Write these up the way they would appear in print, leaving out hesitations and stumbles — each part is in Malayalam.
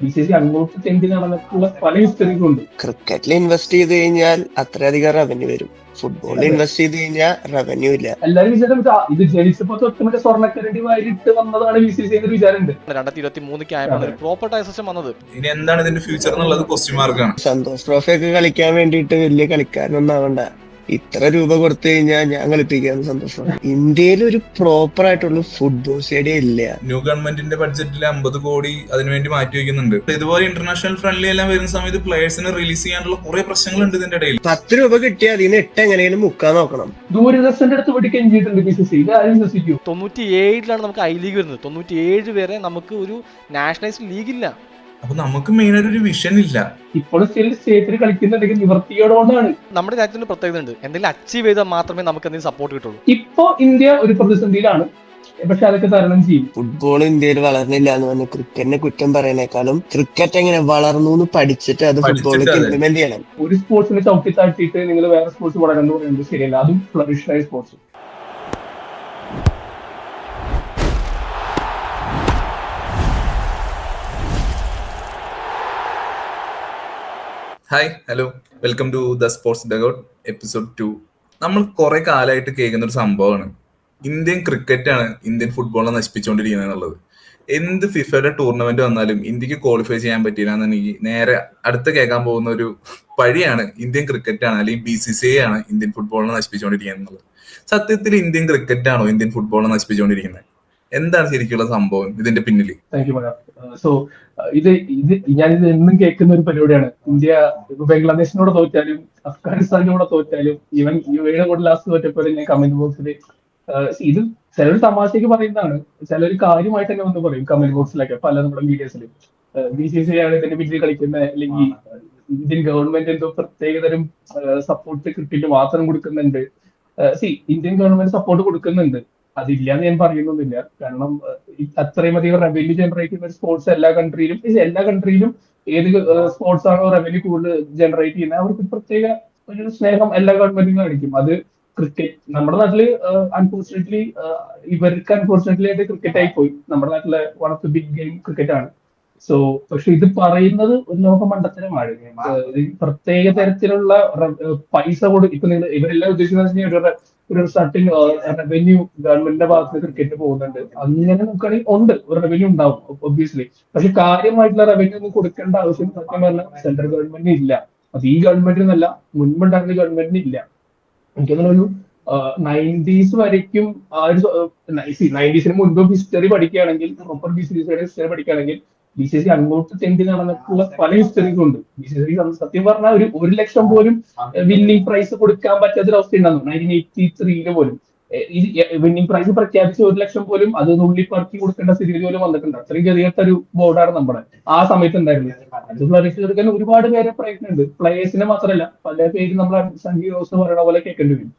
BCCI അങ്ങോട്ട് തെണ്ടി നടന്നിട്ടുള്ള പല ഹിസ്റ്ററീസും ഉണ്ട്. ക്രിക്കറ്റിൽ ഇൻവെസ്റ്റ് ചെയ്ത് കഴിഞ്ഞാൽ അത്രയധികം റവന്യൂ വരും. ഫുട്ബോളിൽ ഇൻവെസ്റ്റ് ചെയ്ത് കഴിഞ്ഞാൽ റവന്യൂ ഇല്ല. എല്ലാരും വിചാരം ഇത് ജനിച്ചപ്പോ തൊട്ട് മറ്റേ സ്വർണ്ണക്കരണ്ടി വാരിട്ട് വന്നതാണ് BCCI എന്ന് വിചാരമുണ്ട്. 2023 ആയപ്പോൾ ഒരു പ്രോപ്പർ ടൈ സിസ്റ്റം വന്നത്. ഇനി എന്താണ് ഇതിന്റെ ഫ്യൂച്ചർ എന്നുള്ളത് ക്വസ്റ്റ്യൻ മാർക്കാണ്. സന്തോഷ് ട്രോഫി ഒക്കെ കളിക്കാൻ വേണ്ടിയിട്ട് വലിയ കളിക്കാരനൊന്നും ആവണ്ട. ഇത്ര രൂപ കൊടുത്തു കഴിഞ്ഞാൽ ഞാൻ കളിപ്പിക്കാന്ന് സന്തോഷം. ഇന്ത്യയിൽ ഒരു പ്രോപ്പർ ആയിട്ടുള്ള ഫുട്ബോൾ സ്റ്റേഡിയം ഇല്ല. ന്യൂ ഗവൺമെന്റിന്റെ ബഡ്ജറ്റിൽ 50 കോടി അതിനുവേണ്ടി മാറ്റി വെക്കുന്നുണ്ട്. ഇതുപോലെ ഇന്റർനാഷണൽ ഫ്രണ്ട്ലി എല്ലാം വരുന്ന സമയത്ത് പ്ലേയേഴ്സിനെ റിലീസ് ചെയ്യാനുള്ള കുറെ പ്രശ്നങ്ങളുണ്ട് ഇതിന്റെ ഇടയിൽ. 10 രൂപ കിട്ടിയാൽ അതിന് 8 എങ്ങനെയും മുക്കാൻ നോക്കണം. ദൂരദർശന്റെ അടുത്ത് പോയിട്ട് കെഞ്ചിയിട്ടുണ്ട് BCCI. ഇത് ആരും വിശ്വസിക്കൂ? 97 നമുക്ക് ഐ ലീഗ് വരുന്നത്. 97 വരെ നമുക്ക് ഒരു നാഷണലൈസ്ഡ് ലീഗ് ഇല്ല. അപ്പൊ നമുക്ക് മെയിൻ ആയിട്ട് ഒരു വിഷൻ ഇല്ല. ഇപ്പോഴും സ്റ്റേറ്റിൽ കളിക്കുന്നുണ്ടെങ്കിൽ നിവർത്തിയോടുകൊണ്ടാണ്. നമ്മുടെ രാജ്യത്തിന് പ്രത്യേകത ഉണ്ട്, എന്തെങ്കിലും അച്ചീവ് ചെയ്താൽ മാത്രമേ നമുക്ക് എന്തെങ്കിലും സപ്പോർട്ട് കിട്ടുള്ളൂ. ഇപ്പൊ ഇന്ത്യ ഒരു പ്രതിസന്ധിയിലാണ്, പക്ഷെ അതൊക്കെ തരണം ചെയ്യും. ഫുട്ബോൾ ഇന്ത്യയിൽ വളർന്നില്ല എന്ന് പറഞ്ഞ് ക്രിക്കറ്റിനെ കുറ്റം പറയുന്നേക്കാളും ക്രിക്കറ്റ് എങ്ങനെ വളർന്നു എന്ന് പഠിച്ചിട്ട് അത് ഫുട്ബോളിലേക്ക് ഇംപ്ലിമെന്റ് ചെയ്യണം. ഒരു സ്പോർട്സിനെ ചവിട്ടി താഴ്ത്തിയിട്ട് നിങ്ങൾ വേറെ സ്പോർട്സ് വളരണം എന്ന് പറയുന്നത് ശരിയല്ല. അതും ഫ്ലറിഷ്ഡ് ആയ sports. Hi, hello, welcome to the sports dugout episode 2. നമ്മൾ കുറെ കാലമായിട്ട് കേൾക്കുന്ന ഒരു സംഭവമാണ് ഇന്ത്യൻ ക്രിക്കറ്റാണ് ഇന്ത്യൻ ഫുട്ബോളിനെ നശിപ്പിച്ചുകൊണ്ടിരിക്കുന്നത് എന്നുള്ളത്. എന്ത് ഫിഫയുടെ ടൂർണമെന്റ് വന്നാലും ഇന്ത്യക്ക് ക്വാളിഫൈ ചെയ്യാൻ പറ്റില്ല എന്നുണ്ടെങ്കിൽ നേരെ അടുത്ത് കേൾക്കാൻ പോകുന്ന ഒരു പഴിയാണ് ഇന്ത്യൻ ക്രിക്കറ്റാണ് അല്ലെങ്കിൽ BCCI ആണ് ഇന്ത്യൻ ഫുട്ബോളിനെ നശിപ്പിച്ചുകൊണ്ടിരിക്കുന്നത് എന്നുള്ളത്. സത്യത്തിൽ ഇന്ത്യൻ ക്രിക്കറ്റാണോ ഇന്ത്യൻ ഫുട്ബോളിനെ നശിപ്പിച്ചുകൊണ്ടിരിക്കുന്നത്? എന്താണ് ശരിക്കുള്ള സംഭവം ഇതിന്റെ പിന്നിൽ? സോ ഇത് ഞാനിത് എന്നും കേൾക്കുന്ന ഒരു പരിപാടിയാണ്. ഇന്ത്യ ബംഗ്ലാദേശിനോട് തോറ്റാലും അഫ്ഗാനിസ്ഥാനിനോട് തോറ്റാലും ഈവൻ UAE കൂടെ ലാസ്റ്റ് തോറ്റപ്പോൾ ഞാൻ കമന്റ് ബോക്സിൽ ഇത് ചിലർ തമാശയ്ക്ക് പറയുന്നതാണ്, ചിലർ കാര്യമായിട്ട് തന്നെ വന്ന് പറയും കമന്റ് ബോക്സിലൊക്കെ പല നമ്മുടെ മീഡിയസിലും. BCCI ആണ് ഇതിന്റെ പിന്നിൽ കളിക്കുന്നത്, അല്ലെങ്കിൽ ഇന്ത്യൻ ഗവൺമെന്റ് എന്തോ പ്രത്യേകതരം സപ്പോർട്ട് ക്രിക്കറ്റ് മാത്രം കൊടുക്കുന്നുണ്ട്. ഇന്ത്യൻ ഗവൺമെന്റ് സപ്പോർട്ട് കൊടുക്കുന്നുണ്ട്, അതില്ലാന്ന് ഞാൻ പറയുന്നൊന്നുമില്ല. കാരണം അത്രയും അധികം റവന്യൂ ജനറേറ്റ് ചെയ്യുന്ന സ്പോർട്സ് എല്ലാ കൺട്രിയിലും ഏത് സ്പോർട്സ് ആണോ റവന്യൂ കൂടുതൽ ജനറേറ്റ് ചെയ്യുന്നത് അവർക്ക് പ്രത്യേക ഒരു സ്നേഹം എല്ലാ ഗവൺമെന്റിനും കാണിക്കും. അത് ക്രിക്കറ്റ് നമ്മുടെ നാട്ടില് അൺഫോർച്ചുനേറ്റ്ലി ആയിട്ട് ക്രിക്കറ്റ് ആയി പോയി. നമ്മുടെ നാട്ടിലെ one of the big game cricket ആണ്. സോ പക്ഷെ ഇത് പറയുന്നത് ഒരു ലോക മണ്ടത്തരമാണ്. പ്രത്യേക തരത്തിലുള്ള പൈസ ഇപ്പൊ നിങ്ങൾ ഇവരെല്ലാം ഉദ്ദേശിക്കുന്ന ഒരു സർട്ടിൻ റവന്യൂ ഗവൺമെന്റിന്റെ ഭാഗത്ത് ക്രിക്കറ്റ് പോകുന്നുണ്ട്. അങ്ങനെ നോക്കുകയാണെങ്കിൽ ഉണ്ട്, ഒരു റവന്യൂ ഉണ്ടാവും ഒബ്വിയസ്ലി. പക്ഷെ കാര്യമായിട്ടുള്ള റവന്യൂ ഒന്നും കൊടുക്കേണ്ട ആവശ്യം സത്യം പറഞ്ഞാൽ സെൻട്രൽ ഗവൺമെന്റിന് ഇല്ല. അത് ഈ ഗവൺമെന്റിനല്ല, മുൻപുണ്ടായിരുന്ന ഗവൺമെന്റിന് ഇല്ല. എനിക്കങ്ങനെ ഒരു 90s വരയ്ക്കും ആ ഒരു 90s മുൻപ് ഹിസ്റ്ററി പഠിക്കുകയാണെങ്കിൽ, പ്രോപ്പർ BCCIയുടെ ഹിസ്റ്ററി പഠിക്കുകയാണെങ്കിൽ BCCI അങ്ങോട്ട് തെണ്ടി നടന്നിട്ടുള്ള പല ഹിസ്റ്ററീസും ഉണ്ട്. BCCI സത്യം പറഞ്ഞാൽ ഒരു 1 ലക്ഷം പോലും വിന്നിംഗ് പ്രൈസ് കൊടുക്കാൻ പറ്റാത്തൊരവസ്ഥ ഉണ്ടായിരുന്നു 1983 പോലും. വിന്നിംഗ് പ്രൈസ് പ്രഖ്യാപിച്ച 1 ലക്ഷം പോലും അത് നുള്ളിപ്പറക്കി കൊടുക്കേണ്ട സ്ഥിതി പോലും വന്നിട്ടുണ്ട്. അത്രയും ചെറിയൊരു ബോർഡാണ് നമ്മുടെ ആ സമയത്ത് ഉണ്ടായിരുന്നത്. അത് ഫ്ലറിഷ് എടുക്കാൻ ഒരുപാട് പേരെ പ്രയത്നമുണ്ട്. പ്ലേയേഴ്സിനെ മാത്രമല്ല പല പേര് നമ്മളെ സംഗീതോസ് പറയുന്ന പോലെ കേൾക്കേണ്ടി വരും.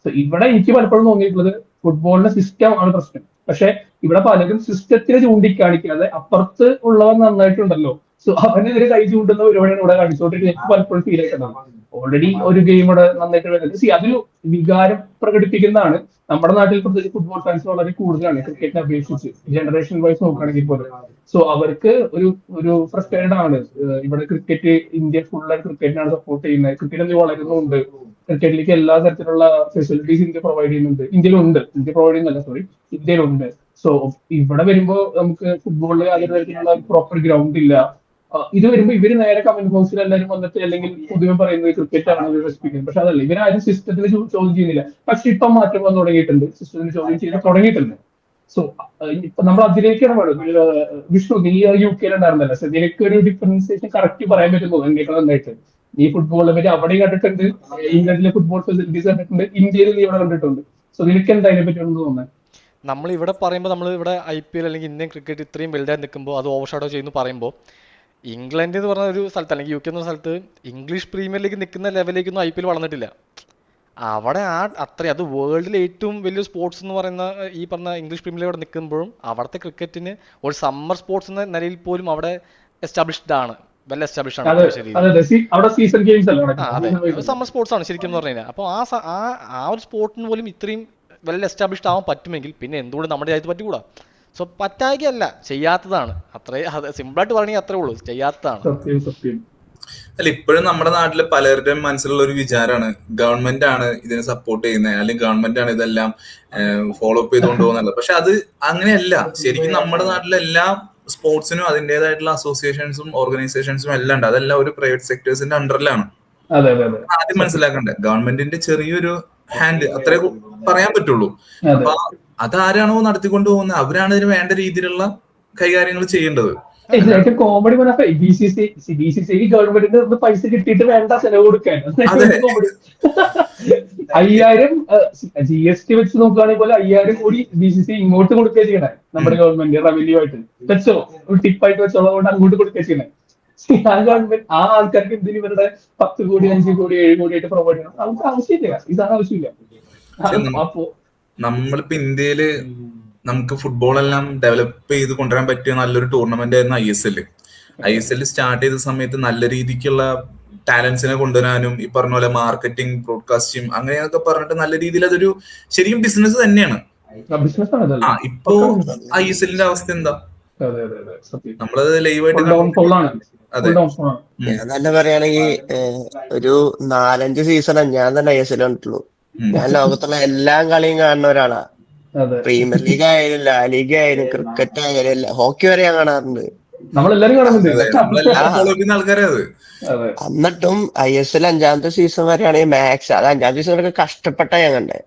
സോ ഇവിടെ എനിക്ക് പലപ്പോഴും തോന്നിയിട്ടുള്ളത് ഫുട്ബോളിന്റെ സിസ്റ്റം ആണ് പ്രശ്നം. പക്ഷെ ഇവിടെ പലരും സിസ്റ്റത്തിനെ ചൂണ്ടിക്കാണിക്കാതെ അപ്പുറത്ത് ഉള്ളവൻ നന്നായിട്ടുണ്ടല്ലോ, സോ അവനെതിരെ കൈ ചൂണ്ടുന്ന പരിപാടിയാണ് ഇവിടെ കാണിച്ചുകൊണ്ടിരിക്കുന്നത്. എനിക്ക് പലപ്പോഴും ഫീൽ ആയിട്ടുണ്ടാവും. ഓൾറെഡി ഒരു ഗെയിം ഇവിടെ നന്നായിട്ട് വരുന്നത് അതൊരു വികാരം പ്രകടിപ്പിക്കുന്നതാണ്. നമ്മുടെ നാട്ടിൽ പ്രത്യേകിച്ച് ഫുട്ബോൾ ഫാൻസ് വളരെ കൂടുതലാണ് ക്രിക്കറ്റിനെ അപേക്ഷിച്ച്, ജനറേഷൻ വൈസ് നോക്കുകയാണെങ്കിൽ പോലും. സോ അവർക്ക് ഒരു ഫ്രസ്ട്രേറ്റഡ് ആണ്. ഇവിടെ ക്രിക്കറ്റ് ഇന്ത്യ ഫുള്ളായിട്ട് ക്രിക്കറ്റിനാണ് സപ്പോർട്ട് ചെയ്യുന്നത്. ക്രിക്കറ്റ് എന്ത് വളരുന്നുണ്ട്, ക്രിക്കറ്റിലേക്ക് എല്ലാ തരത്തിലുള്ള ഫെസിലിറ്റീസ് ഇന്ത്യ പ്രൊവൈഡ് ചെയ്യുന്നുണ്ട്. ഇന്ത്യ പ്രൊവൈഡ് ചെയ്യുന്നല്ല, ഇന്ത്യയിലുണ്ട്. സോ ഇവിടെ വരുമ്പോ നമുക്ക് ഫുട്ബോളിൽ അതിന്റെ തരത്തിലുള്ള പ്രോപ്പർ ഗ്രൗണ്ട് ഇല്ല. ഇത് വരുമ്പോ ഇവര് നേരെ കമന്റ് ബോക്സിൽ എല്ലാവരും വന്നിട്ട് അല്ലെങ്കിൽ പൊതുവെ പറയുന്നത് ക്രിക്കറ്റ് ആണ് വികസിപ്പിക്കുന്നത്. പക്ഷെ അതല്ല, ഇവരാരും സിസ്റ്റത്തിന് ചോദ്യം ചെയ്യുന്നില്ല. പക്ഷെ ഇപ്പം മാറ്റം വന്നു തുടങ്ങിയിട്ടുണ്ട്, സിസ്റ്റത്തിന് ചോദ്യം ചെയ്ത് തുടങ്ങിയിട്ടുണ്ട്. സോ ഇപ്പൊ നമ്മൾ അതിലേക്കാണ് വേണ്ടത്. വിഷ്ണു, നീ UK ഉണ്ടായിരുന്നല്ലോ, സോ ഇതിലേക്ക് ഒരു ഡിഫറൻസിയേഷൻ കറക്റ്റ് പറയാൻ പറ്റുമോ എന്നേക്കാൾ നന്നായിട്ട്? നീ ഫുട്ബോളിനെ പറ്റി അവിടെയും കണ്ടിട്ടുണ്ട്, ഇംഗ്ലണ്ടിലെ ഫുട്ബോൾ ഫെസിലിറ്റീസ് കണ്ടിട്ടുണ്ട്, ഇന്ത്യയിൽ നീ ഇവിടെ കണ്ടിട്ടുണ്ട്. സോ നിനക്ക് എന്താ അതിനെ പറ്റി ഒന്ന് തോന്നുന്നത്? നമ്മൾ ഇവിടെ പറയുമ്പോൾ നമ്മൾ ഇവിടെ IPL അല്ലെങ്കിൽ ഇന്ത്യൻ ക്രിക്കറ്റ് ഇത്രയും വലുതായി നിൽക്കുമ്പോൾ അത് ഓവർഷാഡോ ചെയ്യുന്നു പറയുമ്പോൾ, ഇംഗ്ലണ്ട് എന്ന് പറഞ്ഞ ഒരു സ്ഥലത്ത് അല്ലെങ്കിൽ UK എന്ന സ്ഥലത്ത് ഇംഗ്ലീഷ് പ്രീമിയർ ലീഗ് നിൽക്കുന്ന ലെവലിലേക്കൊന്നും IPL വളർന്നിട്ടില്ല. അവിടെ അത്രയും അത് വേൾഡിലെ ഏറ്റവും വലിയ സ്പോർട്സ് എന്ന് പറയുന്ന ഈ പറഞ്ഞ ഇംഗ്ലീഷ് പ്രീമിയർ ലീഗ് അവിടെ നിൽക്കുമ്പോഴും അവിടുത്തെ ക്രിക്കറ്റിന് ഒരു സമ്മർ സ്പോർട്സ് എന്ന നിലയിൽ പോലും അവിടെ എസ്റ്റാബ്ലിഷ്ഡ് ആണ്, വെൽ എസ്റ്റാബ്ലിഷ്ഡ് ആണ്. അതെ, സമ്മർ സ്പോർട്സ് ആണ് ശരിക്കും എന്ന് പറഞ്ഞു കഴിഞ്ഞാൽ. അപ്പോൾ ആ ഒരു സ്പോർട്ടിന് പോലും ഇത്രയും വെൽ എസ്റ്റാബ്ലിഷ്ഡ് ആവാൻ പറ്റുമെങ്കിൽ പിന്നെ എന്തുകൊണ്ട് നമ്മുടെ രാജ്യത്ത് പറ്റുകൂടാ? സോ പറ്റായികയല്ല, ചെയ്യാത്തതാണ്. അത്രേ, അത് സിമ്പിളായിട്ട് പറയണമെങ്കിൽ അത്രേ ഉള്ളൂ, ചെയ്യാത്തതാണ്. സത്യം സത്യം. അല്ല, ഇപ്പോഴും നമ്മുടെ നാട്ടിലെ പലരുടെയും മനസ്സിലുള്ള ഒരു വിചാരമാണ് ഗവൺമെന്റ് ആണ് ഇതിനെ സപ്പോർട്ട് ചെയ്യുന്നത്, അല്ലെങ്കിൽ ഗവൺമെന്റ് ആണ് ഇതെല്ലാം ഫോളോ അപ്പ് ചെയ്തുകൊണ്ട് പോകുന്നത്. പക്ഷെ അത് അങ്ങനെയല്ല. ശരിക്കും നമ്മുടെ നാട്ടിലെ എല്ലാ സ്പോർട്സിനും അതിൻ്റെതായിട്ടുള്ള അസോസിയേഷൻസും ഓർഗനൈസേഷൻസും എല്ലാം ഉണ്ട്. അതെല്ലാം ഒരു പ്രൈവറ്റ് സെക്ടേഴ്സിന്റെ അണ്ടറിലാണ്. അതെ അതെ അതെ ആദ്യം മനസ്സിലാക്കണ്ടേ, ഗവൺമെന്റിന്റെ ചെറിയൊരു ഹാൻഡ് അത്രേ പറയാൻ പറ്റുള്ളൂ. അതെ. അപ്പൊ അതാരാണോ നടത്തിക്കൊണ്ട് പോകുന്നത് അവരാണ് ഇതിന് വേണ്ട രീതിയിലുള്ള കൈകാര്യങ്ങൾ ചെയ്യേണ്ടത്. ഇതിൽ ഏറ്റവും കോമഡി പറഞ്ഞ BCCI ഗവൺമെന്റിന്റെ അടുത്ത് പൈസ കിട്ടിയിട്ട് വേണ്ട ചെലവ് കൊടുക്കാൻ. അതെ. 5000 GST വെച്ച് നോക്കുകയാണെങ്കിൽ പോലെ 5000 കോടി BCCI ഇങ്ങോട്ട് കൊടുക്കുക ചെയ്യണേ നമ്മുടെ ഗവൺമെന്റ് റവന്യൂ ആയിട്ട്. വെച്ചോ, ഒരു ടിപ്പായിട്ട് വെച്ചോളം കൊണ്ട് അങ്ങോട്ട് കൊടുക്കുക ചെയ്യണേ. ആ ഗവൺമെന്റ് ആ ആൾക്കാർക്ക് എന്തിന് ഇവരുടെ 10 കോടി 5 കോടി 7 കോടി ആയിട്ട് പ്രൊവൈഡ് ചെയ്യണം? നമുക്ക് ആവശ്യമില്ല, ഇതാണ് ആവശ്യമില്ല. അപ്പോ നമ്മളിപ്പോ ഇന്ത്യയില് നമുക്ക് ഫുട്ബോൾ എല്ലാം ഡെവലപ്പ് ചെയ്ത് കൊണ്ടുവരാൻ പറ്റിയ നല്ലൊരു ടൂർണമെന്റ് ആയിരുന്നു ISL സ്റ്റാർട്ട് ചെയ്ത സമയത്ത് നല്ല രീതിക്കുള്ള ടാലൻസിനെ കൊണ്ടുവരാനും ഈ പറഞ്ഞ പോലെ മാർക്കറ്റിംഗ്, ബ്രോഡ്കാസ്റ്റിംഗ് അങ്ങനെയൊക്കെ പറഞ്ഞിട്ട് നല്ല രീതിയിൽ അതൊരു ശരിക്കും ബിസിനസ് തന്നെയാണ്. ബിസിനസ് ആണ്. ഇപ്പോ ISLന്റെ അവസ്ഥ എന്താ? അതെ അതെ അതെ സത്യം. നമ്മളത് ലൈവായിട്ട് അതെ. ഞാൻ തന്നെ പറയുകയാണെങ്കിൽ ഒരു 4-5 സീസണാണ് ഞാൻ തന്നെ ISL കണ്ടിട്ടുള്ളൂ. ഞാൻ ലോകത്തുള്ള എല്ലാ കളിയും കാണുന്ന ഒരാളാ. പ്രീമിയർ ലീഗ് ആയാലും ലാ ലീഗ് ആയാലും ക്രിക്കറ്റ് ആയാലും ഹോക്കി വരെ ഞാൻ കാണാറുണ്ട്. നമ്മളെല്ലാരും കാണുന്നുണ്ട് ആൾക്കാരെ അത്. എന്നിട്ടും ISL 5ാമത്തെ സീസൺ വരെയാണെങ്കിൽ മാക്സ്, അത് 5ാം സീസണൊക്കെ കഷ്ടപ്പെട്ടാ ഞാൻ കണ്ടേ.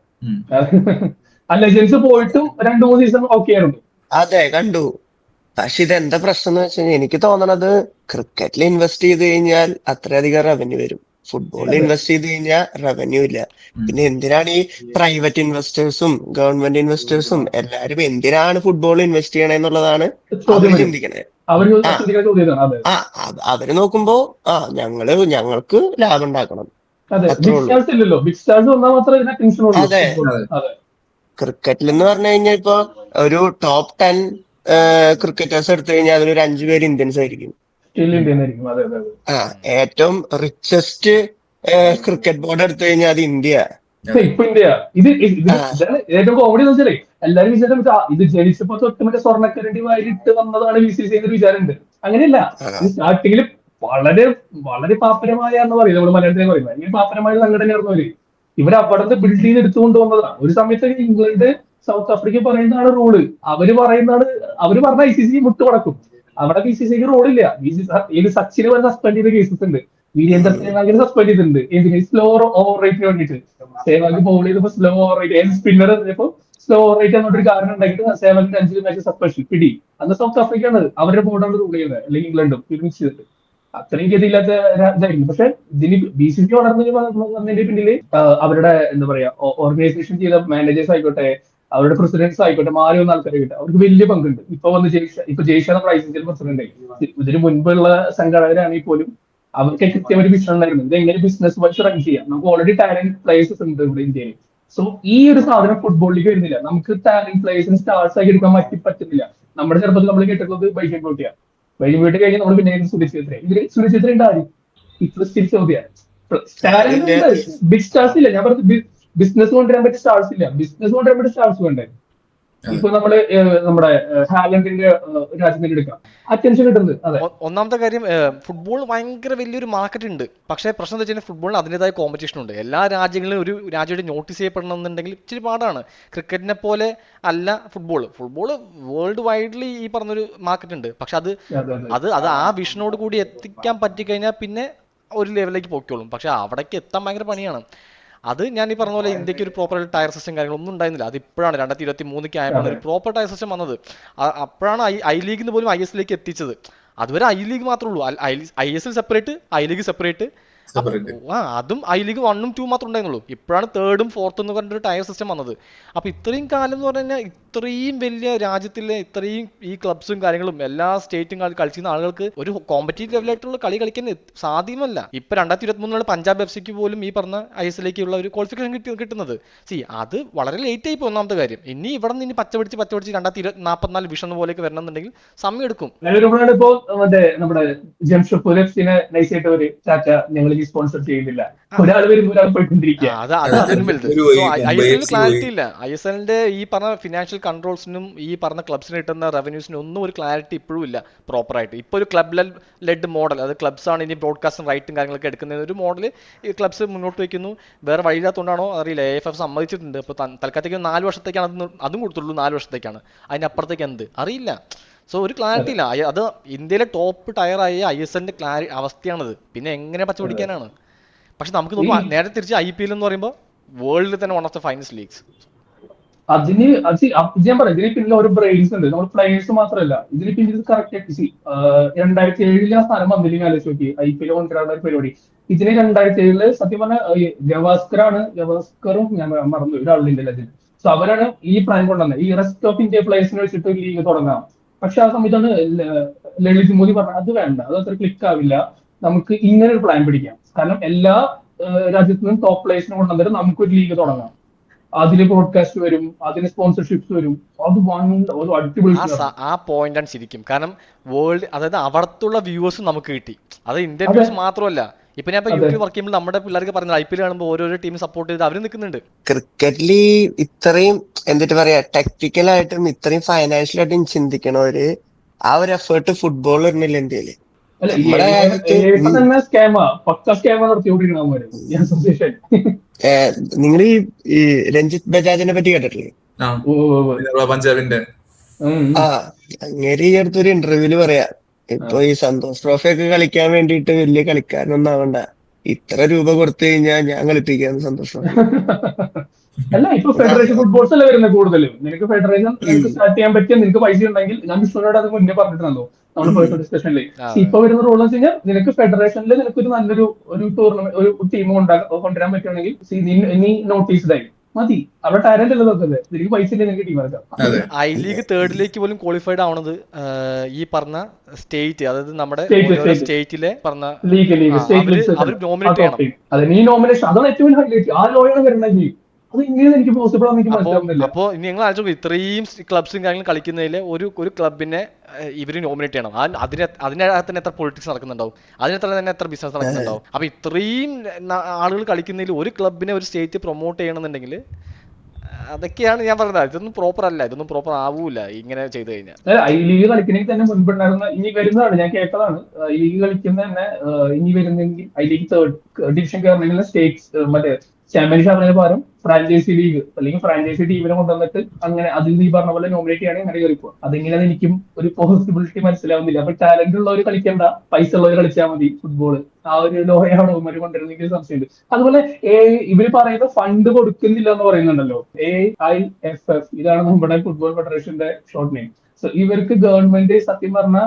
ലെജൻസ് പോയിട്ടും 2-3 സീസൺ ഓക്കെ ആയിരുന്നു. അതെ, കണ്ടു. പക്ഷെ ഇത് എന്താ പ്രശ്നം എന്ന് വെച്ച് കഴിഞ്ഞാൽ എനിക്ക് തോന്നണത് ക്രിക്കറ്റിൽ ഇൻവെസ്റ്റ് ചെയ്ത് കഴിഞ്ഞാൽ അത്രയധികം റവന്യൂ വരും, ഫുട്ബോളിൽ ഇൻവെസ്റ്റ് ചെയ്ത് കഴിഞ്ഞാൽ റവന്യൂ ഇല്ല. പിന്നെ എന്തിനാണ് ഈ പ്രൈവറ്റ് ഇൻവെസ്റ്റേഴ്സും ഗവൺമെന്റ് ഇൻവെസ്റ്റേഴ്സും എല്ലാരും എന്തിനാണ് ഫുട്ബോളിൽ ഇൻവെസ്റ്റ് ചെയ്യണേന്നുള്ളതാണ് ചിന്തിക്കണേ. അവര് നോക്കുമ്പോ ഞങ്ങൾക്ക് ലാഭം ഉണ്ടാക്കണം. അതെ, ക്രിക്കറ്റിൽ എന്ന് പറഞ്ഞു കഴിഞ്ഞാൽ ഇപ്പൊ ഒരു ടോപ്പ് 10 ക്രിക്കറ്റേഴ്സ് എടുത്തു കഴിഞ്ഞാൽ അതിലൊരു 5 പേര് ഇന്ത്യൻസ് ആയിരിക്കും. ഏറ്റവും റിച്ചസ്റ്റ് ക്രിക്കറ്റ് ബോർഡ് എടുത്തു കഴിഞ്ഞാൽ അത് ഇന്ത്യ. ഇപ്പൊ ഇന്ത്യ ഏറ്റവും കോമഡി എന്ന് വെച്ചാലേ എല്ലാരും വിചാരം ഇത് ജനിച്ചപ്പോ തൊട്ട് മറ്റേ സ്വർണ്ണക്കരണ്ടി വാരിട്ട് വന്നതാണ് BCCI എന്നൊരു വിചാരമുണ്ട്. അങ്ങനെയല്ല, സ്റ്റാർട്ടിങ്ങിൽ വളരെ വളരെ പാപ്പരമായ എന്ന് പറയും നമ്മൾ മലയാളത്തിൽ പറയുന്നത്, ഇങ്ങനെ പാപ്പരമായ സംഘടനയായിരുന്നു അവര്. ഇവർ അവിടെ ബിൽഡ് ചെയ്ത് എടുത്തുകൊണ്ട് വന്നതാണ്. ഒരു സമയത്ത് ഇംഗ്ലണ്ട് സൗത്ത് ആഫ്രിക്ക പറയുന്നതാണ് റൂള്, അവര് പറഞ്ഞ ICC മുട്ട് കൊടുക്കും. അവിടെ BCCIക്ക് റോളില്ല. സച്ചിന് വരെ സസ്പെൻഡ് ചെയ്ത കേസസ് ഉണ്ട്. വീരേന്ദ്ര സേവാഗിനെ സസ്പെൻഡ് ചെയ്തിട്ടുണ്ട്. എന്തിന്? സ്ലോ ഓവർ റേറ്റിന് വേണ്ടിയിട്ട്. സേവാഗ് ബോൾ ചെയ്തപ്പോ സ്ലോ ഓവർ റേറ്റ്, സ്പിന്നർ എത്തിയപ്പോ സ്ലോ ഓവർ റേറ്റ് എന്നൊരു കാരണം ഉണ്ടാക്കിയിട്ട് സേവാഗിന്റെ 5 മാച്ച് സസ്പെൻഷൻ പിടി. അന്ന് സൗത്ത് ആഫ്രിക്കയാണ് അവരുടെ ബോർഡാണ് റൂൾ ചെയ്യുന്നത്, അല്ലെങ്കിൽ ഇംഗ്ലണ്ടും ഒരുമിച്ച് ചെയ്തിട്ട്. അത്രയും ഗതിയില്ലാത്ത ഇതായിരുന്നു. പക്ഷെ ഇതിന് BCCI വളർന്നതിന്റെ പിന്നില് അവരുടെ എന്താ പറയാ ഓർഗനൈസേഷൻ ചെയ്ത മാനേജേഴ്സ് ആയിക്കോട്ടെ, അവരുടെ പ്രസിഡന്റ്സ് ആയിക്കോട്ടെ, മാറി വന്ന ആൾക്കാരെ കിട്ടും, അവർക്ക് വലിയ പങ്കുണ്ട്. ഇപ്പൊ ജയ്ഷാണ് പ്രൈസിന്റെ പ്രസിഡന്റ്. ഇതിന് മുൻപുള്ള സംഘടനയാണെങ്കിൽ പോലും അവർക്ക് കൃത്യം ഒരു വിഷൻ ഉണ്ടായിരുന്നു, ഇത് എങ്ങനെ ബിസിനസ് വൈസ് റൺ ചെയ്യാം. നമുക്ക് ഓൾറെഡി ടാലന്റ് പ്ലേയേഴ്സ് ഉണ്ട് ഇവിടെ ഇന്ത്യയിൽ. സോ ഈ ഒരു സാധനം ഫുട്ബോളിലേക്ക് വരുന്നില്ല. നമുക്ക് ടാലന്റ് പ്ലേയേഴ്സിന് സ്റ്റാർസ് ആക്കി എടുക്കാൻ പറ്റുന്നില്ല. നമ്മുടെ ചെറുപ്പത്തിൽ നമ്മൾ കേട്ടിട്ടുള്ളത് ബൈജൻ ബോട്ടിയാണ്. ബൈജൻ ബോട്ടി കഴിഞ്ഞാൽ നമ്മൾ പിന്നെ സുരേഷ് ഛേത്രി ഉണ്ടായി. ഇപ്പൊ തിരിച്ചു നോക്കിയാണ് ബിഗ് സ്റ്റാർസ് ഇല്ല. ഞാൻ പറഞ്ഞു ബിസിനസ് കൊണ്ടുവരാൻ പറ്റിയ സ്റ്റാർസ് ഇല്ല. ബിസിനസ് കൊണ്ടുവരാൻ പറ്റിയ സ്റ്റാർസ് വേണ്ടേ? ഇപ്പൊ നമ്മുടെ ഹാലൻഡിന്റെ രാജ്യം തന്നെ എടുക്കാം, അറ്റൻഷൻ കിട്ടുന്നത്. അതെ, ഒന്നാമത്തെ കാര്യം ഫുട്ബോൾ ഭയങ്കര വലിയൊരു മാർക്കറ്റ് ഉണ്ട്. പക്ഷേ പ്രശ്നം എന്താ വെച്ചാൽ ഫുട്ബോളിന് അതിൻ്റെതായ കോമ്പറ്റീഷൻ ഉണ്ട്. എല്ലാ രാജ്യങ്ങളിലും ഒരു രാജ്യമായിട്ട് നോട്ടീസ് ചെയ്യപ്പെടണമെന്നുണ്ടെങ്കിൽ ഇച്ചിരി പാടാണ്. ക്രിക്കറ്റിനെ പോലെ അല്ല ഫുട്ബോൾ വേൾഡ് വൈഡ്ലി ഈ പറഞ്ഞൊരു മാർക്കറ്റ് ഉണ്ട്. പക്ഷെ അത് ആ വിഷനോട് കൂടി എത്തിക്കാൻ പറ്റിക്കഴിഞ്ഞാൽ പിന്നെ ഒരു ലെവലിലേക്ക് പോയിക്കോളും. പക്ഷെ അവിടേക്ക് എത്താൻ ഭയങ്കര പണിയാണ്. അത് ഞാൻ ഈ പറഞ്ഞ പോലെ ഇന്ത്യക്ക് ഒരു പ്രോപ്പർ ടയർ സിസ്റ്റം കാര്യങ്ങളൊന്നും ഉണ്ടായിരുന്നില്ല. അത് ഇപ്പോഴാണ് 2023 ആയപ്പോഴാണ് ഒരു പ്രോപ്പർ ടയർ സിസ്റ്റം വന്നത്. അപ്പോഴാണ് ഐ ലീഗിൽ പോലും ISL എത്തിച്ചത്. അതുവരെ ഐ ലീഗ് മാത്രമേ ഉള്ളൂ. ISL separate, I league separate. അതും ഐ ലീഗ് 1ഉം 2 മാത്രമേ ഉണ്ടായിരുന്നുള്ളൂ. ഇപ്പോഴാണ് 3ഉം 4ഉം എന്ന് പറഞ്ഞൊരു ടയർ സിസ്റ്റം വന്നത്. അപ്പൊ ഇത്രയും കാലം എന്ന് പറഞ്ഞു കഴിഞ്ഞാൽ ഇത്രയും വലിയ രാജ്യത്തിലെ ഇത്രയും ഈ ക്ലബ്സും കാര്യങ്ങളും എല്ലാ സ്റ്റേറ്റും കളിക്കുന്ന ആളുകൾക്ക് ഒരു കോമ്പറ്റീവ് ലെവലായിട്ടുള്ള കളി കളിക്കാൻ സാധ്യമല്ല. ഇപ്പൊ 2023 പഞ്ചാബ് FCക്ക് പോലും ഈ പറഞ്ഞ ISLേക്കുള്ള ഒരു ക്വാളിഫിക്കേഷൻ കിട്ടുന്നത്. അത് വളരെ ലേറ്റ് ആയി പോകും. ഒന്നാമത്തെ കാര്യം, ഇനി ഇവിടെ നിന്ന് പച്ച പിടിച്ച് 2044 വിഷൻ പോലെയൊക്കെ വരണമെന്നുണ്ടെങ്കിൽ സമയം എടുക്കും. ഇപ്പോ നമ്മുടെ ജംഷഡ്പൂർ FCനെ നൈസായിട്ട് ഒരു ചാറ്റ ഞങ്ങൾ അല്ലെങ്കിൽ സ്പോൺസർ ചെയ്യുന്നില്ല. ഒരാൾ വരുമ്പോൾ ഒരാൾ പോയിക്കൊണ്ടിരിക്കുക. അതിനും വലുത്. ഒരു സോ പോയി, ഐ എസ് എല്ലിന് പോയി. ക്ലാരിറ്റി ഇല്ല. ഐ എസ് എല്ലിന്റെ ഈ പറഞ്ഞ ഫിനാൻഷ്യൽ കൺട്രോൾസിനും ഈ പറഞ്ഞ ക്ലബ്സിന് കിട്ടുന്ന റവന്യൂസിനും ഒന്നും ഒരു ക്ലാരിറ്റി ഇപ്പോഴും ഇല്ല പ്രോപ്പറായിട്ട്. ഇപ്പോൾ ഒരു ക്ലബ് ലെഡ് മോഡൽ, അത് ക്ലബ്സ് ആണ് ഇനി ബ്രോഡ്കാസ്റ്റും റൈറ്റും കാര്യങ്ങളൊക്കെ എടുക്കുന്ന ഒരു മോഡൽ ഈ ക്ലബ്സ് മുന്നോട്ട് വയ്ക്കുന്നു. വേറെ വഴിയില്ലാത്തതുകൊണ്ടാണോ അറിയില്ല, AFF സമ്മതിച്ചിട്ടുണ്ട്. ഇപ്പോൾ തൽക്കാലത്തേക്ക് 4 വർഷത്തേക്കാണ് അതും കൊടുത്തുള്ളൂ, 4 വർഷത്തേക്കാണ്. അതിനപ്പുറത്തേക്ക് എന്ത് അറിയില്ല. സോ ഒരു ക്ലാരിറ്റി ഇല്ല. അത് ഇന്ത്യയിലെ ടോപ്പ് ടയറായ ISLന്റെ അവസ്ഥയാണത്. പിന്നെ എങ്ങനെ പച്ച പിടിക്കാനാണ്? പക്ഷെ നമുക്ക് നോക്കാം, നേരെ തിരിച്ച് IPL എന്ന് പറയുമ്പോൾ വേൾഡിൽ തന്നെ one of the finest leagues. അതിന് ഞാൻ പറയാം, ഇതിന് പിന്നിൽ ഒരു ബ്രെയിൻസ് ഉണ്ട്. നമ്മൾ പ്ലേയേഴ്സ് മാത്രമല്ല, ഇതിന് പിന്നിൽ കറക്റ്റ് 2007 ആ സ്ഥാനം വന്നില്ലെങ്കിൽ ആലോചിച്ച് നോക്കി. IPL കൊണ്ടുവരാനുള്ള ഒരു പരിപാടി. ഇതിന് 2007 സത്യം പറഞ്ഞാൽ ഗവാസ്കറും ഞാൻ മറന്നു ഒരാളുടെ അതിൽ. സോ അവരാണ് ഈ പ്ലാൻ കൊണ്ടുവന്നത്, ഈ റെസ്റ്റ് ഓഫ് ഇന്ത്യ പ്ലേയേഴ്സിനെ വെച്ചിട്ട് ഒരു ലീഗ് തുടങ്ങാം. പക്ഷെ ആ സമയത്താണ് ലളിത് മോദി പറഞ്ഞത് അത് വേണ്ട, അത് അത്ര ക്ലിക്ക് ആവില്ല, നമുക്ക് ഇങ്ങനെ ഒരു പ്ലാൻ പിടിക്കാം. കാരണം എല്ലാ രാജ്യത്തു നിന്നും ടോപ്പ് പ്ലേയേഴ്സിനെ കൊണ്ടുവന്നിട്ട് നമുക്കൊരു ലീഗ് തുടങ്ങാം. അതിന് ബ്രോഡ്കാസ്റ്റ് വരും, അതിന് സ്പോൺസർഷിപ്സ് വരും. അത് അടിപൊളി. ആ പോയിന്റ് ആണ് ശരിക്കും. കാരണം വേൾഡ്, അതായത് അവിടത്തുള്ള വ്യൂവേഴ്സും നമുക്ക് കിട്ടി. അത് ഇന്ത്യൻ വ്യൂവേഴ്സ് മാത്രമല്ല. ഇപ്പൊ ഞാൻ യൂട്യൂബ് വർക്ക് ചെയ്യുമ്പോൾ നമ്മുടെ പിള്ളേർക്ക് പറഞ്ഞത് IPL കാണുമ്പോൾ ഓരോരോ ടീം സപ്പോർട്ട് ചെയ്ത് അവർ നിൽക്കുന്നുണ്ട്. ക്രിക്കറ്റില് ഇത്രയും എന്നിട്ട് പറയാ ടെക്നിക്കലായിട്ടും ഇത്രയും ഫൈനാൻഷ്യലായിട്ടും ചിന്തിക്കണവര് ആ ഒരു എഫേർട്ട് ഫുട്ബോൾ വരുന്നില്ല ഇന്ത്യയില്. നിങ്ങൾ ഈ രഞ്ജിത്ത് ബജാജിനെ പറ്റി കേട്ടിട്ടില്ലേ? പഞ്ചാബിന്റെ അങ്ങേര് ഈ അടുത്തൊരു ഇന്റർവ്യൂല് പറയാ, ഇപ്പൊ ഈ സന്തോഷ് ട്രോഫി ഒക്കെ കളിക്കാൻ വേണ്ടിയിട്ട് വലിയ കളിക്കാരനൊന്നും ആവണ്ട, ഇത്ര രൂപ കൊടുത്തു കഴിഞ്ഞാൽ ഞാൻ കളിപ്പിക്കാന്ന് സന്തോഷ് ട്രോഫി. അല്ല, ഇപ്പൊ ഫെഡറേഷൻ ഫുട്ബോൾസ് അല്ലേ വരുന്നത് കൂടുതലും. നിനക്ക് ഫെഡറേഷൻ സ്റ്റാർട്ട് ചെയ്യാൻ പറ്റിയ നിനക്ക് പൈസ ഉണ്ടെങ്കിൽ, ഞാൻ വിഷ്ണുനോട് അത് മുന്നേ പറഞ്ഞിട്ടുണ്ടോ നമ്മൾ പേഴ്സണൽ ഡിസ്കഷനിൽ. ഇപ്പൊ വരുന്ന റൂൾ എന്ന് വെച്ച് കഴിഞ്ഞാൽ, നിനക്ക് ഫെഡറേഷനിൽ നിനക്കൊരു നല്ലൊരു ടൂർണമെന്റ് ഒരു ടീം കൊണ്ടുവരാൻ പറ്റുകയാണെങ്കിൽ നീ നോട്ടീസ്ഡായി മതി. അവിടെ ടാലന്റ് അല്ല നോക്കുന്നത്, നിനക്ക് പൈസ ഇല്ല, നിനക്ക് ടീം ഇറക്കാം. ഐ ലീഗ് തേർഡിലേക്ക് പോലും ക്വാളിഫൈഡ് ആവണത് ഈ പറഞ്ഞ സ്റ്റേറ്റ്, അതായത് നമ്മുടെ സ്റ്റേറ്റിലെ പറഞ്ഞ അവർ നോമിനേറ്റ് ചെയ്യണം. അതെ, നീ നോമിനേഷൻ, അതാണ് ഏറ്റവും ഹൈലൈറ്റ്. ആ ലോയാണ് വരേണ്ടത്. അത് ഇങ്ങനെ എനിക്ക് പോസിബിൾ ആണെന്ന് എനിക്ക് മനസ്സിലാവുന്നില്ല. അപ്പോൾ നിങ്ങൾ ആലോചിച്ച് ഇത്രയും ക്ലബ്സും കാര്യങ്ങളും കളിക്കുന്നതിൽ ഒരു ക്ലബിനെ ഇവര് നോമിനേറ്റ് ചെയ്യണം. അതിനകത്ത് തന്നെ എത്ര പൊളിറ്റിക്സ് നടക്കുന്നുണ്ടാവും, അതിനകത്ത് തന്നെ എത്ര ബിസിനസ് നടക്കുന്നുണ്ടാവും. അപ്പൊ ഇത്രയും ആളുകൾ കളിക്കുന്നതിൽ ഒരു ക്ലബിനെ ഒരു സ്റ്റേറ്റ് പ്രൊമോട്ട് ചെയ്യണമെന്നുണ്ടെങ്കിൽ അതൊക്കെയാണ് ഞാൻ പറയുന്നത്. ഇതൊന്നും പ്രോപ്പർ അല്ല, ഇതൊന്നും പ്രോപ്പർ ആവൂല ഇങ്ങനെ ചെയ്തു കഴിഞ്ഞാൽ. ഐ ലീഗ് കളിക്കണമെങ്കിൽ തന്നെ മുൻപുണ്ടായിരുന്ന, ഇനി വരുന്നതാണ്, ഞാൻ കേട്ടതാണ്, ഐ ലീഗ് കളിക്കുന്ന തന്നെ ഇനി വരുന്നെങ്കിൽ ഐ ലീഗ് തേർഡ് ഡിവിഷൻ കയറണമെങ്കിൽ സ്റ്റേറ്റ്സ് മറ്റേ ചാമ്പ്യൻഷിപ്പ് ആവുന്നതിന് പകരം ഫ്രാഞ്ചൈസി ലീഗ് അല്ലെങ്കിൽ ഫ്രാഞ്ചൈസി ടീമിനെ കൊണ്ടുവന്നിട്ട് അങ്ങനെ അതിൽ നീ പറഞ്ഞ പോലെ നോമിനേറ്റ് ചെയ്യുകയാണെങ്കിൽ അങ്ങനെ കയറിപ്പോ. അതെങ്ങനെയാണ് എനിക്കും ഒരു പോസിബിലിറ്റി മനസ്സിലാവുന്നില്ല. അപ്പൊ ടാലന്റ് ഉള്ളവർ കളിക്കണ്ട, പൈസ ഉള്ളവർ കളിച്ചാൽ മതി ഫുട്ബോള്. ആ ഒരു ലോയാണ് ഇവര് കൊണ്ടുവരുന്നെങ്കിൽ സംശയമുണ്ട്. അതുപോലെ ഇവര് പറയുന്ന ഫണ്ട് കൊടുക്കുന്നില്ല എന്ന് പറയുന്നുണ്ടല്ലോ, AIFF, ഇതാണ് നമ്മുടെ ഫുട്ബോൾ ഫെഡറേഷന്റെ ഷോർട്ട് നെയിം. സോ ഇവർക്ക് ഗവൺമെന്റ് സത്യം പറഞ്ഞ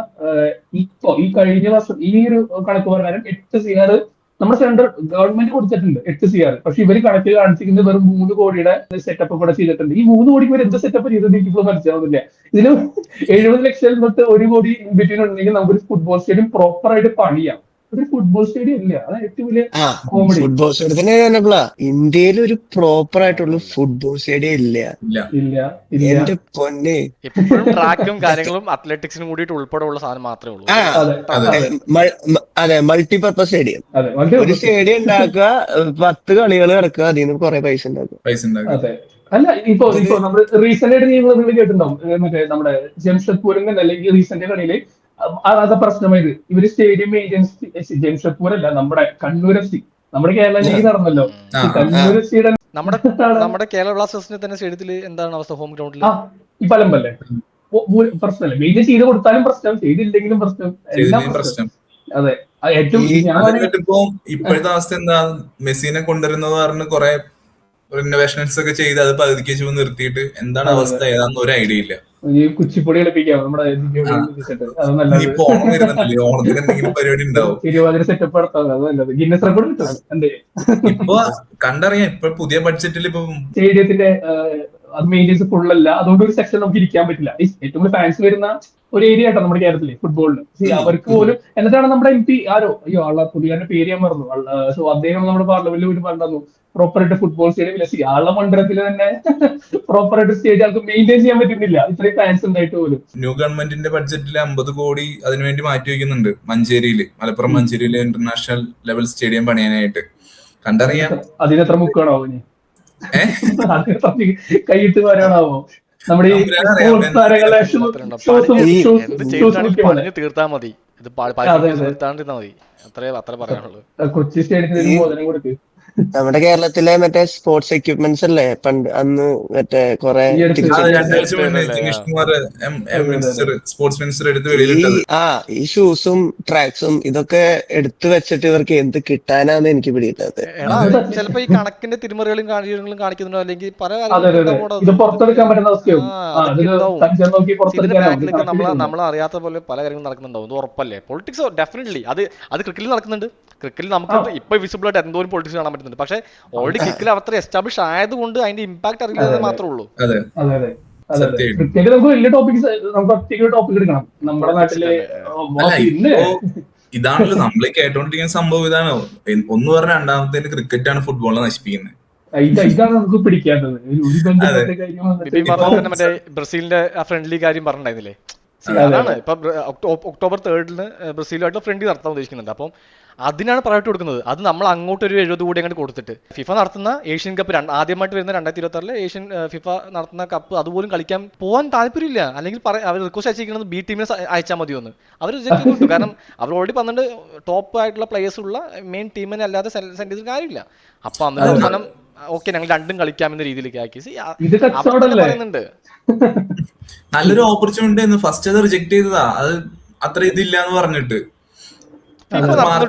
ഇപ്പൊ ഈ കഴിഞ്ഞ വർഷം ഈ ഒരു കണക്ക് പ്രകാരം 8 CR നമ്മുടെ സെൻട്രൽ ഗവൺമെന്റ് കൊടുത്തിട്ടുണ്ട്, 8 CR. പക്ഷെ ഇവര് കണക്ക് കാണിച്ചിരിക്കുന്നത് വെറും 3 കോടിയുടെ സെറ്റപ്പ് കൂടെ ചെയ്തിട്ടുണ്ട്. ഈ 3 കോടിക്ക് ഇവർ എന്ത് സെറ്റപ്പ് ചെയ്തിട്ട് എനിക്കിപ്പോൾ മനസ്സിലാവുന്നില്ല. ഇതിന് 70 ലക്ഷം തൊട്ട് 1 കോടി ബിറ്റ്വീൻ ഉണ്ടെങ്കിൽ നമുക്കൊരു ഫുട്ബോൾ സ്റ്റേഡിയം പ്രോപ്പർ ആയിട്ട് പണിയാം. ഒരു ഫുട്ബോൾ സ്റ്റേഡിയം ഇല്ല, അതാണ് ഏറ്റവും വലിയ കോമഡി. ഫുട്ബോൾ സ്റ്റേഡിയത്തിന് ഇന്ത്യയിൽ ഒരു പ്രോപ്പർ ആയിട്ടുള്ള ഫുട്ബോൾ സ്റ്റേഡിയം ഇല്ല. എന്റെ പൊന്നെ, എപ്പോഴും ട്രാക്കും കാര്യങ്ങളും അത്ലറ്റിക്സിനും കൂടിയിട്ട് ഉൾപ്പെടെ ഉള്ള സാധനം മാത്രമേ ഉള്ളൂ. അതെ, മൾട്ടിപർപ്പസ് സ്റ്റേഡിയം. ഒരു സ്റ്റേഡിയം ഉണ്ടാക്കുക, 10 കളികൾ കിടക്കുക, അതിൽ നിന്ന് കുറെ പൈസ ഉണ്ടാക്കുക. അതെ, അല്ല ഇപ്പൊ നമ്മൾ റീസെന്റ് ആയിട്ട് നിങ്ങൾ കേട്ടിട്ടുണ്ടാവും, മറ്റേ നമ്മുടെ ജംഷഡ്പൂരിന്റെ അല്ലെങ്കിൽ റീസെന്റ് കളിയില് അതാ പ്രശ്നമായത്. ഇവര് സ്റ്റേഡിയം മെയിൻ്റെനൻസ്, ജംഷഡ്പൂർ അല്ല, നമ്മുടെ കണ്ണൂർ FC, നമ്മുടെ കേരള ലീഗ് നടന്നല്ലോ, കണ്ണൂർ FCയുടെ നമ്മുടെ കേരള ബ്ലാസ്റ്റേഴ്സിന്റെ തന്നെ സ്റ്റേഡിയത്തിൽ എന്താണ് അവസ്ഥ? ഹോം ഗ്രൗണ്ടിൽ ഈ പലമ്പല്ലേ പ്രശ്നമല്ലേ, മെയിൻ ചെയ്ത് കൊടുത്താലും പ്രശ്നം, ചെയ്തില്ലെങ്കിലും പ്രശ്നം, എല്ലാം പ്രശ്നം. അതെ, ഏറ്റവും ഇപ്പോഴത്തെ അവസ്ഥ എന്താ, മെസ്സിനെ കൊണ്ടുവരുന്നത് പറഞ്ഞ് കുറെ റിനോവേഷൻസ് ഒക്കെ ചെയ്ത് അത് പകുതിക്ക് വെച്ച് നിർത്തിയിട്ട് എന്താണ് അവസ്ഥ ഏതാന്ന് ഒരു ഐഡിയ ഇല്ല. കുച്ചിപ്പൊടി കളിപ്പിക്കാം നമ്മുടെ ഓണത്തിന് എന്തെങ്കിലും പരിപാടി ഉണ്ടാവും, തിരുവാതിര സെറ്റപ്പ് നടത്താം, അത് നല്ലത്. ഗിന്നസ് റെക്കോർഡ് കിട്ടും. ഇപ്പൊ കണ്ടറിയാം, ഇപ്പൊ പുതിയ ബഡ്ജറ്റിൽ ഇപ്പൊ സ്റ്റേഡിയത്തിന്റെ അത് മെയിൻറ്റെയിൻസ് ഫുൾ അല്ല, അതുകൊണ്ട് ഒരു സെക്ഷൻ നമുക്ക് ഇരിക്കാൻ പറ്റില്ല. ഏറ്റവും കൂടുതൽ ഫാൻസ് വരുന്ന ഒരു ഏരിയ ആട്ടോ നമ്മുടെ കേരളത്തില് ഫുട്ബോളിന്. അവർക്ക് പോലും എന്നിട്ടാണ് നമ്മുടെ MP ആരോ, അയ്യോ ആളെ പുള്ളിക്കാരന്റെ പേര് ഞാൻ മറന്നു. സോ അദ്ദേഹം നമ്മുടെ പാർലമെന്റിൽ ഒരു പറഞ്ഞു പ്രോപ്പറായിട്ട് ഫുട്ബോൾ സ്റ്റേഡിയം ഇല്ല. ആളുടെ മണ്ഡലത്തിൽ തന്നെ പ്രോപ്പറായിട്ട് സ്റ്റേഡിയം ആൾക്ക് മെയിൻറ്റെയിൻ ചെയ്യാൻ പറ്റുന്നില്ല, ഇത്രയും ഫാൻസ് ഉണ്ടായിട്ട് പോലും. ന്യൂ ഗവൺമെന്റിന്റെ ബഡ്ജറ്റിൽ 50 കോടി അതിനുവേണ്ടി മാറ്റി വയ്ക്കുന്നുണ്ട് മഞ്ചേരിയില്, മലപ്പുറം മഞ്ചേരിയില് ഇന്റർനാഷണൽ ലെവൽ സ്റ്റേഡിയം പണിയാനായിട്ട്. കണ്ടറിയാം. അതിനെത്ര മുക്കാണാവോ ഇനി? കൈയിട്ട് വരാണാവോ നമ്മുടെ ഈ സ്പോർട്സ് താരങ്ങളെ പറഞ്ഞു തീർത്താ മതി, ഇത് നിർത്താണ്ടിരുന്നാ മതി. അത്ര പറയാനുള്ളൂ. കൊച്ചി സ്റ്റേഡിയത്തിന് മോചനം കൊടുക്ക്. നമ്മുടെ കേരളത്തിലെ മറ്റേ സ്പോർട്സ് എക്യുപ്മെന്റ്സ് അല്ലേ പണ്ട് അന്ന് മറ്റേ കൊറേ സ്പോർട്സ് മിനിസ്റ്റർ എടുത്ത് വെളിയിലിട്ടത്. ഈ ഷൂസും ട്രാക്സും ഇതൊക്കെ എടുത്തു വെച്ചിട്ട് ഇവർക്ക് എന്ത് കിട്ടാനാന്ന് എനിക്ക് പിടിയിട്ടത്. ചിലപ്പോ ഈ കണക്കിന്റെ തിരിമറികളും കാര്യങ്ങളും കാണിക്കുന്നുണ്ടോ, അല്ലെങ്കിൽ പല നമ്മൾ അറിയാത്ത പോലെ പല കാര്യങ്ങളും നടക്കുന്നുണ്ടാവും. ഇത് ഉറപ്പല്ലേ? പൊളിറ്റിക്സ് ഡെഫിനറ്റ്ലി അത് ക്രിക്കറ്റിൽ നടക്കുന്നുണ്ട്. ക്രിക്കറ്റിൽ നമുക്ക് ഇപ്പൊ വിസിബിൾ ആയിട്ട് എന്തോരം പൊളിറ്റിക്സ് കാണാൻ പറ്റുന്നുണ്ട്. പക്ഷെ ഓൾറെഡി ക്രിക്കറ്റിൽ അത്ര എസ്റ്റാബ്ലിഷ് ആയതുകൊണ്ട് അതിന്റെ ഇമ്പാക്ട് അറിയില്ല മാത്രമേ ഉള്ളൂ. ക്രിക്കറ്റ് നമുക്ക് വലിയ ടോപ്പിക്സ്, നമുക്ക് ഒറ്റയ്ക്ക് ടോപ്പിക് എടുക്കണം നമ്മുടെ നാട്ടില്. ഇതാണല്ലോ നമ്മൾ കേട്ടോണ്ടിരിക്കുന്ന സംഭവം. ഇതാണ് ഒന്ന് പറഞ്ഞ രണ്ടാമത്തെ ക്രിക്കറ്റാണ് ഫുട്ബോളിനെ നശിപ്പിക്കുന്നത്. ഇതാണ് നമുക്ക് പിടിക്കാത്തത്. മറ്റേ ബ്രസീലിന്റെ ആ ഫ്രണ്ട്ലി കാര്യം പറഞ്ഞിട്ടുണ്ടായിരുന്നില്ലേ? അതാണ് ഇപ്പൊ October 3 ബ്രസീലുമായിട്ട് ഫ്രണ്ട്ലി നടത്താൻ ഉദ്ദേശിക്കുന്നുണ്ട്. അപ്പം അതിനാണ് പ്രയോറിറ്റി കൊടുക്കുന്നത്. അത് നമ്മൾ അങ്ങോട്ട് ഒരു 70 കോടി അങ്ങോട്ട് കൊടുത്തിട്ട് ഫിഫ നടത്തുന്ന ഏഷ്യൻ കപ്പ് ആദ്യമായിട്ട് വരുന്ന 2026 ഏഷ്യൻ ഫിഫ നടത്തുന്ന കപ്പ് അതുപോലും കളിക്കാൻ പോകാൻ താല്പര്യമില്ല. അല്ലെങ്കിൽ അവർ റിക്വസ്റ്റ് അയച്ചിരിക്കുന്നത് B ടീമിനെ അയച്ചാൽ മതിയെന്ന്. അവർ റിജക്ട് ചെയ്തു. കാരണം അവർ ഓൾറെഡി പറഞ്ഞിട്ട് ടോപ്പ് ആയിട്ടുള്ള പ്ലേയേഴ്സ് ഉള്ള മെയിൻ ടീമിനെ അല്ലാതെ സെൻഡ് ചെയ്തിട്ട് കാര്യമില്ല. അപ്പൊ അന്നേരം ഓക്കെ ഞങ്ങൾ രണ്ടും കളിക്കാമെന്ന രീതിയിലേക്ക് ആക്കി പറയുന്നുണ്ട്. നല്ലൊരു ഓപ്പർച്യൂണിറ്റി ഫസ്റ്റ് അത് റിജക്ട് ചെയ്തതാ. അത് അത്ര ഇതില്ല എന്ന് പറഞ്ഞിട്ട്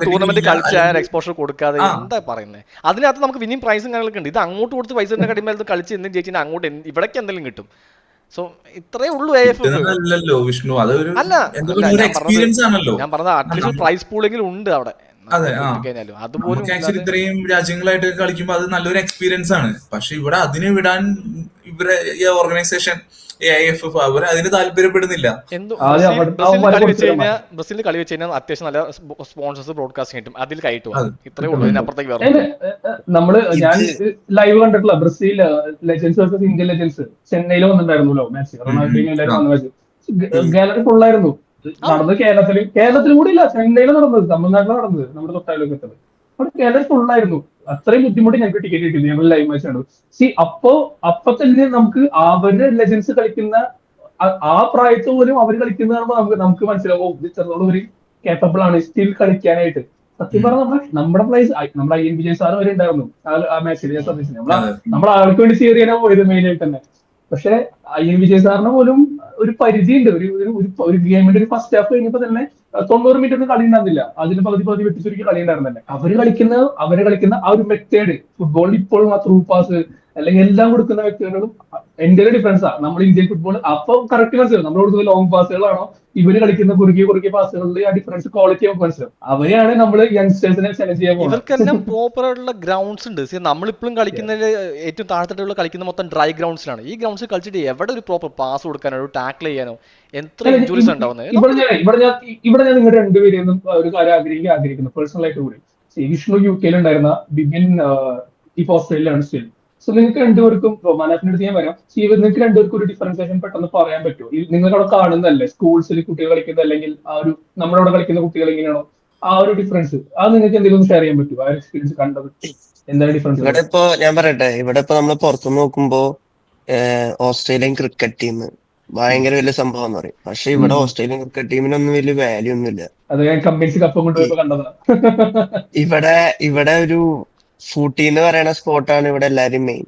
ടൂർണമെന്റ് കളിച്ചാൽ എക്സ്പോഷർ കൊടുക്കാതെ എന്താ പറയുന്നത്? അതിനകത്ത് നമുക്ക് വിന്നിംഗ് പ്രൈസും കാര്യങ്ങളൊക്കെ ഉണ്ട്. ഇത് അങ്ങോട്ട് കൊടുത്ത് പൈസ കടിമേലത്ത് കളിച്ച് എന്തും ജയിച്ചാൽ അങ്ങോട്ട് ഇവിടേക്ക് എന്തെങ്കിലും കിട്ടും. സോ ഇത്രേ ഉള്ളൂ വിഷ്ണു. ഞാൻ പറഞ്ഞത് അറ്റ്ലീസ്റ്റ് പ്രൈസ് പൂളെങ്കിലും ഉണ്ട് അവിടെ. അതുപോലും ഇത്രയും രാജ്യങ്ങളായിട്ട് കളിക്കുമ്പോൾ അത് നല്ലൊരു എക്സ്പീരിയൻസ് ആണ്. പക്ഷെ ഇവിടെ അതിനെ വിടാൻ ഇവരെ ഓർഗനൈസേഷൻ AIFF അവർ അതിന് താല്പര്യപ്പെടുന്നില്ല. ബ്രസീലിൽ കളി വെച്ച് കഴിഞ്ഞാൽ അത്യാവശ്യം നല്ല സ്പോൺസേഴ്സ് ബ്രോഡ്കാസ്റ്റിംഗ് കിട്ടും. അതിൽ കയറ്റു. ഇത്രേ ഉള്ളൂ. ഇതിനപ്പുറത്തേക്ക് നമ്മള് ഞാൻ ലൈവ് കണ്ടിട്ടുള്ള Brazil legends versus Indian legends ചെന്നൈയിൽ വന്നിട്ടുണ്ടായിരുന്നല്ലോ മാച്ച്. ഗാലറി ഫുള്ളായിരുന്നു. നടന്നത് കേരളത്തിലും കൂടി ഇല്ല, ചെന്നൈയിലും നടന്നത്, തമിഴ്നാട്ടിലും നടന്നത്, നമ്മുടെ തൊട്ടായാലും അവിടെ ഗാലറി ഫുള്ളായിരുന്നു. അത്രയും ബുദ്ധിമുട്ട് ഞങ്ങൾക്ക് ടിക്കറ്റ് കിട്ടിയത്. ഞങ്ങൾ ലൈവ് മാച്ച് കണ്ടു. അപ്പൊ തന്നെ നമുക്ക് അവരുടെ ലെജൻസ് കളിക്കുന്ന ആ പ്രായത്തിൽ പോലും അവർ കളിക്കുന്ന കാണുമ്പോൾ നമുക്ക് മനസ്സിലാവും ഇത്രത്തോളം ഒരു കേപ്പബിൾ ആണ് സ്റ്റിൽ കളിക്കാനായിട്ട്. സത്യം പറഞ്ഞാൽ നമ്മുടെ പ്ലേസ് നമ്മുടെ IN വിജയ് സാറ് വരെ ഉണ്ടായിരുന്നു ആ മാച്ചിൽ. ഞാൻ ശ്രദ്ധിച്ചു. നമ്മളെ ആൾക്ക് വേണ്ടി ചെയർ ചെയ്യാനാ പോയത് മെയിനായിട്ട് തന്നെ. പക്ഷെ IN വിജയ് സാറിന് പോലും ഒരു പരിധിയുണ്ട്. ഒരു ഗെയിമിന്റെ ഒരു ഫസ്റ്റ് ഹാഫ് കഴിഞ്ഞപ്പോ തന്നെ 90 മിനിറ്റ് ഒന്നും കളി ഉണ്ടായിരുന്നില്ല. അതിന് പകുതി വെട്ടിച്ചുരുക്കി കളി ഉണ്ടായിരുന്നില്ല. അവര് കളിക്കുന്ന ആ ഒരു മെത്തേഡ് ഫുട്ബോളിൽ ഇപ്പോഴും ആ ത്രൂ പാസ് അല്ലെങ്കിൽ എല്ലാം കൊടുക്കുന്ന വ്യക്തികളും എന്റെ ഒരു ഡിഫറൻസാ നമ്മൾ ഇന്ത്യൻ ഫുട്ബോൾ. അപ്പൊ കറക്റ്റ് മനസ്സിലാവും നമ്മൾ കൊടുക്കുന്ന ലോങ് പാസുകളാണോ ഇവര് കളിക്കുന്ന കുറുകിയ പാസുകളിൽ ആ ഡിഫറൻസ് ക്വാളിറ്റി നമുക്ക് മനസ്സിലാവും. അവരെയാണ് നമ്മൾ യങ്സ്റ്റേഴ്സിനെ സെലക്ട് ചെയ്യാൻ പോകുന്നത്. ഇവർക്കെല്ലാം പ്രോപ്പർ ആയിട്ടുള്ള ഗ്രൗണ്ട്സ് ഉണ്ട്. നമ്മളിപ്പോഴും കളിക്കുന്നതിൽ ഏറ്റവും താഴെത്തട്ടുള്ള കളിക്കുന്ന മൊത്തം ഡ്രൈ ഗ്രൗണ്ട്സിലാണ്. ഈ ഗ്രൗണ്ട്സിൽ കളിച്ചിട്ട് എവിടെ ഒരു പ്രോപ്പർ പാസ് കൊടുക്കാനോ ടാക്കിൾ ചെയ്യാനോ എത്ര ഇഞ്ചുറീസ് ഉണ്ടാവുന്നത്? ഇവിടെ ഞാൻ നിങ്ങളുടെ രണ്ടുപേരും ഒരു കാര്യം ആഗ്രഹിക്കുന്നു പേഴ്സണൽ ആയിട്ട് കൂടി. വിഷ്ണു UK ഉണ്ടായിരുന്ന, ബിബിൻ ഇപ്പൊ ഓസ്ട്രേലിയയിലാണ് സ്റ്റിൽ. സോ നിങ്ങൾക്ക് രണ്ടുപേർക്കും മാനാഫിന്റെ അടുത്ത് ഞാൻ വരാം. നിങ്ങൾക്ക് രണ്ടുപേർക്കും ഒരു ഡിഫറൻസിയേഷൻ പെട്ടെന്ന് പറയാൻ പറ്റുമോ? നിങ്ങൾക്ക് അവിടെ കാണുന്നതല്ലേ സ്കൂൾസിൽ കുട്ടികൾ കളിക്കുന്നത്, അല്ലെങ്കിൽ ആ ഒരു നമ്മളവിടെ കളിക്കുന്ന കുട്ടികൾ എങ്ങനെയാണോ ആ ഒരു ഡിഫറൻസ്? അത് നിങ്ങൾക്ക് എന്തെങ്കിലും ഷെയർ ചെയ്യാൻ പറ്റുമോ? ആ ഒരു എക്സ്പീരിയൻസ് കണ്ടത് എന്താണ് ഡിഫറൻസ്? ഇവിടെ ഇപ്പൊ ഞാൻ പറയട്ടെ, ഇവിടെ ഇപ്പൊ നമ്മൾ പുറത്തുനിന്ന് നോക്കുമ്പോ ഓസ്ട്രേലിയൻ ക്രിക്കറ്റ് ടീം ഭയങ്കര വലിയ സംഭവം എന്ന് പറയും. പക്ഷെ ഇവിടെ ഓസ്ട്രേലിയൻ ക്രിക്കറ്റ് ടീമിനൊന്നും വലിയ വാല്യൂ ഒന്നുമില്ല. ഇവിടെ ഒരു ഫൂട്ടി എന്ന് പറയുന്ന സ്പോർട്ടാണ് ഇവിടെ എല്ലാരും മെയിൻ.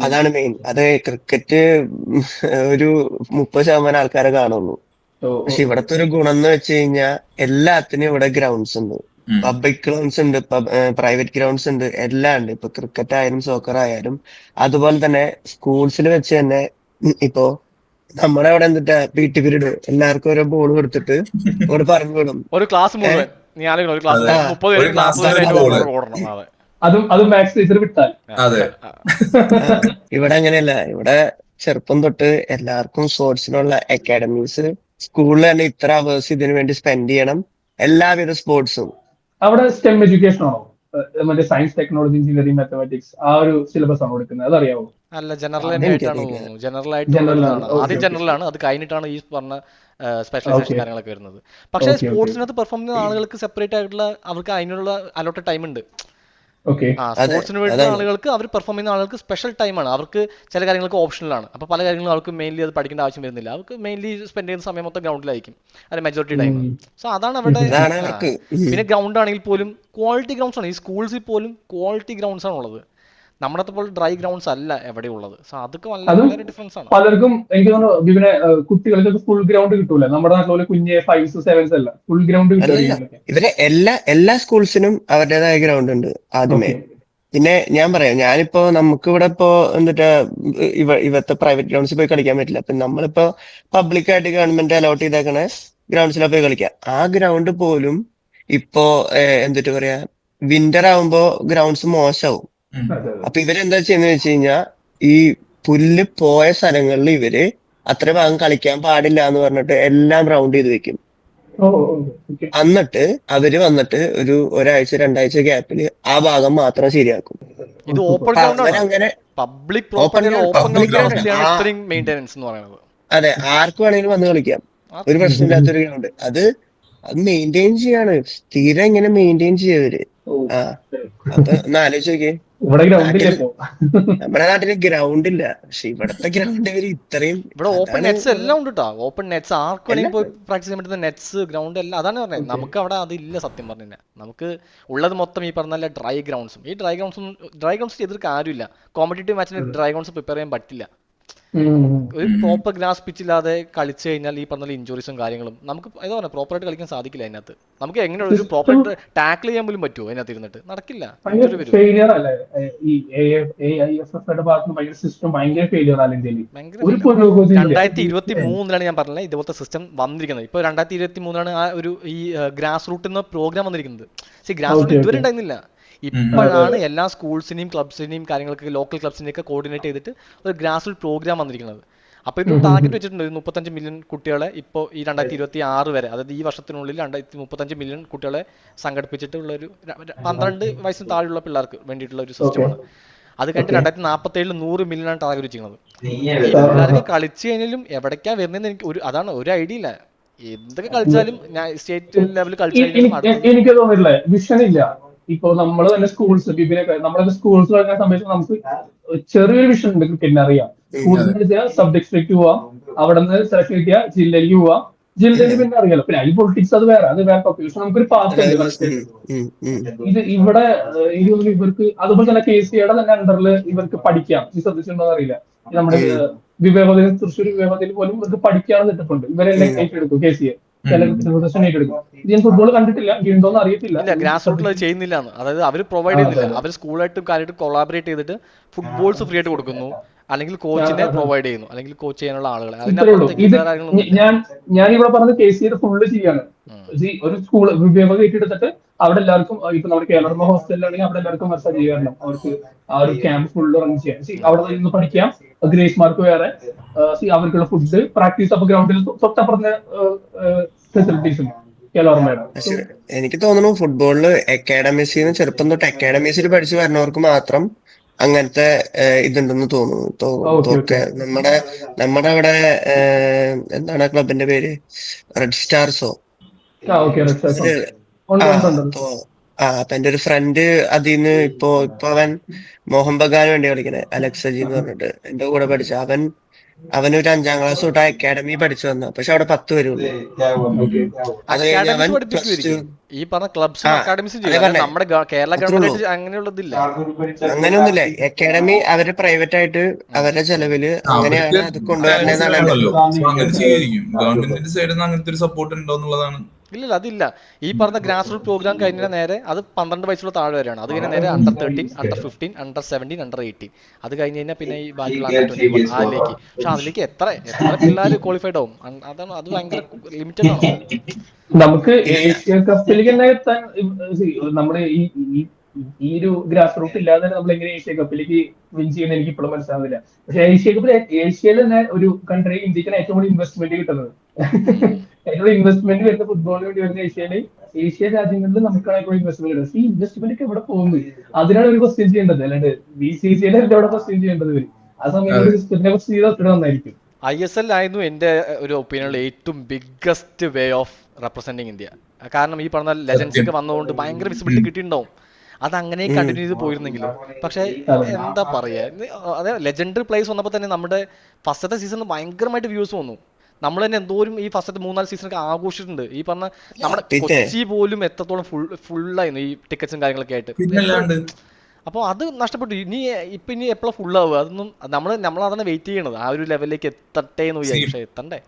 അതാണ് മെയിൻ. അത് ക്രിക്കറ്റ് ഒരു 30% ആൾക്കാരെ കാണുള്ളൂ. പക്ഷെ ഇവിടത്തെ ഒരു ഗുണം എന്ന് വെച്ച് കഴിഞ്ഞാൽ എല്ലാത്തിനും ഇവിടെ ഗ്രൗണ്ട്സ് ഉണ്ട്. പബ്ലിക് ഗ്രൗണ്ട്സ് ഉണ്ട്, പ്രൈവറ്റ് ഗ്രൗണ്ട്സ് ഉണ്ട്, എല്ലാം ഉണ്ട്. ഇപ്പൊ ക്രിക്കറ്റ് ആയാലും സോക്കർ ആയാലും. അതുപോലെ തന്നെ സ്കൂൾസിൽ വെച്ച് തന്നെ ഇപ്പോ നമ്മുടെ അവിടെ എന്തിട്ടാ PT പീരീഡ് എല്ലാവർക്കും ഓരോ ബോൾ കൊടുത്തിട്ട് അവിടെ പറഞ്ഞു വിടും. ഒരു ക്ലാസ് മുഴുവൻ അതും മാത്സ് ടീച്ചർ വിട്ടാൽ. അതെ. ഇവിടെ അങ്ങനെയല്ല. ഇവിടെ ചെറുപ്പം തൊട്ട് എല്ലാവർക്കും സ്പോർട്സിനുള്ള അക്കാഡമീസ് സ്കൂളിൽ തന്നെ ഇത്ര അവേഴ്സ് ഇതിനു വേണ്ടി സ്പെൻഡ് ചെയ്യണം. എല്ലാവിധ സ്പോർട്സും. അവിടെ സ്റ്റെം എഡ്യൂക്കേഷൻ ആണോ? മറ്റേ സയൻസ്, ടെക്നോളജി, എഞ്ചിനീയറിംഗ്, മാത്തമാറ്റിക്സ് ആ ഒരു സിലബസ് ആണോ എടുക്കുന്നത്? അതറിയാവോ? അല്ല, ജനറൽ തന്നെ ആയിട്ടാണ് തോന്നുന്നു. ജനറൽ ആയിട്ടുള്ളതാണ്. ആദ്യം ജനറൽ ആണ്, അത് കഴിഞ്ഞിട്ടാണ് ഈ പറഞ്ഞ സ്പെഷ്യലൈസേഷൻ കാര്യങ്ങളൊക്കെ വരുന്നത്. പക്ഷേ സ്പോർട്സിനകത്ത് പെർഫോം ചെയ്യുന്ന ആളുകൾക്ക് സെപ്പറേറ്റ് ആയിട്ടുള്ള അവർക്ക് അതിനുള്ള അലോട്ടഡ് ടൈം ഉണ്ട്. സ്പോർട്സിന് വേണ്ട ആളുകൾക്ക്, അവർ പെർഫോം ചെയ്യുന്ന ആളുകൾക്ക് സ്പെഷ്യൽ ടൈമാണ്. അവർക്ക് ചില കാര്യങ്ങൾക്ക് ഓപ്ഷണലാണ്. അപ്പോൾ പല കാര്യങ്ങളും അവർക്ക് മെയിൻലി അത് പഠിക്കേണ്ട ആവശ്യം വരുന്നില്ല. അവർക്ക് മെയിൻലി സ്പെൻഡ് ചെയ്യുന്ന സമയം മൊത്തം ഗ്രൗണ്ടിലായിരിക്കും, അല്ലെ മെജോറിറ്റി ടൈം. സോ അതാണ് അവിടെ. പിന്നെ ഗ്രൗണ്ട് ആണെങ്കിൽ പോലും ക്വാളിറ്റി ഗ്രൗണ്ട്സ് ആണ്. ഈ സ്കൂൾസിൽ പോലും ക്വാളിറ്റി ഗ്രൗണ്ട്സ് ആണ് ഉള്ളത്. നമ്മുടെ പോലെ ഡ്രൈ ഗ്രൗണ്ട്സ് അല്ല എവിടെ ഉള്ളത്. സോ അതൊക്കെ വളരെ ഡിഫറൻസ് ആണ്. പലർക്കും എനിക്ക് തോന്നുന്നു പിന്നെ കുട്ടികൾക്ക് ഫുൾ ഗ്രൗണ്ട് കിട്ടൂല. നമ്മുടെ നാട്ടിലെ കുഞ്ഞ് 5s 7s അല്ല, ഫുൾ ഗ്രൗണ്ട് കിട്ടില്ല. ഇവരെ എല്ലാ സ്കൂൾസിനും അവരുടേതായ ഗ്രൗണ്ട് ഉണ്ട് ആദ്യമേ. പിന്നെ ഞാൻ പറയാം, ഞാനിപ്പോ നമുക്ക് ഇവിടെ ഇപ്പോ എന്നിട്ട് ഇവത്തെ പ്രൈവറ്റ് ഗ്രൗണ്ട്സിൽ പോയി കളിക്കാൻ പറ്റില്ല. അപ്പൊ നമ്മളിപ്പോ പബ്ലിക്കായിട്ട് ഗവൺമെന്റ് അലോട്ട് ചെയ്തേക്കണ ഗ്രൗണ്ട്സിലാണ് പോയി കളിക്കാം. ആ ഗ്രൗണ്ട് പോലും ഇപ്പോ എന്നിട്ട് പറയാ വിന്റർ ആവുമ്പോ ഗ്രൗണ്ട്സ് മോശമാവും. അപ്പൊ ഇവരെന്താ ചെയ്യുന്നത് വെച്ച് കഴിഞ്ഞാൽ ഈ പുല്ല് പോയ സ്ഥലങ്ങളിൽ ഇവര് അത്ര ഭാഗം കളിക്കാൻ പാടില്ല എന്ന് പറഞ്ഞിട്ട് എല്ലാം റൗണ്ട് ചെയ്ത് വെക്കും. എന്നിട്ട് അവര് വന്നിട്ട് ഒരാഴ്ച 2 ആഴ്ച ഗ്യാപ്പില് ആ ഭാഗം മാത്രം ശരിയാക്കും. ഇത് ഓപ്പൺ ഗ്രൗണ്ട് ആണ്, പബ്ലിക് പ്രോപ്പർട്ടി, ഓപ്പൺ ഗ്രൗണ്ടിലാണ് ഇത്രയും മെയിന്റനൻസ് എന്ന് പറയുന്നത്. അതെ, ആർക്ക് വേണമെങ്കിലും വന്ന് കളിക്കാം, ഒരു പ്രശ്നമില്ലാത്തൊരു ഗ്രൗണ്ട്. അത് മെയിൻറ്റെയിൻ ചെയ്യാണ്. സ്ഥിരം ഇങ്ങനെ മെയിൻറ്റെയിൻ ചെയ്യവര്. അപ്പൊ ഒന്ന് ആലോചിച്ച് നോക്കിയേ, നമ്മുടെ നാട്ടില് ഗ്രൗണ്ട് ഇല്ല, പക്ഷെ ഇവിടത്തെ ഗ്രൗണ്ട് ഇവര് ഇത്രയും. ഇവിടെ ഓപ്പൺ നെറ്റ്സ് എല്ലാം ഉണ്ട് കേട്ടോ. ഓപ്പൺ നെറ്റ്സ് ആർക്ക് വേണമെങ്കിൽ പോയി പ്രാക്ടീസ് ചെയ്യാൻ പറ്റുന്ന നെറ്റ്സ്, ഗ്രൗണ്ട് എല്ലാം. അതാണ് പറഞ്ഞത്, നമുക്ക് അവിടെ അതില്ല. സത്യം പറഞ്ഞു കഴിഞ്ഞാൽ നമുക്ക് ഉള്ളത് മൊത്തം ഈ പറഞ്ഞ ഡ്രൈ ഗ്രൗണ്ട്സും. ഈ ഡ്രൈ ഗ്രൗണ്ട്സ് ചെയ്തിട്ട് കാര്യമില്ല. കോമ്പറ്റേറ്റീവ് മാച്ചിന് ഡ്രൈ ഗ്രൗണ്ട്സ് പ്രിപ്പയർ ചെയ്യാൻ പറ്റില്ല. ഒരു പ്രോപ്പർ ഗ്രാസ് പിച്ച് ഇല്ലാതെ കളിച്ചു കഴിഞ്ഞാൽ ഈ പറഞ്ഞ ഇഞ്ചുറീസും കാര്യങ്ങളും നമുക്ക് ഏതാ പറഞ്ഞാൽ പ്രോപ്പറായിട്ട് കളിക്കാൻ സാധിക്കില്ല. അതിനകത്ത് നമുക്ക് എങ്ങനെയുള്ള ഒരു പ്രോപ്പറായിട്ട് ടാക്കിൾ ചെയ്യാൻ പോലും പറ്റുമോ അതിനകത്ത് ഇരുന്നിട്ട്? നടക്കില്ല. 2023 ഞാൻ പറഞ്ഞത് ഇതുപോലത്തെ സിസ്റ്റം വന്നിരിക്കുന്നത്. ഇപ്പൊ 2023 ആ ഒരു ഈ ഗ്രാസ് റൂട്ട് എന്ന പ്രോഗ്രാം വന്നിരിക്കുന്നത്. ഗ്രാസ് റൂട്ട് ഇതുവരെ ഉണ്ടായിരുന്നില്ല. ഇപ്പോഴാണ് എല്ലാ സ്കൂൾസിനെയും ക്ലബ്സിനെയും കാര്യങ്ങളൊക്കെ ലോക്കൽ ക്ലബ്സിനെയൊക്കെ കോർഡിനേറ്റ് ചെയ്തിട്ട് ഒരു ഗ്രാസ് റൂട്ട് പ്രോഗ്രാം വന്നിരിക്കുന്നത്. അപ്പോൾ ഇത് ടാർഗറ്റ് വെച്ചിട്ടുണ്ട് 35 മില്യൺ കുട്ടികളെ ഇപ്പോൾ ഈ 2026 വരെ, അതായത് ഈ വർഷത്തിനുള്ളിൽ 35 മില്യൺ കുട്ടികളെ സംഘടിപ്പിച്ചിട്ടുള്ള ഒരു 12 വയസ്സിന് താഴെയുള്ള പിള്ളേർക്ക് വേണ്ടിയിട്ടുള്ള ഒരു സിസ്റ്റമാണ്. അത് കഴിഞ്ഞിട്ട് 2047 100 മില്യണാണ് ടാർഗറ്റ് വെച്ചിരിക്കുന്നത്. ഈ പിള്ളേർക്ക് കളിച്ചു കഴിഞ്ഞാലും എവിടേക്കാ വരുന്നതെന്ന് അതാണ് ഒരു ഐഡിയ ഇല്ല. എന്തൊക്കെ കളിച്ചാലും സ്റ്റേറ്റ് ലെവലിൽ കളിച്ചാലും എനിക്ക് തോന്നില്ല, വിഷനില്ല. ഇപ്പൊ നമ്മള് തന്നെ സ്കൂൾസ്, നമ്മളൊക്കെ സ്കൂൾസ് കളിക്കുന്ന സമയത്ത് നമുക്ക് ചെറിയൊരു വിഷൻ ഉണ്ട് ക്രിക്കറ്റിന്. അറിയാം, സ്കൂൾസ് സബ് ഡിസ്ട്രിക്ട് പോവാം, അവിടെ നിന്ന് സെലക്ട് കിട്ടിയ ജില്ലയിലേക്ക് പോവാം, ജില്ലയിൽ പിന്നെ അറിയാലോ. പിന്നെ ഈ പൊളിറ്റിക്സ് അത് വേറെ ടോപ്പിക്. പക്ഷെ നമുക്കൊരു പാത്ത് ഉണ്ട്. ഇത് ഇവിടെ ഇവർക്ക് അതുപോലെ തന്നെ KCA തന്നെ അണ്ടറിൽ ഇവർക്ക് പഠിക്കാം. ഈ ശ്രദ്ധിച്ചിട്ടുണ്ടോ അറിയില്ല, നമ്മുടെ വിവേകോദയം, തൃശ്ശൂർ വിവേകോദയിൽ പോലും ഇവർക്ക് പഠിക്കാണെന്ന് ഇട്ടിട്ടുണ്ട്. ഇവരെല്ലാം ഏറ്റെടുക്കും KCA. ഞാൻ ഫുട്ബോൾ കണ്ടിട്ടില്ല, ഉണ്ടോന്ന് അറിയത്തില്ല. ഗ്രാസ് റൂട്ടിൽ അത് ചെയ്യുന്നില്ല. അതായത് അവർ പ്രൊവൈഡ് ചെയ്യുന്നില്ല. അവർ സ്കൂളായിട്ടും കാര്യമായിട്ട് കൊളാബറേറ്റ് ചെയ്തിട്ട് ഫുട്ബോൾസ് ഫ്രീ ആയിട്ട് കൊടുക്കുന്നു, അല്ലെങ്കിൽ കോച്ചിനെ പ്രൊവൈഡ് ചെയ്യുന്നു, അല്ലെങ്കിൽ കോച്ച് ചെയ്യാനുള്ള ആളുകളെ. ഞാൻ ഇവിടെ പറഞ്ഞ KCA ഫുള്ള് ചെയ്യാണ്. ഒരു സ്കൂൾ വിവേകം ഏറ്റെടുത്തിട്ട് അവിടെ എല്ലാവർക്കും, ഇപ്പൊ നമ്മുടെ കേരള ഹോസ്റ്റലിലാണെങ്കിൽ അവിടെ എല്ലാവർക്കും മസാജ് ചെയ്യാറുണ്ട്. അവർക്ക് ആ ഒരു ക്യാമ്പ് ഫുള്ള് റൺ ചെയ്യാം. അവിടെ നിന്ന് പഠിക്കാം, ഗ്രേസ് മാർക്ക് വേറെ, അവർക്കുള്ള ഫുഡ്, പ്രാക്ടീസ്. അപ്പൊ ഗ്രൗണ്ടിൽ തൊട്ടപ്പുറത്തെ ഫെസിലിറ്റീസും എനിക്ക് തോന്നുന്നു ഫുട്ബോളില് അക്കാഡമീസിൽ ചെറുപ്പം തൊട്ട് അക്കാഡമീസിൽ പഠിച്ചു വരുന്നവർക്ക് മാത്രം അങ്ങനത്തെ ഇതുണ്ടെന്ന് തോന്നുന്നു. നമ്മുടെ അവിടെ എന്താണ് ക്ലബിന്റെ പേര്, റെഡ് സ്റ്റാർസോ. അപ്പൊ എന്റെ ഒരു ഫ്രണ്ട് അതിന്ന് ഇപ്പൊ അവൻ മോഹൻ ബഗാന് വേണ്ടി കളിക്കണേ, അലക്സജി എന്ന് പറഞ്ഞിട്ട് എന്റെ കൂടെ പഠിച്ച അവനൊരു 5ാം ക്ലാസ് തൊട്ട് അക്കാഡമി പഠിച്ചു വന്നു. പക്ഷെ അവിടെ 10 പേരുള്ളൂ. അത് കഴിഞ്ഞ് അവൻ ഈ പറഞ്ഞ ക്ലബ്സും അക്കാഡമിസും നമ്മുടെ കേരള ഗവൺമെന്റ് അങ്ങനെയുള്ളതില്ല, അങ്ങനെയൊന്നുമില്ല. അക്കാഡമി അവര് പ്രൈവറ്റ് ആയിട്ട് അവരുടെ ചെലവില് അങ്ങനെയാണ് അത് കൊണ്ടുവരുന്നതെന്നാണ്. ഗവൺമെന്റിന്റെ സൈഡിൽ നിന്ന് അങ്ങനത്തെ ഒരു സപ്പോർട്ട് ഉണ്ടോ എന്നുള്ളതാണ്. ഇല്ല, അതില്ല. ഈ പറഞ്ഞ ഗ്രാസ് റൂട്ട് പ്രോഗ്രാം കഴിഞ്ഞാൽ നേരെ അത് 12 വയസ്സുള്ള താഴെ വരെയാണ്. അത് കഴിഞ്ഞാൽ നേരെ അണ്ടർ 13, അണ്ടർ 15, അണ്ടർ 17, അണ്ടർ 18. അത് കഴിഞ്ഞ് കഴിഞ്ഞാൽ പിന്നെ ഈ ബാക്കിയുള്ള അണ്ടർ 21 അതിലേക്ക്. പക്ഷെ അതിലേക്ക് എത്ര പിള്ളേർ ക്വാളിഫൈഡ് ആവും? അതാണ്, അത് ഭയങ്കര ലിമിറ്റഡ് ആണ്. നമുക്ക് ഏഷ്യ കപ്പിലേക്ക് തന്നെ എത്താൻ നമ്മുടെ ഈ ഈ ഒരു ഗ്രാസ് റൂട്ട് ഇല്ലാതെ തന്നെ നമ്മൾ എങ്ങനെ ഏഷ്യ കപ്പിലേക്ക് വിൻ ചെയ്യുന്ന എനിക്ക് ഇപ്പോഴും മനസ്സിലാവുന്നില്ല. പക്ഷെ ഏഷ്യ കപ്പിൽ ഏഷ്യയിൽ തന്നെ ഒരു കൺട്രി ഇന്ത്യക്കാണ് ഏറ്റവും കൂടുതൽ ഇൻവെസ്റ്റ്മെന്റ് കിട്ടുന്നത്. ഏറ്റവും ഇൻവെസ്റ്റ്മെന്റ് വരുന്ന ഫുട്ബോളിന് വേണ്ടി വരുന്ന ഏഷ്യൻ രാജ്യങ്ങളിൽ നമുക്കാണ് ഏറ്റവും ഇൻവെസ്റ്റ്മെന്റ് കിട്ടുന്നത്. ഈ ഇൻവെസ്റ്റ്മെന്റ് ഒക്കെ എവിടെ പോകുന്നു? അതിനാണ് ഒരു ക്വസ്റ്റ്യൻ ചെയ്യേണ്ടത്, അല്ലാണ്ട് BCCI എവിടെ ക്വസ്റ്റ്യൻ ചെയ്യേണ്ടത് വരും. ആ സമയത്ത് ക്രിസ്ത്യനെ കുറിച്ച് ചെയ്താൽ അത്ര നന്നായിരിക്കും. ISL ആയിരുന്നു എൻ്റെ ഒരു ഒപ്പീനിയനിൽ ഏറ്റവും biggest way of representing India. കാരണം ഈ പറഞ്ഞ ലെജൻസ് ഒക്കെ വന്നതുകൊണ്ട് ഭയങ്കര വിസിബിലിറ്റി കിട്ടിയിട്ടുണ്ടാവും. അത് അങ്ങനെ കണ്ടിന്യൂ ചെയ്ത് പോയിരുന്നെങ്കിലും. പക്ഷെ എന്താ പറയാ, അതെ ലെജൻഡറി പ്ലേയേഴ്സ് വന്നപ്പോൾ തന്നെ നമ്മുടെ ഫസ്റ്റത്തെ സീസണിൽ ഭയങ്കരമായിട്ട് വ്യൂസ് വന്നു. നമ്മൾ തന്നെ എന്തോരം ഈ ഫസ്റ്റത്തെ 3-4 സീസണൊക്കെ ആഘോഷിച്ചിട്ടുണ്ട്. ഈ പറഞ്ഞ നമ്മുടെ കൊച്ചി പോലും എത്രത്തോളം ഫുള്ളായിരുന്നു ഈ ടിക്കറ്റ്സും കാര്യങ്ങളൊക്കെ ആയിട്ട്. അപ്പോൾ അത് നഷ്ടപ്പെട്ടു. ഇനി എപ്പോഴും ഫുള്ളാവുക, അതൊന്നും നമ്മളതാണ് വെയിറ്റ് ചെയ്യണത്, ആ ഒരു ലെവലിലേക്ക് എത്തട്ടെ എന്ന് വിചാരിച്ചു. പക്ഷെ എത്തണ്ടേ.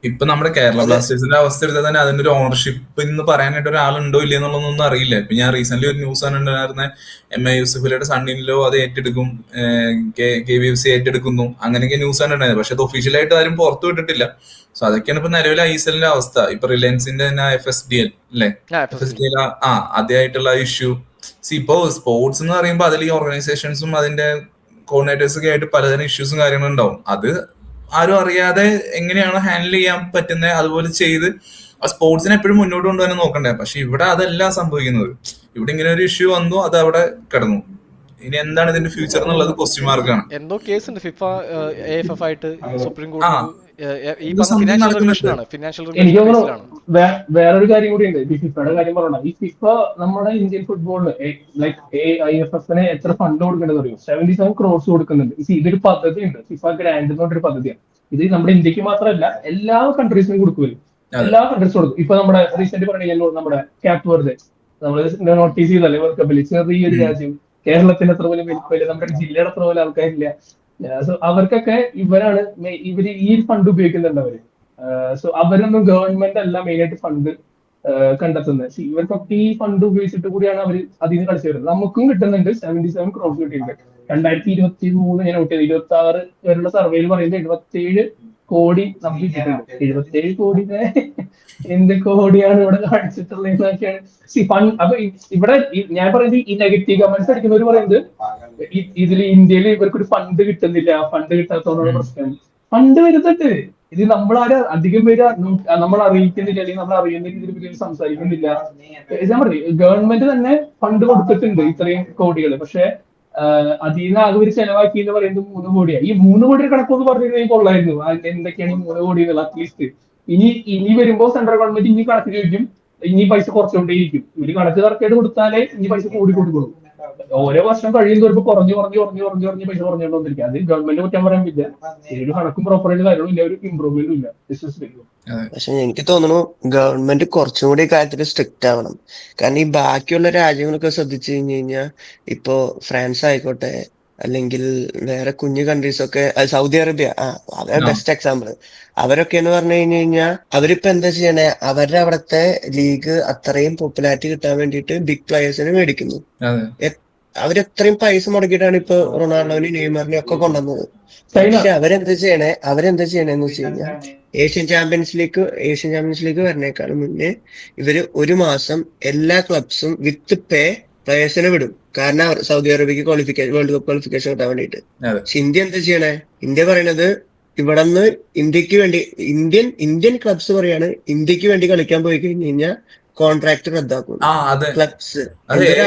ഇപ്പൊ നമ്മുടെ കേരള ബ്ലാസ്റ്റേഴ്സിന്റെ അവസ്ഥ എടുത്താൽ തന്നെ അതിന്റെ ഒരു ഓണർഷിപ്പ് എന്ന് പറയാനായിട്ട് ഒരാളുണ്ടോ ഇല്ല എന്നുള്ളതൊന്നും അറിയില്ല. ഇപ്പൊ ഞാൻ റീസെന്റ് ഒരു ന്യൂസ് കണ്ടിട്ടുണ്ടായിരുന്ന MA യൂസഫലിയുടെ സണ്ണിലോ അത് ഏറ്റെടുക്കും, KVFC ഏറ്റെടുക്കുന്നു, അങ്ങനെയൊക്കെ ന്യൂസ് കണ്ടിട്ടുണ്ടായിരുന്നു. പക്ഷെ അത് ഒഫീഷ്യലായിട്ട് ആരും പുറത്തു വിട്ടിട്ടില്ല. സോ അതൊക്കെയാണ് ഇപ്പൊ നിലവിലെ ISL അവസ്ഥ. ഇപ്പൊ റിലയൻസിന്റെ തന്നെ FSDL അല്ലെ, FSDL ആദ്യമായിട്ടുള്ള ഇഷ്യൂ. ഇപ്പോ സ്പോർട്സ് എന്ന് പറയുമ്പോൾ അതിൽ ഈ ഓർഗനൈസേഷൻസും അതിന്റെ കോർഡിനേറ്റേഴ്സും ഒക്കെ ആയിട്ട് പലതരം ഇഷ്യൂസും കാര്യങ്ങളും ഉണ്ടാവും. അത് ആരും അറിയാതെ എങ്ങനെയാണ് ഹാൻഡിൽ ചെയ്യാൻ പറ്റുന്നത് അതുപോലെ ചെയ്ത് ആ സ്പോർട്സിനെ എപ്പോഴും മുന്നോട്ട് കൊണ്ടുവരാൻ നോക്കണ്ടേ. പക്ഷെ ഇവിടെ അതല്ല സംഭവിക്കുന്നത്. ഇവിടെ ഇങ്ങനെ ഒരു ഇഷ്യൂ വന്നു, അത് അവിടെ കിടന്നു. ഇനി എന്താണ് ഇതിന്റെ ഫ്യൂച്ചർ എന്നുള്ളത് ക്വസ്റ്റ്യൻ മാർക്കാണ്. എന്തോ കേസുണ്ട് ഫിഫ AFF ആയിട്ട് സുപ്രീം കോടതി. ഈ ഫിനാൻഷ്യൽ റെഗുലേഷനാണ്. എനിക്ക് തോന്നുന്നു വേറൊരു കാര്യം കൂടി ഉണ്ട്. ഈ ഫിഫയുടെ കാര്യം പറയണം. ഈ ഫിഫ നമ്മുടെ ഇന്ത്യൻ ഫുട്ബോളിന് ലൈക്ക് IFF-നെ എത്ര ഫണ്ട് കൊടുക്കേണ്ടത് അറിയോ? 77 crores കൊടുക്കുന്നുണ്ട്. ഇതൊരു പദ്ധതി ഉണ്ട്, ഫിഫ ഗ്രാൻഡ് എന്ന് പറഞ്ഞൊരു പദ്ധതിയാണ്. ഇത് നമ്മുടെ ഇന്ത്യക്ക് മാത്രമല്ല എല്ലാ കൺട്രീസിനും കൊടുക്കുമല്ലോ. എല്ലാ കൺട്രീസും കൊടുക്കും. ഇപ്പൊ നമ്മുടെ റീസെന്റ് പറയുകയല്ലോ, നമ്മുടെ ക്യാപ് വെർദെ നമ്മൾ നോട്ടീസ് ചെയ്തല്ലേ വേൾഡ് കപ്പിൽ, ചെറിയൊരു രാജ്യം, കേരളത്തിന് അത്ര പോലും വലിപ്പമില്ല, നമ്മുടെ ജില്ലയുടെ അത്ര പോലും ആൾക്കാരില്ല. സോ അവർക്കൊക്കെ ഇവര് ഈ ഫണ്ട് ഉപയോഗിക്കുന്നുണ്ട് അവര്. സോ അവരൊന്നും ഗവൺമെന്റ് അല്ല മെയിൻ ആയിട്ട് ഫണ്ട് കണ്ടെത്തുന്നത്. ഇവർക്കൊക്കെ ഈ ഫണ്ട് ഉപയോഗിച്ചിട്ട് കൂടിയാണ് അവർ അതിൽ നിന്ന് കളിച്ചു വരുന്നത്. നമുക്കും കിട്ടുന്നുണ്ട് 77 crores കിട്ടിയിട്ടുണ്ട്. 2023 ഞാൻ നോട്ട് ചെയ്ത് 26 വരെയുള്ള സർവേയിൽ പറയുന്നത് 77 കോടി നമുക്ക് കിട്ടിയിട്ടുണ്ട്. 77 കോടിനെ എന്ത് കോടിയാണ് ഇവിടെ കാണിച്ചിട്ടുള്ളതെന്നൊക്കെയാണ്. അപ്പൊ ഇവിടെ ഞാൻ പറയുന്നത് ഈ നെഗറ്റീവ് കമന്റ്സ് അടിക്കുന്നവർ പറയുന്നത് ഇതിൽ ഇന്ത്യയിൽ ഇവർക്കൊരു ഫണ്ട് കിട്ടുന്നില്ല, ഫണ്ട് കിട്ടാത്തതുകൊണ്ടുള്ള പ്രശ്നം. ഫണ്ട് വരുന്നുണ്ട്. ഇത് നമ്മളാരും അധികം പേര് നമ്മൾ അറിയിക്കുന്നില്ല, അല്ലെങ്കിൽ നമ്മൾ അറിയുന്ന രീതിയിൽ ഇതിൽ സംസാരിക്കുന്നില്ല. ഞാൻ പറയും ഗവൺമെന്റ് തന്നെ ഫണ്ട് കൊടുത്തിട്ടുണ്ട് ഇത്രയും കോടികൾ. പക്ഷെ അതിൽ നിന്ന് ആകെ ഒരു ചെലവാക്കി എന്ന് പറയുന്നത് 3 കോടിയാണ്. ഈ 3 കോടിയുടെ കണക്കൊന്ന് പറഞ്ഞിരുന്നെങ്കിൽ കൊള്ളായിരുന്നു. എന്തൊക്കെയാണ് ഈ 3 കോടി എന്നുള്ള അറ്റ്ലീസ്റ്റ്. ഇനി വരുമ്പോ സെൻട്രൽ ഗവൺമെന്റ് ഇനി കണക്ക് ചോദിക്കും, ഇനി പൈസ കുറച്ചുകൊണ്ടേയിരിക്കും. ഇവര് കണക്ക് കറക്റ്റായിട്ട് കൊടുത്താലേ ഇനി പൈസ കൂടി കൊടുക്കുള്ളൂ. ഓരോ വർഷം കഴിയുമ്പോൾ ഇപ്പൊ കുറഞ്ഞു പൈസ കുറഞ്ഞുകൊണ്ടിരിക്കുക. അത് ഗവൺമെന്റ് കുറ്റം പറയാൻ പറ്റില്ല. ഒരു കണക്കും പ്രോപ്പറായിട്ട് കാര്യങ്ങളും ഇല്ല, ഒരു ഇമ്പ്രൂവ്മെന്റും ഇല്ല. പക്ഷെ എനിക്ക് തോന്നുന്നു ഗവൺമെന്റ് കുറച്ചും കൂടി കാര്യത്തിൽ സ്ട്രിക്റ്റ് ആവണം. കാരണം ഈ ബാക്കിയുള്ള രാജ്യങ്ങളൊക്കെ ശ്രദ്ധിച്ചു കഴിഞ്ഞാൽ ഇപ്പോ ഫ്രാൻസ് ആയിക്കോട്ടെ, അല്ലെങ്കിൽ വേറെ കുഞ്ഞു കൺട്രീസ് ഒക്കെ, സൗദി അറേബ്യ അവരെ ബെസ്റ്റ് എക്സാമ്പിൾ. അവരൊക്കെ എന്ന് പറഞ്ഞു കഴിഞ്ഞാൽ അവരിപ്പോ എന്താ ചെയ്യണേ, അവരുടെ അവിടുത്തെ ലീഗ് അത്രയും പോപ്പുലാരിറ്റി കിട്ടാൻ വേണ്ടിയിട്ട് ബിഗ് പ്ലേയേഴ്സിനെ മേടിക്കുന്നു. അവരെത്രയും പൈസ മുടക്കിയിട്ടാണ് ഇപ്പൊ റൊണാൾഡോനെയും നെയ്മറിനെയും ഒക്കെ കൊണ്ടുവന്നത്. പക്ഷെ അവരെന്താ ചെയ്യണേന്ന് വെച്ച് കഴിഞ്ഞാൽ ഏഷ്യൻ ചാമ്പ്യൻസ് ലീഗ് വരണേക്കാളും മുന്നേ ഇവര് 1 മാസം എല്ലാ ക്ലബ്സും വിത്ത് പേ പ്ലേയേഴ്സിനെ വിടും. കാരണം സൗദി അറേബ്യക്ക് വേൾഡ് കപ്പ് ക്വാളിഫിക്കേഷൻ കിട്ടാൻ വേണ്ടിയിട്ട്. പക്ഷെ ഇന്ത്യ എന്താ ചെയ്യണേ? ഇന്ത്യ പറയണത് ഇവിടെ നിന്ന് ഇന്ത്യക്ക് വേണ്ടി ഇന്ത്യൻ ക്ലബ്സ് പറയാണ് ഇന്ത്യക്ക് വേണ്ടി കളിക്കാൻ പോയി കഴിഞ്ഞു കഴിഞ്ഞാൽ കോൺട്രാക്ട് റദ്ദാക്കും ക്ലബ്സ്. ഭയങ്കര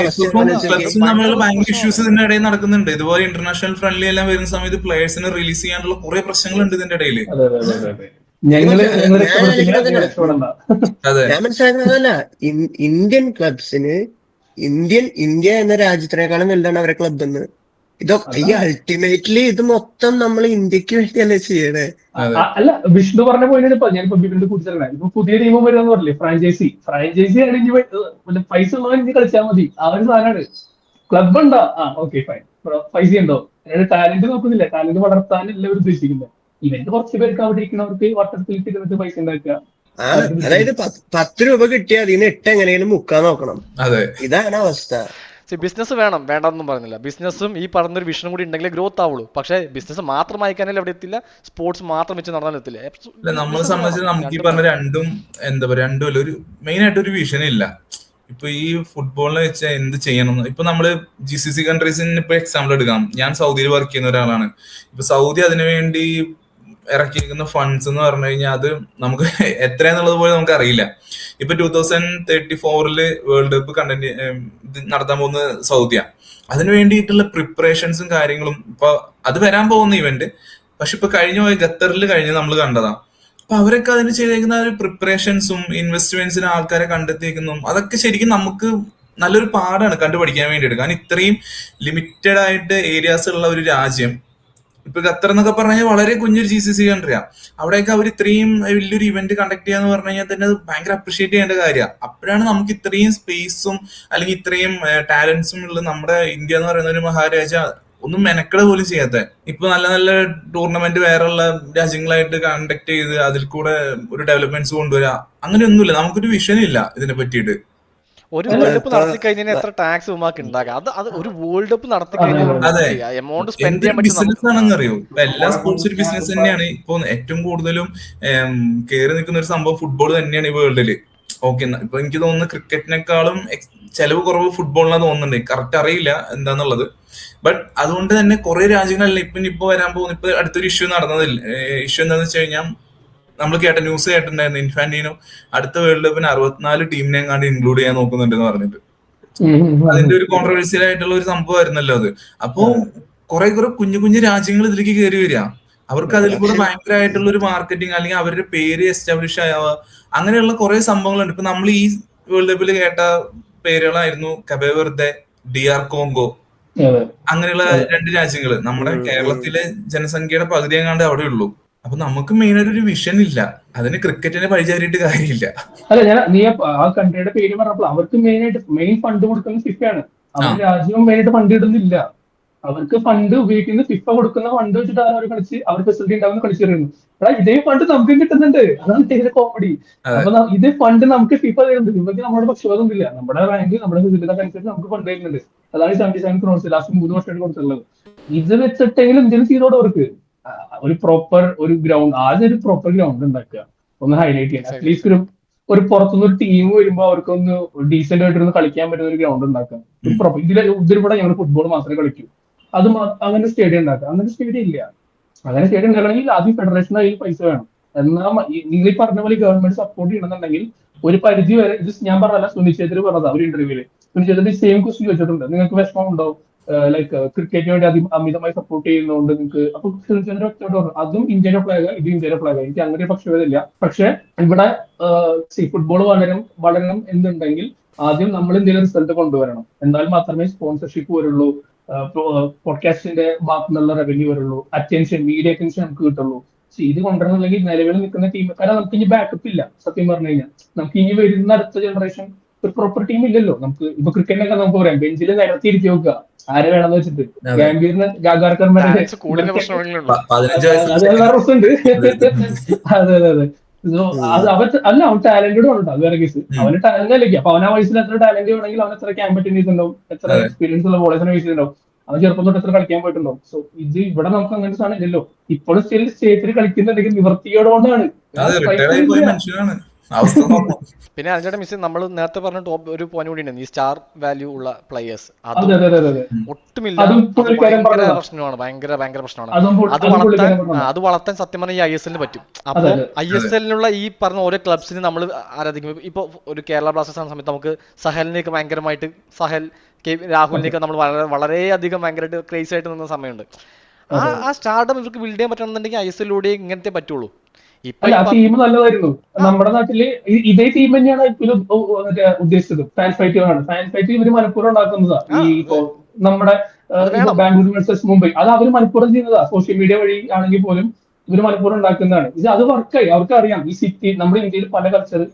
ഇഷ്യൂസ് ഇതിന്റെ ഇടയിൽ നടക്കുന്നുണ്ട്. ഇതുപോലെ ഇന്റർനാഷണൽ ഫ്രണ്ട്ലി എല്ലാം വരുന്ന സമയത്ത് പ്ലേയേഴ്സിനെ റിലീസ് ചെയ്യാനുള്ള കുറെ പ്രശ്നങ്ങളുണ്ട് ഇതിന്റെ ഇടയിൽ. ഞാൻ മനസ്സിലാക്കുന്നതല്ല, ഇന്ത്യൻ ക്ലബ്സിന് ഇന്ത്യ എന്ന രാജ്യത്തിനേക്കാളും വലുതാണ് അവരെ ക്ലബ് എന്ന്. ഇതൊക്കെ ഈ അൾട്ടിമേറ്റ്ലി ഇത് മൊത്തം നമ്മൾ ഇന്ത്യക്ക് വേണ്ടിയല്ലേ ചെയ്യണേ? അല്ല, വിഷ്ണു പറഞ്ഞ പോയിന്റ് ഞാനിപ്പോ ബിബിന്റെ കൂട്ടിച്ചേർക്കണേ. ഇപ്പൊ പുതിയ ടീമും വരുമെന്ന് പറഞ്ഞില്ലേ, ഫ്രാഞ്ചൈസി ആണെങ്കിൽ പൈസ ഉള്ളവർ ഇനി കളിച്ചാൽ മതി. ആ ഒരു സാധനമാണ്. ക്ലബ് ഉണ്ടോ? Okay fine. പൈസ ഉണ്ടോ? ടാലന്റ് നോക്കുന്നില്ല. ടാലന്റ് വളർത്താനല്ല ഇവർ ഉദ്ദേശിക്കുന്നത്. ഇവർക്ക് കുറച്ച് പേർക്ക് അവിടെ ഇരിക്കുന്നവർക്ക് വട്ടത്തിൽ പൈസ ഉണ്ടാക്കുക. അതായത് 10 രൂപ കിട്ടിയാൽ അതിന് 8 എങ്ങനെയും മുക്കാൻ നോക്കണം. ഇതാണ് അവസ്ഥ. ബിസിനസ് വേണം, വേണ്ടെന്നും പറഞ്ഞില്ല. ബിസിനസ്സും ഈ പറഞ്ഞൊരു വിഷനും കൂടി ഉണ്ടെങ്കിലേ ഗ്രോത്ത് ആവുള്ളൂ. പക്ഷെ ബിസിനസ് മാത്രം അയക്കാനല്ലേ അവിടെ എത്തില്ല, സ്പോർട്സ് മാത്രം വെച്ച് നടന്നാൽ എത്തില്ല. നമ്മളെ സംബന്ധിച്ച് നമുക്ക് ഈ പറഞ്ഞ രണ്ടും എന്താ പറയാ, രണ്ടും ഒരു മെയിൻ ആയിട്ട് ഒരു വിഷൻ ഇല്ല. ഇപ്പൊ ഈ ഫുട്ബോളിനെ വെച്ച് എന്ത് ചെയ്യണം ഇപ്പൊ നമ്മള് GCC കൺട്രീസിന് ഇപ്പൊ എക്സാമ്പിൾ എടുക്കാം. ഞാൻ സൗദിയിൽ വർക്ക് ചെയ്യുന്ന ഒരാളാണ്. ഇപ്പൊ സൗദി അതിനുവേണ്ടി ഇറക്കിയിരിക്കുന്ന ഫണ്ട്സ് എന്ന് പറഞ്ഞു കഴിഞ്ഞാൽ അത് നമുക്ക് എത്രയാന്നുള്ളത് പോലും നമുക്ക് അറിയില്ല. ഇപ്പൊ 2034 വേൾഡ് കപ്പ് നടത്താൻ പോകുന്ന സൗദിയ. അതിനു വേണ്ടിയിട്ടുള്ള പ്രിപ്പറേഷൻസും കാര്യങ്ങളും ഇപ്പൊ അത് വരാൻ പോകുന്ന ഇവന്റ്. പക്ഷെ ഇപ്പൊ പോയ ഖത്തറിൽ നമ്മൾ കണ്ടതാ. അപ്പൊ അവരൊക്കെ അതിന് ചെയ്തേക്കുന്ന ഒരു പ്രിപ്പറേഷൻസും ഇൻവെസ്റ്റ്മെന്റ്സിന് ആൾക്കാരെ കണ്ടെത്തിയേക്കുന്നതും അതൊക്കെ ശരിക്കും നമുക്ക് നല്ലൊരു പാടാണ് കണ്ടുപഠിക്കാൻ വേണ്ടിയിട്ട്. കാരണം ഇത്രയും ലിമിറ്റഡ് ആയിട്ട് ഏരിയാസ് ഉള്ള ഒരു രാജ്യം, ഇപ്പൊ ഖത്തർ എന്നൊക്കെ പറഞ്ഞു കഴിഞ്ഞാൽ വളരെ കുഞ്ഞൊരു GCC കൺട്രിയാ. അവിടെയൊക്കെ അവർ ഇത്രയും വലിയൊരു ഇവന്റ് കണ്ടക്ട് ചെയ്യാന്ന് പറഞ്ഞു കഴിഞ്ഞാൽ തന്നെ അത് ഭയങ്കര അപ്രീഷിയേറ്റ് ചെയ്യേണ്ട കാര്യമാണ്. അപ്പോഴാണ് നമുക്ക് ഇത്രയും സ്പേസും അല്ലെങ്കിൽ ഇത്രയും ടാലൻസും ഉള്ള നമ്മുടെ ഇന്ത്യ എന്ന് പറയുന്ന ഒരു മഹാരാജ്യം ഒന്നും മെനക്കെട പോലും ചെയ്യാത്ത. ഇപ്പൊ നല്ല നല്ല ടൂർണമെന്റ് വേറെയുള്ള രാജ്യങ്ങളായിട്ട് കണ്ടക്ട് ചെയ്ത് അതിൽ കൂടെ ഒരു ഡെവലപ്മെന്റ്സ് കൊണ്ടുവരാ, അങ്ങനെയൊന്നുമില്ല. നമുക്കൊരു വിഷൻ ഇല്ല ഇതിനെ പറ്റിയിട്ട്. ഒരു വേൾഡ് കപ്പ് നടത്തി കഴിഞ്ഞാൽ എത്ര ടാക്സ് ഉമാക്ക് ഉണ്ടാക്കാം? അത് ഒരു വേൾഡ് കപ്പ് നടത്തി കഴിഞ്ഞാൽ എമൗണ്ട് സ്പെൻഡ് ചെയ്യാൻ ബിസിനസ് ആണെന്ന് അറിയോ? ഇപ്പൊ എല്ലാ സ്പോർട്സ് ഒരു ബിസിനസ് തന്നെയാണ്. ഇപ്പൊ ഏറ്റവും കൂടുതലും കയറി നിൽക്കുന്ന ഒരു സംഭവം ഫുട്ബോൾ തന്നെയാണ് ഈ വേൾഡില്. ഓക്കെ, ഇപ്പൊ എനിക്ക് തോന്നുന്നു ക്രിക്കറ്റിനേക്കാളും ചെലവ് കുറവ് ഫുട്ബോളിനാണ് തോന്നുന്നുണ്ട്. കറക്റ്റ് അറിയില്ല എന്താന്നുള്ളത്. ബട്ട് അതുകൊണ്ട് തന്നെ കുറെ രാജ്യങ്ങളല്ല ഇപ്പൊ വരാൻ പോകുന്ന ഇപ്പൊ അടുത്തൊരു ഇഷ്യൂ നടന്നതിൽ ഇഷ്യൂ എന്താന്ന് വെച്ച് കഴിഞ്ഞാൽ നമ്മൾ ന്യൂസ് കേട്ടിട്ടുണ്ടായിരുന്നു. ഇൻഫാന്റിനോ അടുത്ത വേൾഡ് കപ്പിന് 64 ടീമിനെ എങ്ങാണ്ട് ഇൻക്ലൂഡ് ചെയ്യാൻ നോക്കുന്നുണ്ടെന്ന് പറഞ്ഞിട്ട്. അതിന്റെ ഒരു കോൺട്രവേഴ്സ്യൽ ആയിട്ടുള്ള ഒരു സംഭവമായിരുന്നല്ലോ അത്. അപ്പോ കുറെ കുഞ്ഞു കുഞ്ഞു രാജ്യങ്ങൾ ഇതിലേക്ക് കയറി വരിക. അവർക്ക് അതിൽ കൂടെ ഭയങ്കരമായിട്ടുള്ള ഒരു മാർക്കറ്റിംഗ് അല്ലെങ്കിൽ അവരുടെ പേര് എസ്റ്റാബ്ലിഷ് ആവുക, അങ്ങനെയുള്ള കുറെ സംഭവങ്ങളുണ്ട്. ഇപ്പൊ നമ്മൾ ഈ വേൾഡ് കപ്പിൽ കേട്ട പേരുകളായിരുന്നു കബെ വെർദെ, DR കോങ്കോ, അങ്ങനെയുള്ള 2 രാജ്യങ്ങള്. നമ്മുടെ കേരളത്തിലെ ജനസംഖ്യയുടെ പകുതി എങ്ങാണ്ട് അവിടെ ഉള്ളൂ. അപ്പൊ നമുക്ക് മെയിൻ ആയിട്ട് ഒരു വിഷൻ ഇല്ല. അതിന് ക്രിക്കറ്റിനെ പഴിചാരിയിട്ട് കാര്യമില്ല. അല്ല, നീ ആ കൺട്രിയുടെ പേര് പറഞ്ഞപ്പോൾ അവർക്ക് മെയിൻ ഫണ്ട് കൊടുക്കുന്നത് ഫിഫയാണ്. അവർ രാജ്യവും മെയിനായിട്ട് ഫണ്ട് ഇടുന്നില്ല. അവർക്ക് ഫണ്ട് ഉപയോഗിക്കുന്ന ഫിഫ കൊടുക്കുന്ന ഫണ്ട് വെച്ചിട്ട് അവർ കളിച്ച് അവർ ഫെസിലിറ്റി ഉണ്ടാവുന്ന കളിച്ചു തരുന്നു. ഇതേ ഫണ്ട് നമുക്കും കിട്ടുന്നുണ്ട്. അതാണ് ഇതിന്റെ കോമഡി. അപ്പൊ ഇത് ഫണ്ട് നമുക്ക് ഫിഫ തരുന്നുണ്ട്. ഫിഫയ്ക്ക് നമ്മുടെ പക്ഷപാതമൊന്നുമില്ല. നമ്മുടെ റാങ്ക് നമ്മുടെ ഫെസിലിറ്റി അനുസരിച്ച് നമുക്ക് ഫണ്ട് തരുന്നുണ്ട്. അതാണ് 77 ക്രോർസ് ലാസ്റ്റ് 3 വർഷമായിട്ട് കൊടുത്തുള്ളത്. ഇത് വെച്ചിട്ടെങ്കിലും എന്തെങ്കിലും ചെയ്തോടെ അവർക്ക് ഒരു പ്രോപ്പർ ഒരു ഗ്രൗണ്ട്, ആദ്യം ഒരു പ്രോപ്പർ ഗ്രൗണ്ട് ഉണ്ടാക്കുക, ഒന്ന് ഹൈലൈറ്റ് ചെയ്യാൻ. അറ്റ്ലീസ്റ്റ് ഒരു പുറത്തുനിന്ന് ഒരു ടീം വരുമ്പോൾ അവർക്കൊന്ന് ഡീസെന്റ് ആയിട്ടൊന്ന് കളിക്കാൻ പറ്റുന്ന ഒരു ഗ്രൗണ്ട് ഉണ്ടാക്കാം. ഇതിലൂടെ ഞങ്ങൾ ഫുട്ബോൾ മാത്രമേ കളിക്കൂ. അത് അങ്ങനെ സ്റ്റേഡിയം ഉണ്ടാക്കുക. അങ്ങനെ സ്റ്റേഡിയം ഇല്ല. അങ്ങനെ സ്റ്റേഡിയം ഉണ്ടാക്കണമെങ്കിൽ ആദ്യം ഫെഡറേഷന്റെ കയ്യിൽ പൈസ വേണം. എന്നാൽ നിങ്ങൾ ഈ പറഞ്ഞ പോലെ ഗവൺമെന്റ് സപ്പോർട്ട് ചെയ്യണമെന്നുണ്ടെങ്കിൽ ഒരു പരിധി വരെ, ഇത് ഞാൻ പറഞ്ഞല്ല, സുനിൽ ഛേത്രി പറഞ്ഞതാ ഒരു ഇന്റർവ്യൂല്. സുനിൽ ഛേത്രി സെയിം ക്വസ്റ്റ്യൻ ചോദിച്ചിട്ടുണ്ട്, നിങ്ങൾക്ക് വിഷമം ഉണ്ടാവും ലൈക്ക് ക്രിക്കറ്റിന് വേണ്ടി അമിതമായി സപ്പോർട്ട് ചെയ്യുന്നതുകൊണ്ട് നിങ്ങൾക്ക്. അപ്പൊ സുനിൽ ഛേത്രി ഒറ്റയോട് പറഞ്ഞു, അതും ഇന്ത്യയുടെ ഫ്ലാഗ്, ഇത് ഇന്ത്യയുടെ ഫ്ലാഗ്, എനിക്ക് അങ്ങനെ പക്ഷഭേദമില്ല. പക്ഷെ ഇവിടെ ഫുട്ബോൾ വളരണം എന്നുണ്ടെങ്കിൽ ആദ്യം നമ്മൾ എന്തെങ്കിലും റിസൾട്ട് കൊണ്ടുവരണം. എന്നാൽ മാത്രമേ സ്പോൺസർഷിപ്പ് വരുള്ളൂ, പോഡ്കാസ്റ്റിന്റെ ഭാഗത്തുനിന്നുള്ള റവന്യൂ വരുള്ളൂ, അറ്റൻഷൻ, മീഡിയ അറ്റൻഷൻ നമുക്ക് കിട്ടുള്ളൂ. ഇത് കൊണ്ടുവരണമെങ്കിൽ നിലവിൽ നിൽക്കുന്ന ടീം, കാരണം നമുക്ക് ഇനി ബാക്കപ്പ് ഇല്ല. സത്യം പറഞ്ഞു കഴിഞ്ഞാൽ നമുക്ക് ഇനി വരുന്ന അടുത്ത ജനറേഷൻ ഒരു പ്രോപ്പർ ടീം ഇല്ലല്ലോ. നമുക്ക് ഇപ്പൊ ക്രിക്കറ്റിനൊക്കെ നമുക്ക് പറയാം, ബെഞ്ചിൽ നിരത്തിയിരിക്കും നോക്കുക ആരെ വേണമെന്ന് വെച്ചിട്ട്. ഗാംഭീറിന് ഗാഗാർക്കർ അത് വേറെ പ്രശ്നമുണ്ട്. അതെ അതെ അതെ. അവൻ ടാലന്റഡ് ആണ്. അത് വേറെ കേസ്. അവന് ടാലന്റ് അല്ലെങ്കിൽ അപ്പൊ അവൻ ആ വയസ്സിൽ എത്ര ടാലന്റ് വേണമെങ്കിൽ അവൻ എത്ര ക്യാമ്പറ്റിൻ ചെയ്തിട്ടുണ്ടാവും, എത്ര എക്സ്പീരിയൻസ് ഉള്ള ബോളേഴ്സിനെ വെച്ചിട്ടുണ്ടാവും, അവൻ ചെറുപ്പം തൊട്ട് എത്ര കളിക്കാൻ പോയിട്ടുണ്ടാവും. സോ ഇത് ഇവിടെ നമുക്ക് അങ്ങനത്തെ സാധനം ഇല്ലല്ലോ. ഇപ്പോഴും സ്റ്റിൽ സ്റ്റേറ്റിൽ കളിക്കുന്നുണ്ടെങ്കിൽ നിവർത്തിയോടുകൊണ്ടാണ്. പിന്നെ അതിന്റെ മിസ് നമ്മൾ നേരത്തെ പറഞ്ഞ ടോപ്പ് ഒരു പോയിന്റ് കൂടി ഉണ്ട്, ഈ സ്റ്റാർ വാല്യൂ ഉള്ള പ്ലേയേഴ്സ്. ഒട്ടുമില്ല, ഭയങ്കര പ്രശ്നമാണ്. അത് വളർത്താൻ സത്യം പറഞ്ഞാൽ ഈ ISL പറ്റും. അപ്പൊ ISL ഈ പറഞ്ഞ ഓരോ ക്ലബ്സിന് നമ്മൾ ആരാധിക്കും. ഇപ്പൊ ഒരു കേരള ബ്ലാസ്റ്റേഴ്സ് ആവുന്ന സമയത്ത് നമുക്ക് സഹലിനെയൊക്കെ ഭയങ്കരമായിട്ട്, രാഹുലിനെയൊക്കെ നമ്മൾ വളരെയധികം ഭയങ്കരമായിട്ട് ക്രേസ് ആയിട്ട് നിന്ന സമയമുണ്ട്. ആ സ്റ്റാർഡം ഇവർക്ക് ബിൽഡ് ചെയ്യാൻ പറ്റണമെന്നുണ്ടെങ്കിൽ ISL ഇങ്ങനത്തെ പറ്റുള്ളൂ. അല്ല, ആ ടീം നല്ലതായിരുന്നു. നമ്മുടെ നാട്ടില് ഇതേ ടീം തന്നെയാണ് ഉദ്ദേശിച്ചത്. ഫാൻ ഫൈറ്റ് ആണ്. ഫാൻ ഫൈറ്റ് ഇവര് മനഃപൂർവ്വം ഉണ്ടാക്കുന്നതാ. ഈ ഇപ്പോ നമ്മുടെ ബാംഗ്ലൂർ വേഴ്സസ് മുംബൈ, അത് അവര് മനഃപൂർവ്വം ചെയ്യുന്നതാ. സോഷ്യൽ മീഡിയ വഴി ആണെങ്കിൽ പോലും ഇവര് മനഃപൂർവ്വം ഉണ്ടാക്കുന്നതാണ്. അത് വർക്കായി. അവർക്ക് അറിയാം ഈ സിറ്റി, നമ്മുടെ ഇന്ത്യയിൽ പല കൾച്ചർ,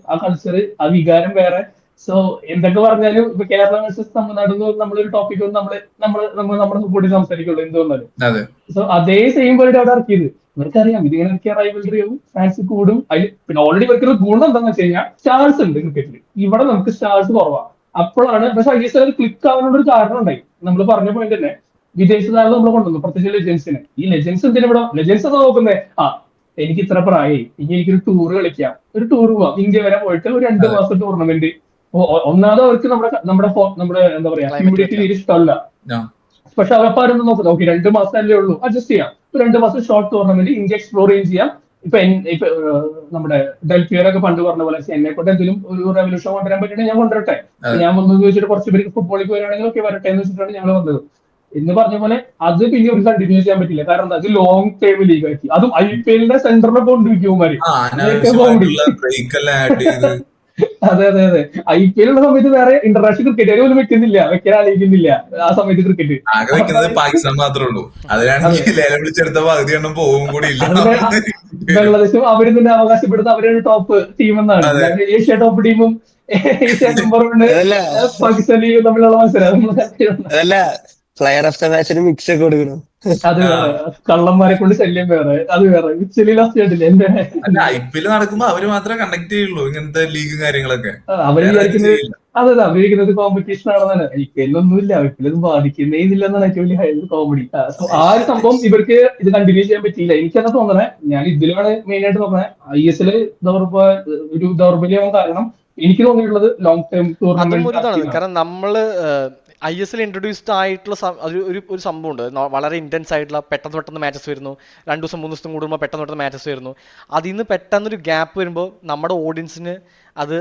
ആ വികാരം വേറെ. സോ എന്തൊക്കെ പറഞ്ഞാലും ഇപ്പൊ കേരള വേഴ്സസ് തമിഴ്നാട് നമ്മളൊരു ടോപ്പിക് നമ്മുടെ സപ്പോർട്ടിൽ സംസാരിക്കുള്ളൂ എന്ത് വന്നാലും. സോ അതേ സെയിം വേർഡ് അവിടെ ഇറക്കിയത്. ഇവർക്കറിയാം ഇതിങ്ങനെ ഇറക്കിയ റൈവൽറി ആവും, ഫാൻസ് കൂടും. അതിൽ പിന്നെ ഓൾറെഡി ഇവർക്കുള്ള ഗുണം എന്താണെന്ന് വെച്ച് കഴിഞ്ഞാൽ സ്റ്റാർസ് ഉണ്ട് ക്രിക്കറ്റിൽ. ഇവിടെ നമുക്ക് സ്റ്റാർസ് കുറവാണ്. അപ്പോഴാണ് പക്ഷെ ISL ക്ലിക്ക് ആവാനുള്ള ഒരു കാരണം ഉണ്ടായി. നമ്മൾ പറഞ്ഞ പോയിന്റ് തന്നെ, വിദേശ താരം നമ്മൾ കൊണ്ടുവന്നു, പ്രത്യേകിച്ച് ലെജൻസിനെ. ഈ ലെജൻസ് എന്തിനാ ഇവിടെ ലെജൻസ് ഒക്കെ നോക്കുന്നേ? എനിക്ക് ഇത്ര പ്രായമായി, ഇനി എനിക്കൊരു ടൂർ കളിക്കാം, ഒരു ടൂർ പോവാം, ഇന്ത്യ വരെ പോയിട്ട് ഒരു 2 മാസം ടൂർണമെന്റ് ഒന്നാമത് അവർക്ക് നമ്മുടെ എന്താ പറയാ Climate ഹ്യൂമിഡിറ്റി പറ്റില്ല. തീരെ ഇഷ്ടമല്ല. ആ. പക്ഷെ അവരപ്പോ ആരൊന്നും നോക്കുന്നത് ഓക്കെ 2 മാസമല്ലേ ഉള്ളൂ, അഡ്ജസ്റ്റ് ചെയ്യാം. 2 മാസം ഷോർട്ട് ടൂർണമെന്റ് ഇന്ത്യ എക്സ്പ്ലോർ ചെയ്യാം. ഇപ്പൊ നമ്മുടെ ഡൽപിയറൊക്കെ പണ്ട് പറഞ്ഞ പോലെ എന്നെ കൊണ്ട് എന്തെങ്കിലും ഒരു റെവല്യൂഷൻ കൊണ്ടുവരാൻ പറ്റുന്നത് ഞാൻ കൊണ്ടുവരട്ടെ. അതെ. ഞാൻ വന്നു ചോദിച്ചിട്ട് കുറച്ച് പേർക്ക് ഫുട്ബോളിൽ വരികയാണെങ്കിൽ ഓക്കെ വരട്ടെ എന്ന് വെച്ചിട്ടാണ് ഞങ്ങൾ വന്നത്. എന്ന് പറഞ്ഞ പോലെ അത് പിന്നെ ഒരു കണ്ടിന്യൂ ചെയ്യാൻ പറ്റില്ല. കാരണം അത് ലോങ് ടൈം ലീഗ് ആക്കി, അതും IPL സെന്ററിലൊക്കെ കൊണ്ടിരിക്കുമാര്. ആ അതിനൊക്കെ കോമഡി. അനാവശ്യമായിട്ടുള്ള ബ്രേക്ക് എല്ലാം ആഡ് ചെയ്ത് അതെ അതെ അതെ. IPL ഉള്ള സമയത്ത് വേറെ ഇന്റർനാഷണൽ ക്രിക്കറ്റ് പോലും വെക്കാൻ ആലോചിക്കുന്നില്ല ആ സമയത്ത് ക്രിക്കറ്റ്. ആകെ വെക്കുന്നത് പാകിസ്ഥാൻ മാത്രമേ ഉള്ളൂ. അതിലാണെങ്കിൽ ലേലം വിളിച്ചെടുത്ത പകുതി എണ്ണം പോവും കൂടി ഇല്ല. ബംഗ്ലാദേശും അവരും തന്നെ അവകാശപ്പെടുന്നത് അവരാണ് ടോപ്പ് ടീം എന്നാണ്. അതെ. കാരണം ഏഷ്യ ടോപ്പ് ടീമും ഏഷ്യ നമ്പർ 1 അതല്ല പാകിസ്ഥാൻ ലീഗും തമ്മിലുള്ള മത്സരം. അതല്ല പ്ലെയർ ഓഫ് ദ മാച്ചിന് മിക്സ് ഒക്കെ കൊടുക്കണം. അത് വേറെ, കള്ളന്മാരെ കൊണ്ട് ശല്യം വേറെ, അത് വേറെ. ഉച്ചലി ലാസ്റ്റ് ആയിട്ടില്ല എന്റെ അല്ല IPL നടക്കുമ്പോ അവര് മാത്രമേ കണ്ടക്ട് ചെയ്യുള്ളൂ ഇങ്ങനത്തെ ലീഗും കാര്യങ്ങളൊക്കെ. അവര് വേറെ ആരും വിചാരിക്കുന്നത് ചെയ്യില്ല. അതെ അവരിക്കുന്നത് കോമ്പറ്റീഷൻ ആണെന്നാണ്. IPL-ഒന്നുമില്ല, IPL ബാധിക്കുന്നേ ഇല്ലെന്നാണ് ഏറ്റവും വലിയ കോമഡി. ആ ഒരു സംഭവം ഇവർക്ക് ഇത് കണ്ടിന്യൂ ചെയ്യാൻ പറ്റിയില്ല. എനിക്കതാ തോന്നണേ. ഞാൻ ഇതിലാണ് മെയിൻ ആയിട്ട് നോക്കണേ. ISL ഒരു ദൗർബല്യം കാരണം എനിക്ക് തോന്നിയിട്ടുള്ളത് ലോങ് ടൈം അതും ടൂർണമെന്റ് ഒരു ഇതാണ്. കാരണം നമ്മള് ISL ഇൻട്രൊഡ്യൂസ്ഡ് ആയിട്ടുള്ള ഒരു സംഭവം ഉണ്ട്. വളരെ ഇന്റൻസ് ആയിട്ടുള്ള പെട്ടെന്ന് മാച്ചസ് വരുന്നു. 2 ദിവസം 3 ദിവസം കൂടുമ്പോൾ പെട്ടെന്ന് മാച്ചസ് വരുന്നു. അതിൽ നിന്ന് പെട്ടെന്നൊരു ഗ്യാപ്പ് വരുമ്പോൾ നമ്മുടെ ഓഡിയൻസിന് അത്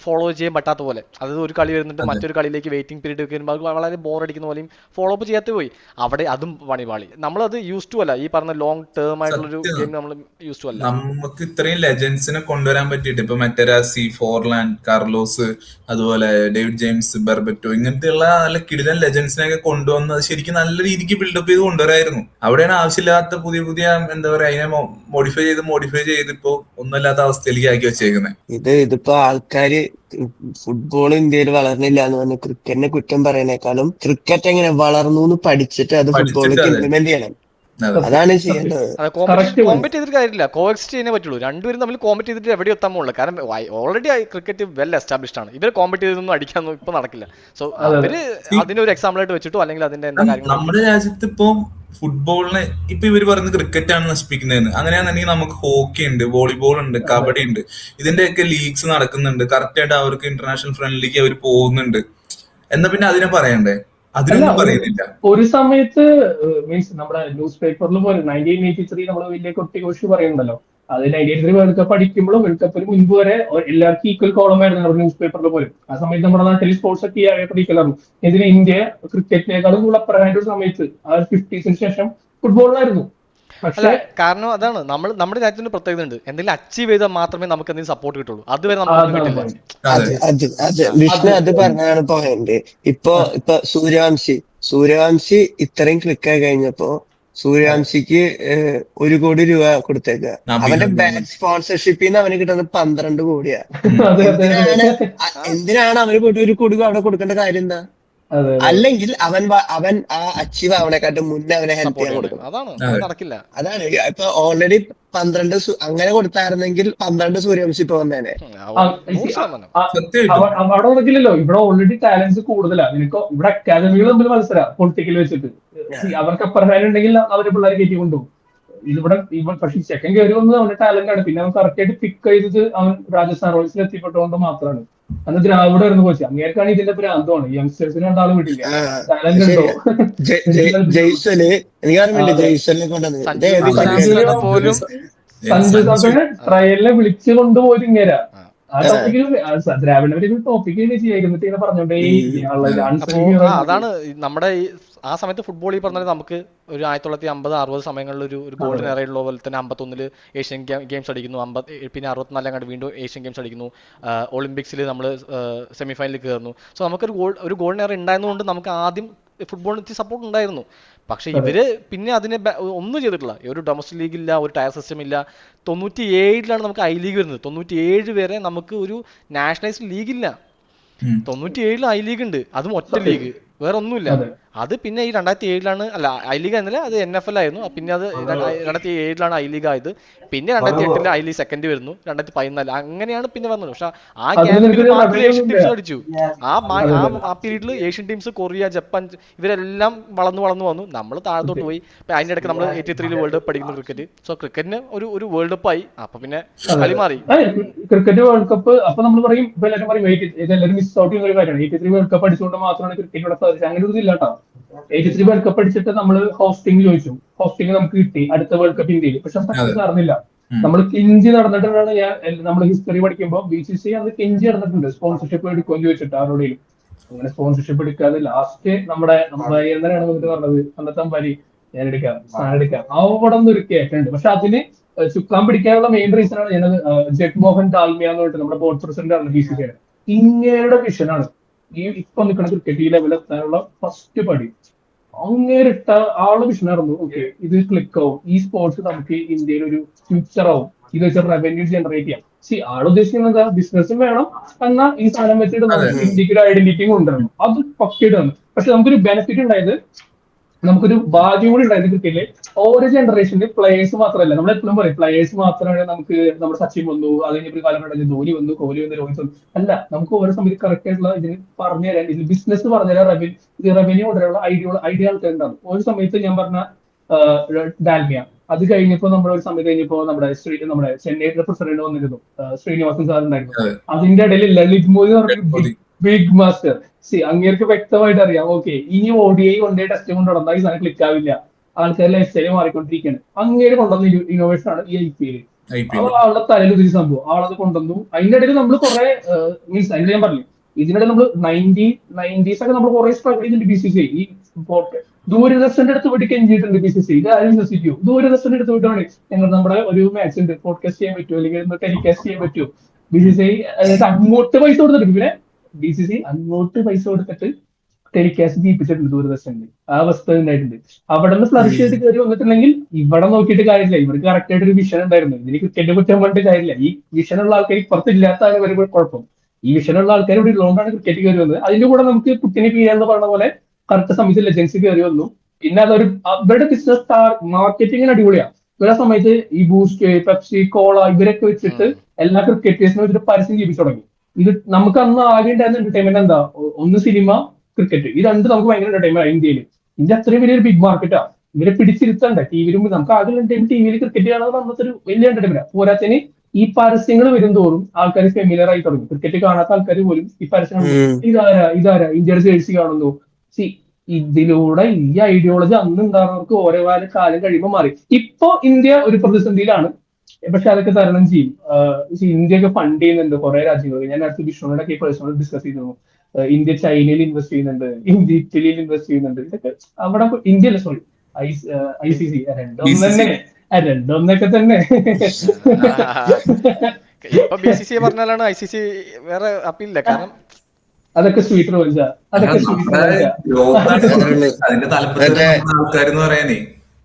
ഫോളോ ചെയ്യാൻ പറ്റാത്ത പോലെ, അതായത് ഒരു കളി വരുന്നുണ്ട് അതെ. മറ്റൊരു കളിയിലേക്ക് വെയിറ്റിംഗ് പീരീഡ് ഒക്കെ വരുമ്പോൾ അത് വളരെ ബോറടിക്കുന്ന പോലെയും ഫോളോ അപ്പ് ചെയ്യാത്ത പോയി. അവിടെ അതും പണിപാളി. നമ്മളത് യൂസ് ടു അല്ല, ഈ പറഞ്ഞ ലോങ് ടേം ആയിട്ടുള്ളൊരു സത്യം. ഗെയിം നമ്മൾ യൂസ് ടു അല്ല. നമുക്ക് ഇത്രയും ലെജൻസിനെ കൊണ്ടുവരാൻ പറ്റിയിട്ട് ഇപ്പൊ മെറ്റരാസി, ഫോർലാൻഡ്, കാർലോസ്, അതുപോലെ ഡേവിഡ് ജെയിംസ്, ബെർബറ്റോ, ഇങ്ങനത്തെയുള്ള നല്ല കിടിലൻ ലെജൻസിനെയൊക്കെ കൊണ്ടുവന്ന് ശരിക്കും നല്ല രീതിക്ക് ബിൽഡപ്പ് ചെയ്ത് കൊണ്ടുവരായിരുന്നു. അവിടെയാണ് ആവശ്യമില്ലാത്ത പുതിയ എന്താ പറയാ അതിനെ മോഡിഫൈ ചെയ്ത് ഇപ്പോ ഒന്നുമില്ലാത്ത അവസ്ഥയിലേക്ക് ആക്കി വെച്ചേക്കുന്നത്. ഇതിപ്പോ ആൾക്കാര് ഫുട്ബോൾ ഇന്ത്യയിൽ വളർന്നില്ല എന്ന് പറഞ്ഞ് ക്രിക്കറ്റിനെ കുറ്റം പറയുന്നേക്കാളും ക്രിക്കറ്റ് എങ്ങനെ വളർന്നു എന്ന് പഠിച്ചിട്ട് അത് ഫുട്ബോളിലേക്ക് അതെ. ഇംപ്ലിമെന്റ് ചെയ്യണം. അതെ. അതാണ് ചെയ്യേണ്ടത്. അതെ, Correct കോമ്പറ്റ് ചെയ്തിട്ട് കാര്യമില്ല, കോഎക്സിസ്റ്റ് ചെയ്യാനേ പറ്റുള്ളൂ. രണ്ടുപേരും തമ്മിൽ കോമ്പറ്റ് ചെയ്തിട്ട് എവിടെ എത്താൻ പോകുള്ളൂ. കാരണം ഓൾറെഡി ക്രിക്കറ്റ് വെൽ എസ്റ്റാബ്ലിഷ്ഡ് ആണ്. ഇവർ കോമ്പറ്റ് ചെയ്തൊന്നും അടിക്കാനൊന്നും ഇപ്പൊ നടക്കില്ല. സോ അവര് അതിനൊരു എക്സാമ്പിൾ ആയിട്ട് വെച്ചിട്ടോ അല്ലെങ്കിൽ അതിന്റെ എന്താ കാര്യങ്ങൾ നമ്മുടെ രാജ്യത്ത് ഇപ്പൊ ഫുട്ബോളിനെ ഇപ്പൊ ഇവര് പറയുന്നത് ക്രിക്കറ്റ് ആണ് നശിപ്പിക്കുന്നതെന്ന്. അങ്ങനെയാണെന്നുണ്ടെങ്കിൽ നമുക്ക് ഹോക്കി ഉണ്ട്, വോളിബോൾ ഉണ്ട്, കബഡി ഉണ്ട്. ഇതിന്റെയൊക്കെ ലീഗ്സ് നടക്കുന്നുണ്ട്. കറക്റ്റ് ആയിട്ട് അവർക്ക് ഇന്റർനാഷണൽ ഫ്രണ്ട്ലിക്ക് അവർ പോകുന്നുണ്ട്. എന്നാ പിന്നെ അതിനെ പറയണ്ടേ? അതിനൊന്നും പറയുന്നില്ല. ഒരു സമയത്ത് മീൻസ് നമ്മുടെ ന്യൂസ് പേപ്പറിൽ പോലും 1983 നമ്മൾ വലിയ കൊട്ടിഘോഷി പറയുന്നുണ്ടല്ലോ. അത് 1983 വേൾഡ് കപ്പ് അടിക്കുമ്പോഴും വേൾഡ് കപ്പിന് മുൻപ് വരെ എല്ലാവർക്കും ഈക്വൽ കോളമായിരുന്നു നമ്മുടെ ന്യൂസ് പേപ്പറിൽ പോലും. ആ സമയത്ത് നമ്മുടെ നാട്ടിൽ സ്പോർട്സ് ഒക്കെ ഈക്വലായിരുന്നു. ഇതിന് ഇന്ത്യ ക്രിക്കറ്റിനേക്കാളും കൂടുതൽ അപ്പറായിട്ട് ഒരു സമയത്ത് ആ 50s ശേഷം ഫുട്ബോളിലായിരുന്നു. അല്ല, പക്ഷെ കാരണം അതാണ് നമ്മുടെ രാജ്യത്തിന്റെ പ്രത്യേകത ഉണ്ട്. എന്തെങ്കിലും അച്ചീവ് ചെയ്താൽ മാത്രമേ നമുക്ക് എന്തെങ്കിലും സപ്പോർട്ട് കിട്ടുള്ളൂ. അതുവരെ നമുക്ക് കിട്ടില്ല. വിഷ്ണു അത് പറഞ്ഞാണ് പോയിന്റ്. ഇപ്പൊ സൂര്യവംശി ഇത്രയും ക്ലിക്കായി കഴിഞ്ഞപ്പോ സൂര്യവംശിക്ക് 1 കോടി രൂപ കൊടുത്തേക്ക. അവന്റെ ബാറ്റ് സ്പോൺസർഷിപ്പിൽ നിന്ന് അവന് കിട്ടുന്നത് 12 കോടിയാ. എന്തിനാണ് അവന് പോയിട്ട് 1 കോടി അവിടെ കൊടുക്കേണ്ട കാര്യം എന്താ? അല്ലെങ്കിൽ അവൻ ആ അച്ചീവ് ആവണേക്കാട്ടും മുന്നേ അവനെ ഹെൽപ്പ് ചെയ്യാൻ കൊടുക്കണം. അതാണ് നടക്കില്ല. അതാണ് ഇപ്പൊ ഓൾറെഡി 12 അങ്ങനെ കൊടുത്തായിരുന്നെങ്കിൽ 12 സൂര്യവംശി ഇപ്പൊ വന്നേനെ. അവിടെ നടക്കില്ലല്ലോ. ഇവിടെ ഓൾറെഡി ടാലൻസ് കൂടുതലാണ്. നിനക്ക് ഇവിടെ അക്കാദമികൾ തമ്മിൽ മത്സരം പൊളിറ്റിക്കൽ വെച്ചിട്ട് അവർക്ക് അപ്പുറത്തുണ്ടെങ്കിൽ അവര് പിള്ളേരെ കയറ്റി കൊണ്ടുപോകും. ഇവിടെ പക്ഷെ സെക്കൻഡ് കയറി വന്നത് അവന്റെ ടാലന്റ് ആണ്. പിന്നെ അവൻ കറക്റ്റ് ആയിട്ട് പിക്ക് ചെയ്തത് അവൻ രാജസ്ഥാൻ റോയൽസിൽ എത്തിപ്പെട്ടതുകൊണ്ട് മാത്രമാണ്. അന്ന് ദ്രാവിഡ് ആയിരുന്നു കോച്ച്. അങ്ങേർക്കാണ് ഇതിന്റെ പ്രാന്തമാണ്. യങ്സ്റ്റേഴ്സിന് 2 ആളും വിട്ടില്ല. ടാലന്റ് ഉണ്ടോ? ജയ്സല് എനിക്കറിയില്ല. ജയ്സലിനെ കൊണ്ടുവന്നത് സഞ്ജു സാംസനെ ട്രയലിനെ വിളിച്ചു കൊണ്ടുപോയി ഇങ്ങേരാ. ആ ടോപ്പിക്കിൽ ദ്രാവിഡിന്റെ ടോപ്പിക്ക് ചെയ്യാൻ പറഞ്ഞോണ്ടേ. അതാണ് നമ്മുടെ ആ സമയത്ത് ഫുട്ബോൾ ഈ പറഞ്ഞാൽ നമുക്ക് ഒരു 1950-60 സമയങ്ങളിൽ ഒരു ഗോൾഡൻ എറയുള്ള പോലെ തന്നെ 51 ഏഷ്യൻ ഗെയിംസ് അടിക്കുന്നു, പിന്നെ 64 കണ്ട് വീണ്ടും ഏഷ്യൻ ഗെയിംസ് അടിക്കുന്നു, ഒളിമ്പിക്സിൽ നമ്മൾ സെമിഫൈനലിൽ കയറുന്നു. സോ നമുക്കൊരു ഗോൾഡൻ എറ ഉണ്ടായിരുന്നതുകൊണ്ട് നമുക്ക് ആദ്യം ഫുട്ബോളിന് സപ്പോർട്ട് ഉണ്ടായിരുന്നു. പക്ഷെ ഇവര് പിന്നെ അതിനെ ഒന്നും ചെയ്തിട്ടില്ല. ഒരു ഡൊമസ്റ്റിക് ലീഗ് ഇല്ല, ഒരു ടയർ സിസ്റ്റം ഇല്ല. 97 നമുക്ക് ഐ ലീഗ് വരുന്നത്. 97 വരെ നമുക്ക് ഒരു നാഷണലൈസ്ഡ് ലീഗ് ഇല്ല. 97 ഐ ലീഗ് ഉണ്ട്, അതും ഒറ്റ ലീഗ്, വേറെ ഒന്നുമില്ല. അത് പിന്നെ ഈ 2007 അല്ല ഐ ലീഗ് ആയിരുന്നില്ല, അത് NFL ആയിരുന്നു. പിന്നെ അത് 2007 ഐ ലീഗ് ആയത്. പിന്നെ 2008 ഐ ലീഗ് സെക്കൻഡ് വരുന്നു, 2014 അങ്ങനെയാണ് പിന്നെ വന്നത്. പക്ഷെ ആ അതിന് ഗ്യാപ്പിൽ നിനക്കൊരു മാത്രമേ revenue ഏഷ്യൻ ഒന്നും ടീംസ് ഇല്ല. അടിച്ചു. അതെ അതെ ആ പീരീഡിൽ ഏഷ്യൻ ടീംസ്, കൊറിയ, ജപ്പാൻ ഇവരെല്ലാം വളർന്നു വന്നു. നമ്മൾ താഴത്തോട്ട് ഓക്കെ. പോയി. ഇപ്പൊ അതിന്റെ ഇടയ്ക്ക് നമ്മൾ 83 വേൾഡ് കപ്പ് പഠിക്കുന്നു ക്രിക്കറ്റ്. സോ ക്രിക്കറ്റിന് ഒരു വേൾഡ് കപ്പ് ആയി. അപ്പൊ പിന്നെ അതെ കളി മാറി. അതെ ക്രിക്കറ്റ് വേൾഡ് കപ്പ് അപ്പൊ നമ്മൾ പറയും, ഇപ്പൊ എല്ലാവരും പറയും ഇതെല്ലാവരും മിസ് ഔട്ട് ചെയ്യുന്ന ഒരു കാര്യമാണ്. 83 വേൾഡ് കപ്പ് അടിച്ചുകൊണ്ട് മാത്രമാണ് ക്രിക്കറ്റ് ഇവിടെ സാധിച്ചത്. അങ്ങനെ ഒരു ഇതില്ല കേട്ടോ. 83 വേൾഡ് കപ്പ് അടിച്ചിട്ട് നമ്മൾ ഹോസ്റ്റിംഗ് ചോദിച്ചു, ഹോസ്റ്റിംഗ് നമുക്ക് കിട്ടി അടുത്ത വേൾഡ് കപ്പ് ഇന്ത്യയിൽ. പക്ഷെ അതെ. സക്സസ് നടന്നില്ല. ഉം. നമ്മൾ കിഞ്ചി നടന്നിട്ടാണ്, നമ്മൾ ഹിസ്റ്ററി പഠിക്കുമ്പോൾ BCCI അന്ന് കിഞ്ചി നടന്നിട്ടുണ്ട് സ്പോൺസർഷിപ്പ് എടുക്കുമെന്ന് ചോദിച്ചിട്ട് ആരോടെയും. അങ്ങനെ സ്പോൺസർഷിപ്പ് എടുക്കാതെ ലാസ്റ്റ് നമ്മുടെ അമ്പാരി എന്താണ് വന്നിട്ട് പറഞ്ഞത്, അന്നത്തെ അമ്പാരി ഞാൻ എടുക്കാം, സാധനം എടുക്കാം, അവിടെ നിന്ന് ഒരു കേട്ടുണ്ട്. പക്ഷെ അതിന് ചുക്കാൻ പിടിക്കാനുള്ള മെയിൻ റീസൺ ആണ് ഞാൻ ജഗ്മോഹൻ ഡാൽമിയ എന്ന് പറഞ്ഞിട്ട് നമ്മുടെ ബോർഡ് പ്രസിഡന്റ് ആണ് BCCI. ഇങ്ങയുടെ വിഷനാണ് ഈ ഇപ്പൊ നിൽക്കുന്ന ക്രിക്കറ്റ് ഈ ലെവലിൽ എത്താനുള്ള ഫസ്റ്റ് പടി. അങ്ങേരിട്ട ആള് വിഷനായിരുന്നു. ഓക്കെ, ഇത് ക്ലിക്ക് ആവും, ഈ സ്പോർട്സ് നമുക്ക് ഇന്ത്യയിൽ ഒരു ഫ്യൂച്ചർ ആവും, ഇത് വെച്ച് റവന്യൂ ജനറേറ്റ് ചെയ്യാം. ആൾ ഉദ്ദേശിക്കുന്നത് എന്താ, ബിസിനസ്സും വേണം, എന്നാൽ ഈ സാധനം വെച്ചിട്ട് അതെ. നമുക്ക് ഇന്ത്യക്ക് ഒരു ഐഡന്റിറ്റി കൊണ്ടുവരണം. അത് പക്കയിട്ടാണ്. പക്ഷെ നമുക്കൊരു ബെനിഫിറ്റ് ഉണ്ടായത്, നമുക്കൊരു ഭാഗ്യം കൂടി ഉണ്ടായത് ക്രിക്കറ്റില്. ഓരോ ജനറേഷനിൽ പ്ലേയേഴ്സ് മാത്രമല്ല, നമ്മൾ എപ്പോഴും പറയും പ്ലേയേഴ്സ് മാത്രമാണ് നമുക്ക്, നമ്മുടെ സച്ചിൻ വന്നു, അത് കഴിഞ്ഞ ഒരു കാലം കഴിഞ്ഞ് ധോനി വന്നു, കോഹ്ലി വന്നു, രോഹിത് വന്നു. അല്ല, നമുക്ക് ഓരോ സമയത്ത് കറക്റ്റ് ആയിട്ടുള്ള ഇതിന് പറഞ്ഞുതരാൻ, ഇതിൽ ബിസിനസ് പറഞ്ഞുതരാൻ, റവന്യൂ കൊണ്ടുവരാനുള്ള ഐഡിയ ആൾക്കാരുണ്ടാവും. ഒരു സമയത്ത് ഞാൻ പറഞ്ഞ ഡാൽമിയ, അത് കഴിഞ്ഞപ്പോ നമ്മുടെ ഒരു സമയത്ത് കഴിഞ്ഞപ്പോ നമ്മുടെ ചെന്നൈയുടെ പ്രസിഡന്റ് വന്നിരുന്നു, ശ്രീനിവാസൻ സാർ ഉണ്ടായിരുന്നു. അതെ. അതിന്റെ ഇടയിൽ ലളിത് മോദി എന്ന് പറഞ്ഞ മോദി. Big master. അങ്ങേർക്ക് വ്യക്തമായിട്ട് അറിയാം, ഓക്കെ ഇനി ODI കൊണ്ടേ ടെസ്റ്റ് കൊണ്ട് നടന്നാൽ ഈ സാധനം ക്ലിക്ക് ആവില്ല, ആൾക്കാർ ലൈഫ് സ്റ്റൈൽ മാറിക്കൊണ്ടിരിക്കുകയാണ്. അങ്ങേര് കൊണ്ടുവന്ന ഇന്നോവേഷൻ ആണ് ഈ IPL. IPL. ആളുടെ തലയിൽ ഒരു സംഭവം ആളത് കൊണ്ടുവന്നു. അതിന്റെ ഇടയിൽ നമ്മൾ കുറെ മീൻസ് അതിൽ ഞാൻ പറഞ്ഞു, ഇതിനിടെ നമ്മൾ 90s ഒക്കെ നമ്മൾ കുറെ സ്ട്രഗിൾ ചെയ്തിട്ടുണ്ട്. BCCI ഈ ദൂരദർശന്റെ അടുത്ത് പോയിട്ട് കെഞ്ചിയിട്ടുണ്ട് BCCI. ഇത് ആരും വിശ്വസിക്കൂ, ദൂരദർശന്റെ അടുത്ത് പോയിട്ടാണ് ഞങ്ങൾ നമ്മുടെ ഒരു മാച്ച് ഉണ്ട്, പോഡ്കാസ്റ്റ് ചെയ്യാൻ പറ്റുമോ അല്ലെങ്കിൽ ടെലികാസ്റ്റ് ചെയ്യാൻ പറ്റുമോ. BCCI അങ്ങോട്ട് പൈസ കൊടുത്തിട്ടുണ്ട്. പിന്നെ BCCI അങ്ങോട്ട് പൈസ കൊടുത്തിട്ട് ടെലികാസ്റ്റ് ചെയ്യിപ്പിച്ചിട്ടുണ്ട് ദൂരദർശനിൽ. ആ അവസ്ഥ ഉണ്ടായിട്ടുണ്ട്. അവിടെ നിന്ന് ഫ്ലറിഷ് ചെയ്ത് കയറി വന്നിട്ടുണ്ടെങ്കിൽ ഇവിടെ നോക്കിയിട്ട് കാര്യമില്ല. ഇവർക്ക് കറക്റ്റ് ആയിട്ട് ഒരു വിഷൻ ഉണ്ടായിരുന്നു. ഇതിന് ക്രിക്കറ്റ് കുറ്റം പറഞ്ഞിട്ട് കാര്യമില്ല. ഈ വിഷനുള്ള ആൾക്കാർ ഇപ്പുറത്തില്ലാത്ത ആൾ വരുമ്പോൾ കുഴപ്പം. ഈ വിഷനുള്ള ആൾക്കാർ ഇവിടെ ഉള്ളതുകൊണ്ടാണ് ക്രിക്കറ്റ് കയറി വന്നത്. അതിന്റെ കൂടെ നമുക്ക് പുട്ടിനെ കീഴെന്ന് പറഞ്ഞ പോലെ കറക്റ്റ് സമയത്ത് ലെജൻസ് കയറി വന്നു. പിന്നെ അതൊരു അവരുടെ ബിസിനസ് മാർക്കറ്റിംഗിന് അടിപൊളിയാണ്. ഇവരുടെ സമയത്ത് ഈ ബൂസ്റ്റ്, പെപ്സി, കോള ഇവരൊക്കെ വെച്ചിട്ട് എല്ലാ ക്രിക്കറ്റേഴ്സിനും വെച്ചിട്ട് പരസ്യം ജീവിച്ചു തുടങ്ങി. ഇത് നമുക്ക് അന്ന് ആകെ ഉണ്ടായിരുന്ന എന്റർടൈൻമെന്റ് എന്താ, ഒന്ന് സിനിമ, ക്രിക്കറ്റ്. ഈ രണ്ട് നമുക്ക് ഭയങ്കര എന്റർടൈൻമെന്റ് ഇന്ത്യയിൽ. ഇന്ത്യ അത്രയും വലിയൊരു ബിഗ് മാർക്കറ്റാ. ഇവരെ പിടിച്ചിരുത്തണ്ട ടിവിയിലും. നമുക്ക് ആകെ ടിവിയിൽ ക്രിക്കറ്റ് കാണുന്നത് അന്നത്തെ ഒരു വലിയ എന്റർടൈൻമെന്റ്. പോരാത്തതിന് ഈ പരസ്യങ്ങൾ വരുംതോറും ആൾക്കാർ ഫെമിലിയർ ആയി തുടങ്ങി. ക്രിക്കറ്റ് കാണാത്ത ആൾക്കാർ പോലും ഈ പരസ്യം ഇതാരാ ഇന്ത്യയുടെ ജേഴ്സി കാണുന്നു. സി ഇതിലൂടെ ഈ ഐഡിയോളജി അന്ന് ഉണ്ടാകുന്നവർക്ക് ഓരോ കാലം കഴിയുമ്പോൾ മാറി. ഇപ്പൊ ഇന്ത്യ ഒരു പ്രതിസന്ധിയിലാണ്, പക്ഷെ അതൊക്കെ തരണം ചെയ്യും. ഇന്ത്യയൊക്കെ ഫണ്ട് ചെയ്യുന്നുണ്ട് കുറെ രാജ്യങ്ങൾ. ഞാൻ അടുത്ത് വിഷ്ണുവിനൊക്കെ പേഴ്സണൽ ഡിസ്കസ് ചെയ്തിരുന്നു. ഇന്ത്യ ചൈനയിൽ ഇൻവെസ്റ്റ് ചെയ്യുന്നുണ്ട്, ഇന്ത്യ ഇറ്റലിയിൽ ഇൻവെസ്റ്റ് ചെയ്യുന്നുണ്ട്. ഇതൊക്കെ അവിടെ ഇന്ത്യ അല്ല, സോറി ICC രണ്ടൊന്നൊക്കെ തന്നെ. ഇപ്പൊ BCCI പറഞ്ഞാലാണ് ICC വേറെ അപ്പീലില്ല. കാരണം അതൊക്കെ സ്വീറ്റ് റോഞ്ച, അതൊക്കെ സ്വീറ്റ് റോഞ്ച. അതിന്റെ താല്പര്യത്തിൽ ആൾക്കാരെന്ന് പറയാനേ.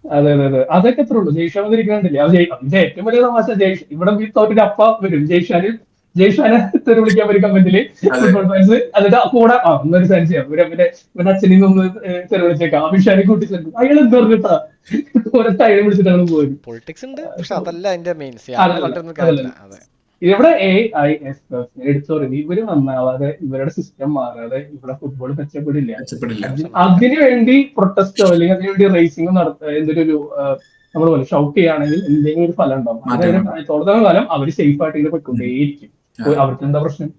അതെ അതെ അതെ, അതൊക്കെ എത്ര ഉള്ളൂ. ജയ്ഷാൻ വന്നിരിക്കണ്ടില്ലേ, അതിന്റെ ഏറ്റവും വലിയ തമാശ ഇവിടെ തോറ്റിട്ട് അപ്പ വരും ജയ്ഷാനെ തെറി വിളിക്കാൻ വരും കമന്റില് ഫുട്ബോൾ ഫാൻസ്. എന്നിട്ട് കൂടെ ഒന്നൊരു ഫാൻ ചെയ്യാം, ഇവരുടെ അച്ഛനിൽ നിന്ന് തെറി വിളിച്ചേക്കാം, അഭിഷാനെ കൂട്ടിച്ചേക്കും. അയാൾ എന്ത് പറഞ്ഞിട്ടാ ഓരോ ടൈം വിളിച്ചിട്ടാണ് പോയത്. പൊളിറ്റിക്സ് ഉണ്ട്, പക്ഷെ അതല്ല അതിന്റെ മെയിൻ. ഇവിടെ AIS എടുത്തു പറയുന്നത്, ഇവര് നന്നാവാതെ ഇവരുടെ സിസ്റ്റം മാറാതെ ഇവിടെ ഫുട്ബോൾ മെച്ചപ്പെടില്ല. അതിനു വേണ്ടി പ്രൊട്ടസ്റ്റോ അല്ലെങ്കിൽ അതിനുവേണ്ടി റേസിംഗ് എന്തൊരു നമ്മൾ പോലെ ഷൗട്ട് ചെയ്യുകയാണെങ്കിൽ എന്തെങ്കിലും ഒരു ഫലം ഉണ്ടാവും. അതായത് കാലം അവർ സേഫ് ആയിട്ട് ഇങ്ങനെ പോയിക്കൊണ്ടേയിരിക്കും. അവർക്ക് എന്താ പ്രശ്നം?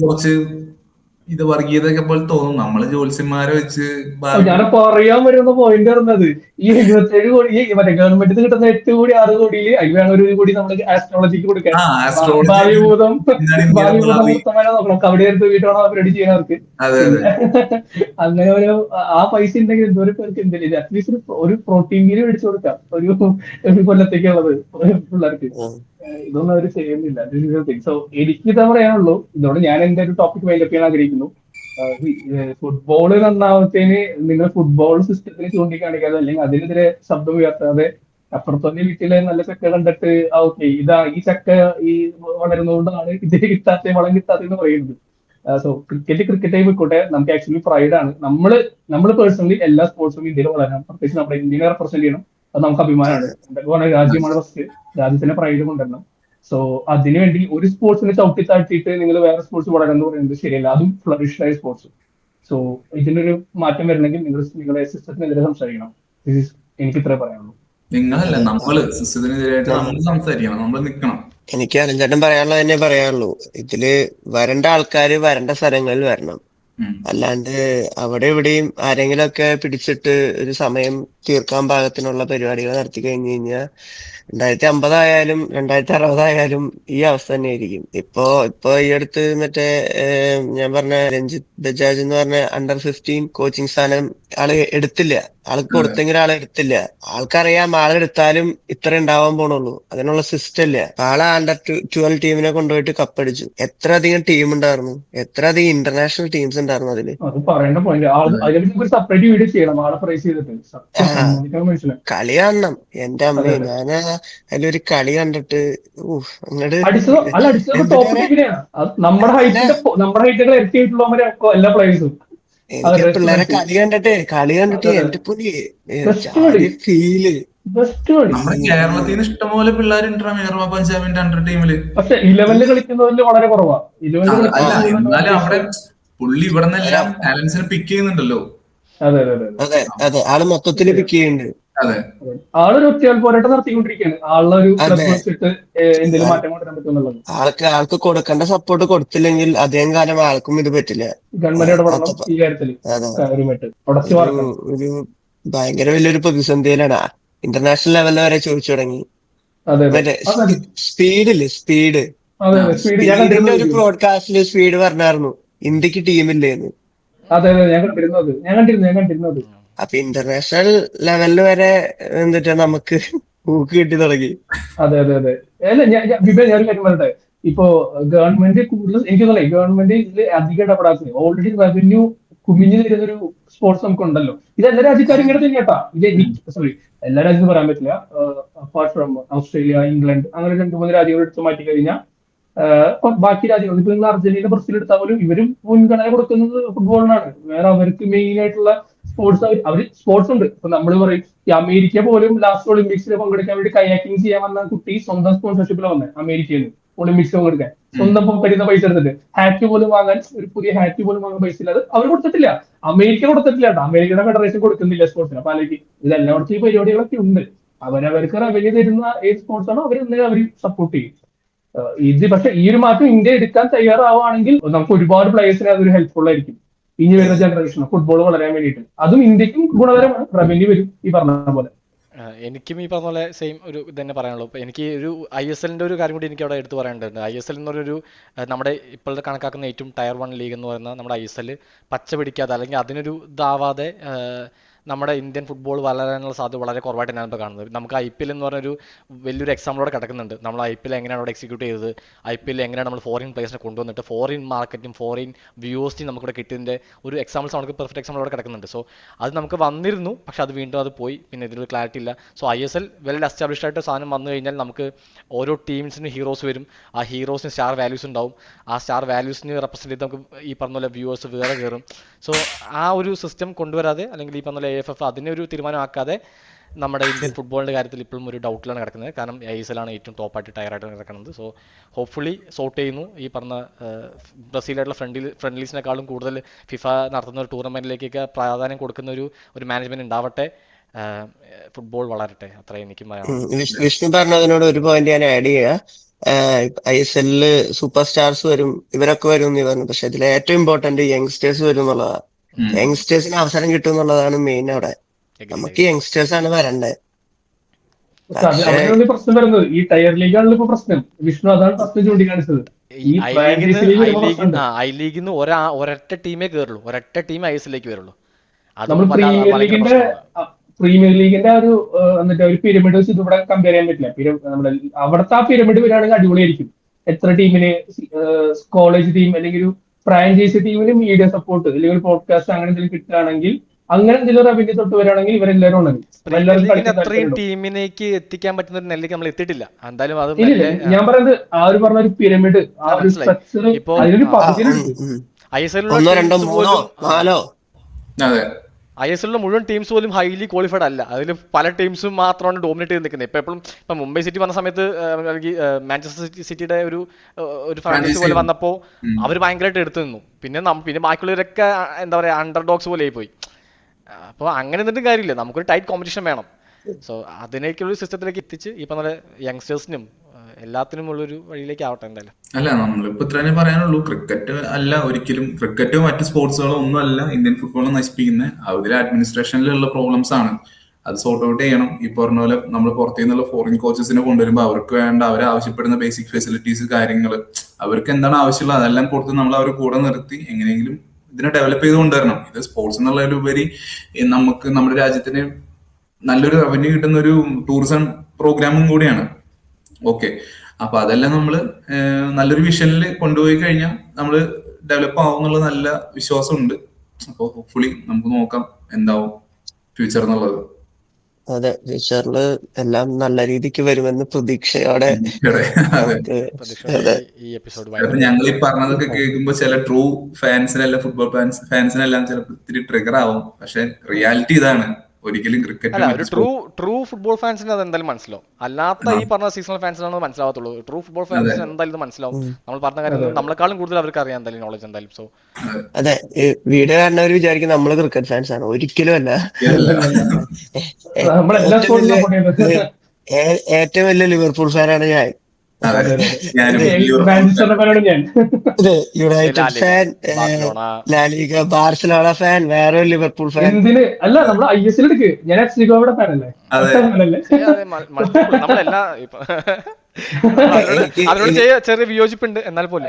കുറച്ച് ഇത് വർഗീയതൊക്കെ പോലെ തോന്നും. നമ്മള് ജ്യോത്സ്യന്മാരെ വെച്ച് ഞാൻ പറയാൻ വരുന്ന പോയിന്റ് പറഞ്ഞത്, ഈ 77 കോടി മറ്റേ ഗവൺമെന്റിന് കിട്ടുന്ന 8 കോടി 6 കോടിയില് അതിൽ വേണം 1 കോടി നമ്മൾ ആസ്ട്രോളജിക്ക് കൊടുക്കാൻ. ഭാവിഭൂതം നോക്കണം, കബഡി എടുത്ത് വീട്ടാണോ അവരുടെ ചെയ്യാനവർക്ക്. അങ്ങനെ ആ പൈസ ഉണ്ടെങ്കിൽ എന്തോരം പേർക്ക് എന്തില്ല, അറ്റ്ലീസ്റ്റ് ഒരു പ്രോട്ടീൻ മീൽ മേടിച്ചു കൊടുക്കാം ഒരു കൊല്ലത്തേക്കുള്ളത് പിള്ളേർക്ക്. ഇതൊന്നും അവർ ചെയ്യുന്നില്ല. സോ എനിക്കിതാ പറയാനുള്ളൂ. ഇതോടെ ഞാൻ എന്റെ ഒരു ടോപ്പിക് വൈൻഡപ്പ് ചെയ്യാൻ ആഗ്രഹിക്കുന്നു. ഫുട്ബോള് നന്നാവത്തേന് നിങ്ങൾ ഫുട്ബോൾ സിസ്റ്റത്തിന് ചൂണ്ടിക്കാണിക്കാതെ അല്ലെങ്കിൽ അതിനെതിരെ ശബ്ദം ഉയർത്താതെ അപ്പുറത്തെ വീട്ടിലെ നല്ല ചക്ക കണ്ടിട്ട് ഓക്കെ ഈ ചക്ക ഈ വളരുന്നതുകൊണ്ടാണ് ഇതിന് കിട്ടാത്ത വളം കിട്ടാത്ത എന്ന് പറയുന്നത്. സോ ക്രിക്കറ്റായി പോയിക്കോട്ടെ, നമുക്ക് ആക്ച്വലി പ്രൈഡ് ആണ്. നമ്മള് പേഴ്സണലി എല്ലാ സ്പോർട്സും ഇന്ത്യയിൽ വളരണം, പ്രത്യേകിച്ച് നമ്മുടെ ഇന്ത്യനെ റെപ്രസെന്റ് ചെയ്യണം. അത് നമുക്ക് അഭിമാനമാണ്. എന്തൊക്കെ പറഞ്ഞാൽ രാജ്യമാണ് ഫസ്റ്റ്, രാജ്യത്തിന്റെ പ്രൈഡ് കൊണ്ടുവരണം. സോ അതിനുവേണ്ടി ഒരു സ്പോർട്സിനെ ചവിട്ടി താഴ്ത്തിയിട്ട് നിങ്ങൾ വേറെ സ്പോർട്സ് വളരാന്ന് പറയുന്നത് ശരിയല്ല, അതും ഫ്ലറിഷ്ഡായ സ്പോർട്സ്. സോ ഇതിനൊരു മാറ്റം വരണമെങ്കിൽ നിങ്ങളുടെ സിസ്റ്റത്തിനെതിരെ സംസാരിക്കണം. എനിക്ക് ഇത്രേ പറയാനുള്ളൂ. നിങ്ങളല്ല, നമ്മള് സിസ്റ്റത്തിനെതിരായിട്ട് നമ്മൾ സംസാരിക്കണം, നമ്മൾ നിൽക്കണം. എനിക്ക് അരുൺചേട്ടൻ പറയാനുള്ളത് തന്നെ പറയാനുള്ളൂ. ഇതില് വരേണ്ട ആൾക്കാര് വരേണ്ട സ്ഥലങ്ങളിൽ വരണം. അല്ലാണ്ട് അവിടെ ഇവിടെയും ആരെങ്കിലും ഒക്കെ പിടിച്ചിട്ട് ഒരു സമയം തീർക്കാൻ പാകത്തിനുള്ള പരിപാടികൾ നടത്തി കഴിഞ്ഞു കഴിഞ്ഞാൽ 2050 ആയാലും 2060 ആയാലും ഈ അവസ്ഥ തന്നെ ആയിരിക്കും. ഇപ്പൊ ഈ അടുത്ത് മറ്റേ ഞാൻ പറഞ്ഞ രഞ്ജിത്ത് ബജാജ് എന്ന് പറഞ്ഞ അണ്ടർ-15 കോച്ചിങ് സ്ഥാനം ആള് എടുത്തില്ല. ആൾക്ക് കൊടുത്തെങ്കിലും ആളെ എടുത്തില്ല. ആൾക്കറിയാം ആളെടുത്താലും ഇത്ര ഉണ്ടാവാൻ പോണുള്ളൂ, അതിനുള്ള സിസ്റ്റം ഇല്ല. ആളെ അണ്ടർ-12 ടീമിനെ കൊണ്ടുപോയിട്ട് കപ്പടിച്ചു. എത്ര അധികം ടീം ഉണ്ടായിരുന്നു, എത്ര അധികം ഇന്റർനാഷണൽ ടീംസ് ഉണ്ടായിരുന്നു അതില്. അത് പറയേണ്ട പോയിന്റ്. അതിനെപ്പറ്റി ഒരു സെപ്പറേറ്റ് വീഡിയോ ചെയ്യണം, ആളെ പ്രൈസ് ചെയ്തിട്ട്. കളി കാണണം എന്റെ അമ്മേ. ഞാന് അതിലൊരു കളി കണ്ടിട്ട് അങ്ങോട്ട് അടിച്ചത് ടോപ്പ് ടീമിനെയാണ്. നമ്മുടെ ഹൈറ്റിന്റെ ഇരട്ടിയായിട്ടുള്ളവരെ എല്ലാ പ്ലേയേഴ്സും. എനിക്ക് പിള്ളേരെ കളി കണ്ടിട്ട് എന്റെ പുലി ഫീല്. നമ്മുടെ കേരളത്തിൽ നിന്ന് ഇഷ്ടംപോലെ പിള്ളേരുണ്ട് മിനർവ പഞ്ചാബിന്റെ അണ്ടർ ടീമില്. പക്ഷെ 11 കളിക്കുന്നതിൽ വളരെ കുറവാണ്. എന്നാലും അവിടെ പുള്ളി ഇവിടെ നിന്നെല്ലാം ടാലൻസിനെ പിക്ക് ചെയ്യുന്നുണ്ടല്ലോ. അതെ ആള് മൊത്തത്തില് പിക്ക് ചെയ്യുന്നുണ്ട്. ആളൊരു ഒറ്റയാൾ പോരാട്ടം നടത്തിക്കൊണ്ടിരിക്കുകയാണ്. ആളൊരു എന്തെങ്കിലും മാറ്റം കൊണ്ടുവരാൻ പറ്റുന്നുള്ളത്. ആൾക്ക് കൊടുക്കേണ്ട സപ്പോർട്ട് കൊടുത്തില്ലെങ്കിൽ അധികം കാലം ആൾക്കും ഇത് പറ്റില്ല. ഗവൺമെന്റ് ഇടപെടണം ഈ കാര്യത്തിൽ. ഒരു ഭയങ്കര വലിയൊരു പ്രതിസന്ധിയിലാണ്. ഇന്റർനാഷണൽ ലെവലിൽ വരെ ചോദിച്ചു തുടങ്ങി. മറ്റേ സ്പീഡിന്റെ ഒരു ബ്രോഡ്കാസ്റ്റില് സ്പീഡ് പറഞ്ഞായിരുന്നു ഇന്ത്യക്ക് ടീമില്ലേന്ന്. അതെ ഞാൻ കണ്ടിരുന്നത്. അപ്പൊ ഇന്റർനാഷണൽ ലെവലിൽ വരെ എന്നിട്ട് നമുക്ക് ഊക്ക് കിട്ടി തുടങ്ങി. അതെ അല്ല ഞാൻ കാര്യം പറയട്ടെ. ഇപ്പോ ഗവൺമെന്റ് കൂടുതൽ എനിക്ക് തോന്നുന്നില്ല ഗവൺമെന്റ് ഇതിൽ അധികം ഇടപെടാത്തത്. ഓൾറെഡി റവന്യൂ കുമിഞ്ഞു തരുന്നൊരു സ്പോർട്സ് നമുക്കുണ്ടല്ലോ. ഇത് എല്ലാ രാജ്യക്കാരും ഇങ്ങനെ തന്നെയാട്ടാ. സോറി, എല്ലാ രാജ്യത്തും പറയാൻ പറ്റില്ല. അപ്പാർട്ട് ഫ്രം ഓസ്ട്രേലിയ, ഇംഗ്ലണ്ട്, അങ്ങനെ 2-3 രാജ്യങ്ങൾ എടുത്ത് മാറ്റി കഴിഞ്ഞാൽ ബാക്കി രാജ്യങ്ങൾ, ഇപ്പൊ നിങ്ങൾ അർജന്റീന, ബ്രസീൽ എടുത്താൽ പോലും ഇവരും മുൻഗണന കൊടുക്കുന്നത് ഫുട്ബോളിനാണ്. വേറെ അവർക്ക് മെയിൻ ആയിട്ടുള്ള സ്പോർട്സ് അവര് സ്പോർട്സ് ഉണ്ട്. ഇപ്പൊ നമ്മൾ പറയും ഈ അമേരിക്ക പോലും ലാസ്റ്റ് ഒളിമ്പിക്സിൽ പങ്കെടുക്കാൻ വേണ്ടി കയാക്കിംഗ് ചെയ്യാൻ വന്ന കുട്ടി സ്വന്തം സ്പോൺസർഷിപ്പിലാണ് വന്നത്. അമേരിക്കയിൽ നിന്ന് ഒളിമ്പിക്സ് പങ്കെടുക്കാൻ സ്വന്തം പറ്റുന്ന പൈസ എടുത്തിട്ട് ഹാറ്റ് പോലും വാങ്ങാൻ, ഒരു പുതിയ ഹാറ്റ് പോലും വാങ്ങാൻ പൈസ ഇല്ല. അത് അവർ കൊടുത്തിട്ടില്ല, അമേരിക്ക കൊടുത്തിട്ടില്ല കേട്ടോ. അമേരിക്കയുടെ ഫെഡറേഷൻ കൊടുക്കുന്നില്ല സ്പോർട്സിന്. അപ്പൊ അല്ലെങ്കിൽ ഇതെല്ലായിടത്തും ഈ പരിപാടികളൊക്കെ ഉണ്ട്. അവരവർക്ക് റവന്യൂ തരുന്ന ഏത് സ്പോർട്സ് ആണോ അവർ സപ്പോർട്ട് ചെയ്യും. ഇത് പക്ഷെ ഈ ഒരു മാറ്റം ഇന്ത്യ എടുക്കാൻ തയ്യാറാവുകയാണെങ്കിൽ നമുക്ക് ഒരുപാട് പ്ലേയേഴ്സിന് അതൊരു ഹെൽപ്ഫുൾ ആയിരിക്കും ഇനി വരുന്ന ജനറേഷൻ ഫുട്ബോൾ വളരാൻ വേണ്ടിയിട്ട്. അതും ഇന്ത്യക്കും ഗുണകരമാണ്, റവന്യൂ വരും ഈ പറഞ്ഞ പോലെ. എനിക്കും ഈ പറഞ്ഞ പോലെ സെയിം ഒരു ഇത് തന്നെ പറയാനുള്ളൂ. ഇപ്പോൾ എനിക്ക് ഒരു ISL-ന്റെ ഒരു കാര്യം കൂടി എനിക്ക് അവിടെ എടുത്ത് പറയാനുണ്ട്. ISL എന്ന് പറഞ്ഞൊരു നമ്മുടെ ഇപ്പോഴത്തെ കണക്കാക്കുന്ന ഏറ്റവും ടയർ 1 ലീഗ് എന്ന് പറയുന്ന നമ്മുടെ ISL പച്ച പിടിക്കാതെ അല്ലെങ്കിൽ അതിനൊരു ഇതാവാതെ നമ്മുടെ ഇന്ത്യൻ ഫുട്ബോൾ വളരാനുള്ള സാധ്യത വളരെ കുറവായിട്ട് ഞാൻ ഇപ്പോൾ കാണുന്നത്. നമുക്ക് IPL എന്ന് പറഞ്ഞൊരു വലിയൊരു എക്സാമ്പിളോടെ കിടക്കുന്നുണ്ട്. നമ്മൾ IPL എങ്ങനെയാണ് അവിടെ എക്സിക്യൂട്ട് ചെയ്തത്, IPL എങ്ങനെയാണ് നമ്മൾ ഫോറിൻ പ്ലേയേഴ്സിനെ കൊണ്ടുവന്നിട്ട് ഫോറിൻ മാർക്കറ്റും ഫോറിൻ വ്യൂവേഴ്സിനും നമുക്കിവിടെ കിട്ടിയതിൻ്റെ ഒരു എക്സാമ്പിൾസ് നമുക്ക് പെർഫെക്റ്റ് എക്സാമ്പിളോടെ കിടക്കുന്നുണ്ട്. സോ അത് നമുക്ക് വന്നിരുന്നു, പക്ഷെ അത് വീണ്ടും അത് പോയി. പിന്നെ ഇതിലൊരു ക്ലാരിറ്റി ഇല്ല. സോ ISL വെൽ എസ്റ്റാബ്ലിഷ്ഡ് ആയിട്ട് സാധനം വന്നു കഴിഞ്ഞാൽ നമുക്ക് ഓരോ ടീംസിന് ഹീറോസ് വരും. ആ ഹീറോസിന് സ്റ്റാർ വാല്യൂസ് ഉണ്ടാവും. ആ സ്റ്റാർ വാല്യൂസിന് റെപ്രസെൻറ്റ് ചെയ്ത് നമുക്ക് ഈ പറഞ്ഞ പോലെ വ്യൂവേഴ്സ് വേറെ കയറും. സോ ആ ഒരു സിസ്റ്റം കൊണ്ടുവരാതെ അല്ലെങ്കിൽ ഈ പറഞ്ഞ പോലെ AFF അതിനൊരു തീരുമാനമാക്കാതെ നമ്മുടെ ഇന്ത്യൻ ഫുട്ബോളിൻ്റെ കാര്യത്തിൽ ഇപ്പോഴും ഒരു ഡൗട്ടിലാണ് കിടക്കുന്നത്. കാരണം ISL ആണ് ഏറ്റവും ടോപ്പായിട്ട് ടയറായിട്ട് കിടക്കുന്നത്. സോ ഹോപ്പ്ഫുള്ളി സോർട്ട് ചെയ്യുന്നു. ഈ പറഞ്ഞ ബ്രസീലായിട്ടുള്ള ഫ്രണ്ട്ലീസിനേക്കാളും കൂടുതൽ ഫിഫ നടത്തുന്ന ഒരു ടൂർണമെന്റിലേക്കൊക്കെ പ്രാധാന്യം കൊടുക്കുന്ന ഒരു മാനേജ്മെന്റ് ഉണ്ടാവട്ടെ. ഫുട്ബോൾ വളരട്ടെ. അത്ര എനിക്കും പറയാം. വിഷ്ണു പറഞ്ഞതിനോട് ഒരു പോയിന്റ് ഞാൻ ആഡ് ചെയ്യാം. ISL സൂപ്പർ സ്റ്റാർസ് വരും, ഇവരൊക്കെ വരും എന്ന് പറഞ്ഞു. പക്ഷെ ഇതിൽ ഏറ്റവും ഇമ്പോർട്ടന്റ് യങ്സ്റ്റേഴ്സ് വരും എന്നുള്ളതാണ്. യങ്സ്റ്റേഴ്സിന് അവസരം കിട്ടും എന്നുള്ളതാണ് മെയിൻ. അവിടെ നമുക്ക് യങ്സ്റ്റേഴ്സ് ആണ് വരണ്ടേ. പ്രശ്നം വരുന്നത് ഈ ടയർ ലീഗാണല്ലോ ഇപ്പൊ പ്രശ്നം. വിഷ്ണു അതാണ് പ്രശ്നം ചൂണ്ടിക്കാണിച്ചത്. ഐ ലീഗിന്ന് ഒരൊറ്റ ടീമേ കയറുള്ളൂ, ഒരൊറ്റ ടീം ISL-ലേക്ക് വരുള്ളൂ. നമ്മൾ പ്രീമിയർ ലീഗിന്റെ ഒരു എന്നിട്ട് ഒരു പിരമിഡ് വെച്ച് ഇവിടെ കമ്പയർ ചെയ്യാൻ പറ്റില്ല. നമ്മുടെ അവിടുത്തെ ആ പിരമിഡ് വരികയാണെങ്കിൽ അടിപൊളിയായിരിക്കും. എത്ര ടീമിന് കോളേജ് ടീം അല്ലെങ്കിൽ ഒരു ഫ്രാഞ്ചൈസി ടീമിന് മീഡിയ സപ്പോർട്ട് അല്ലെങ്കിൽ ഒരു പോഡ്കാസ്റ്റ് അങ്ങനെ എന്തെങ്കിലും കിട്ടുകയാണെങ്കിൽ, അങ്ങനെ എന്തെങ്കിലും റവന്യൂ തൊട്ട് വരികയാണെങ്കിൽ ഇവരെല്ലാവരും ഉണ്ടെങ്കിൽ അത്രയും ടീമിലേക്ക് എത്തിക്കാൻ പറ്റുന്ന ഒരു നെല്ലിക്ക് നമ്മൾ എത്തിയിട്ടില്ല. എന്തായാലും അത് ഞാൻ പറയുന്നത് ആ ഒരു പറഞ്ഞ ഒരു പിരമിഡ്, ആ ഒരു സ്ട്രക്ചർ അതിനൊരു പകുതിയിലുണ്ട്. ISL-ലുള്ള ഒന്നോ രണ്ടോ ടീംസ് മൂന്നോ പോലും നാലോ അതെ ISL-ലെ മുഴുവൻ ടീംസ് പോലും ഹൈലി ക്വാളിഫൈഡ് അല്ല. അതിൽ പല ടീംസും മാത്രമാണ് ഡോമിനേറ്റ് ചെയ്ത് നിൽക്കുന്നത്. ഇപ്പം മുംബൈ സിറ്റി വന്ന സമയത്ത് അല്ലെങ്കിൽ മാഞ്ചസ്റ്റർ സിറ്റിയുടെ ഒരു ഫ്രാഞ്ചൈസി പോലെ വന്നപ്പോൾ അവർ ഭയങ്കരമായിട്ട് എടുത്തു നിന്നു. പിന്നെ ബാക്കിയുള്ളവരൊക്കെ എന്താ പറയുക അണ്ടർ ഡോഗ്സ് പോലെ ആയിപ്പോയി. അപ്പോൾ അങ്ങനെ നിന്നിട്ടും കാര്യമില്ല, നമുക്കൊരു ടൈറ്റ് കോമ്പറ്റീഷൻ വേണം. സോ അതിനേക്കുള്ള സിസ്റ്റത്തിലേക്ക് എത്തിച്ച് ഇപ്പം നല്ല യങ്സ്റ്റേഴ്സിനും എല്ലാത്തിനും ഉള്ളൊരു വഴിയിലേക്ക് ആവട്ടെ എന്തായാലും. അല്ല, നമ്മളിപ്പോ ഇത്ര തന്നെ പറയാനുള്ളൂ. ക്രിക്കറ്റ് അല്ല ഒരിക്കലും, ക്രിക്കറ്റോ മറ്റ് സ്പോർട്സുകളോ ഒന്നും അല്ല ഇന്ത്യൻ ഫുട്ബോളിനെ നശിപ്പിക്കുന്നത്. അതിലെ അഡ്മിനിസ്ട്രേഷനിലുള്ള പ്രോബ്ലംസ് ആണ്. അത് സോർട്ട് ഔട്ട് ചെയ്യണം. ഈ പറഞ്ഞ പോലെ നമ്മൾ പുറത്തു നിന്നുള്ള ഫോറിൻ കോച്ചസിനെ കൊണ്ടുവരുമ്പോൾ അവർക്ക് വേണ്ട, അവർ ആവശ്യപ്പെടുന്ന ബേസിക് ഫെസിലിറ്റീസ്, കാര്യങ്ങൾ, അവർക്ക് എന്താണ് ആവശ്യമുള്ളത് അതെല്ലാം കൊടുത്ത് നമ്മൾ അവർ കൂടെ നിർത്തി എങ്ങനെയെങ്കിലും ഇതിനെ ഡെവലപ്പ് ചെയ്ത് കൊണ്ടുവരണം. ഇത് സ്പോർട്സ് എന്നുള്ളതിലുപരി നമുക്ക് നമ്മുടെ രാജ്യത്തിന് നല്ലൊരു റവന്യൂ കിട്ടുന്ന ഒരു ടൂറിസം പ്രോഗ്രാമും കൂടിയാണ്. ഓക്കെ, അപ്പൊ അതെല്ലാം നമ്മൾ നല്ലൊരു വിഷനിൽ കൊണ്ടുപോയി കഴിഞ്ഞാൽ നമ്മൾ ഡെവലപ്പ് ആവും എന്നുള്ള നല്ല വിശ്വാസമുണ്ട്. അപ്പോൾ ഹോപ്പ്ഫുള്ളി നമുക്ക് നോക്കാം എന്താവും ഫ്യൂച്ചർ എന്നുള്ളത്. അതെ, ഫ്യൂച്ചറില് എല്ലാം നല്ല രീതിക്ക് വരുമെന്ന് പ്രതീക്ഷയോടെ അതെ, അതെ. ഈ എപ്പിസോഡ് ഞങ്ങൾ ഈ പറഞ്ഞതൊക്കെ കേൾക്കുമ്പോൾ ചില ട്രൂ ഫാൻസിനെല്ലാം, ഫുട്ബോൾ ഫാൻസിനെല്ലാം ചിലപ്പോൾ ഇത്തിരി ട്രിഗർ ആവും. പക്ഷെ റിയാലിറ്റി ഇതാണ്. ഒരിക്കലും അല്ല, ഒരു ക്രിക്കറ്റ് ട്രൂ ഫുട്ബോൾ ഫാൻസിന് അത് എന്തായാലും മനസ്സിലാവും. അല്ലാത്ത ഈ പറഞ്ഞ സീസണൽ ഫാൻസിനാണ് മനസ്സിലാവത്തുള്ളൂ. ട്രൂ ഫുട്ബോൾ ഫാൻസിന് എന്തായാലും ഇത് മനസ്സിലാവും. നമ്മൾ പറഞ്ഞ കാര്യം നമ്മളെക്കാളും കൂടുതൽ അവർക്ക് അറിയാം എന്തായാലും, നോളജ് എന്തായാലും. സോ അതെ, വീഡിയോ കാണുന്നവർ വിചാരിക്കും നമ്മള് ക്രിക്കറ്റ് ഫാൻസ് ആണ്. ഒരിക്കലും അല്ല. നമ്മളെല്ലാ സ്പോർട്സും സപ്പോർട്ട് ചെയ്യുന്നത്. ഏറ്റവും വലിയ ലിവർപൂൾ ഫാനാണ് ഞാൻ. മാഞ്ചസ്റ്റർ ഫാനാണ് ഞാൻ. United fan, La Liga Barcelona fan, വേറെ ലിവർപൂൾ ഫാൻ. എന്തിന് അല്ല, നമ്മൾ ISL എടുക്ക്. ഞാൻ എഫ്സിഗോയുടെ ഫാനല്ലേ. നമ്മളെല്ലാ അതിനോട് ചെറിയ വിയോജിപ്പുണ്ട് എന്നാൽ പോലും.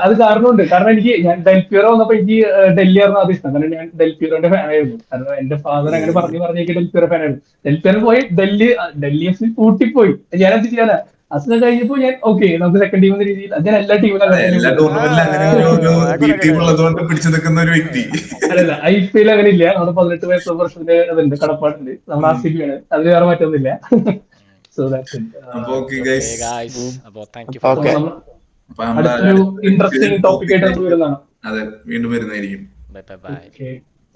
അത് കാരണമുണ്ട്. കാരണം ഞാൻ ഡെൽപിയറോ വന്നപ്പോ എനിക്ക് ഡൽഹി ആയിരുന്നു ആദ്യം ഇഷ്ടം. കാരണം ഞാൻ ഡെൽപിയറോന്റെ ഫാനായിരുന്നു. കാരണം എന്റെ ഫാദർ അങ്ങനെ പറഞ്ഞേക്ക് ഡെൽപിയറോ ഫാനായിരുന്നു. ഡെൽപിയർ പോയി ഡൽഹി എഫ് സി കൂട്ടിപ്പോയി. ഞാൻ എന്ത് ചെയ്യാനാ? അത് കഴിഞ്ഞപ്പോ ഞാൻ ഓക്കെ, നമുക്ക് സെക്കൻഡ് ടീം എന്ന രീതിയിൽ അങ്ങനെ എല്ലാ ടീമിലും പിടിച്ചു നിൽക്കുന്ന ഒരു വ്യക്തി. അല്ലല്ല, IPL അങ്ങനെ ഇല്ല. നമ്മുടെ 18 വയസ്സ് വർഷത്തിന്റെ അതുണ്ട്, കടപ്പാടുണ്ട്. നമ്മൾ RCB ആണ്, അതിൽ വേറെ മാറ്റമൊന്നുമില്ല. So that's it. അടുത്തൊരു ഇൻട്രസ്റ്റിംഗ് ടോപ്പിക് ആയിട്ട് നമുക്ക് വരുന്നതാണ്. അതെ, വീണ്ടും വരുന്നതായിരിക്കും. Bye bye.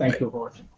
Thank you for watching.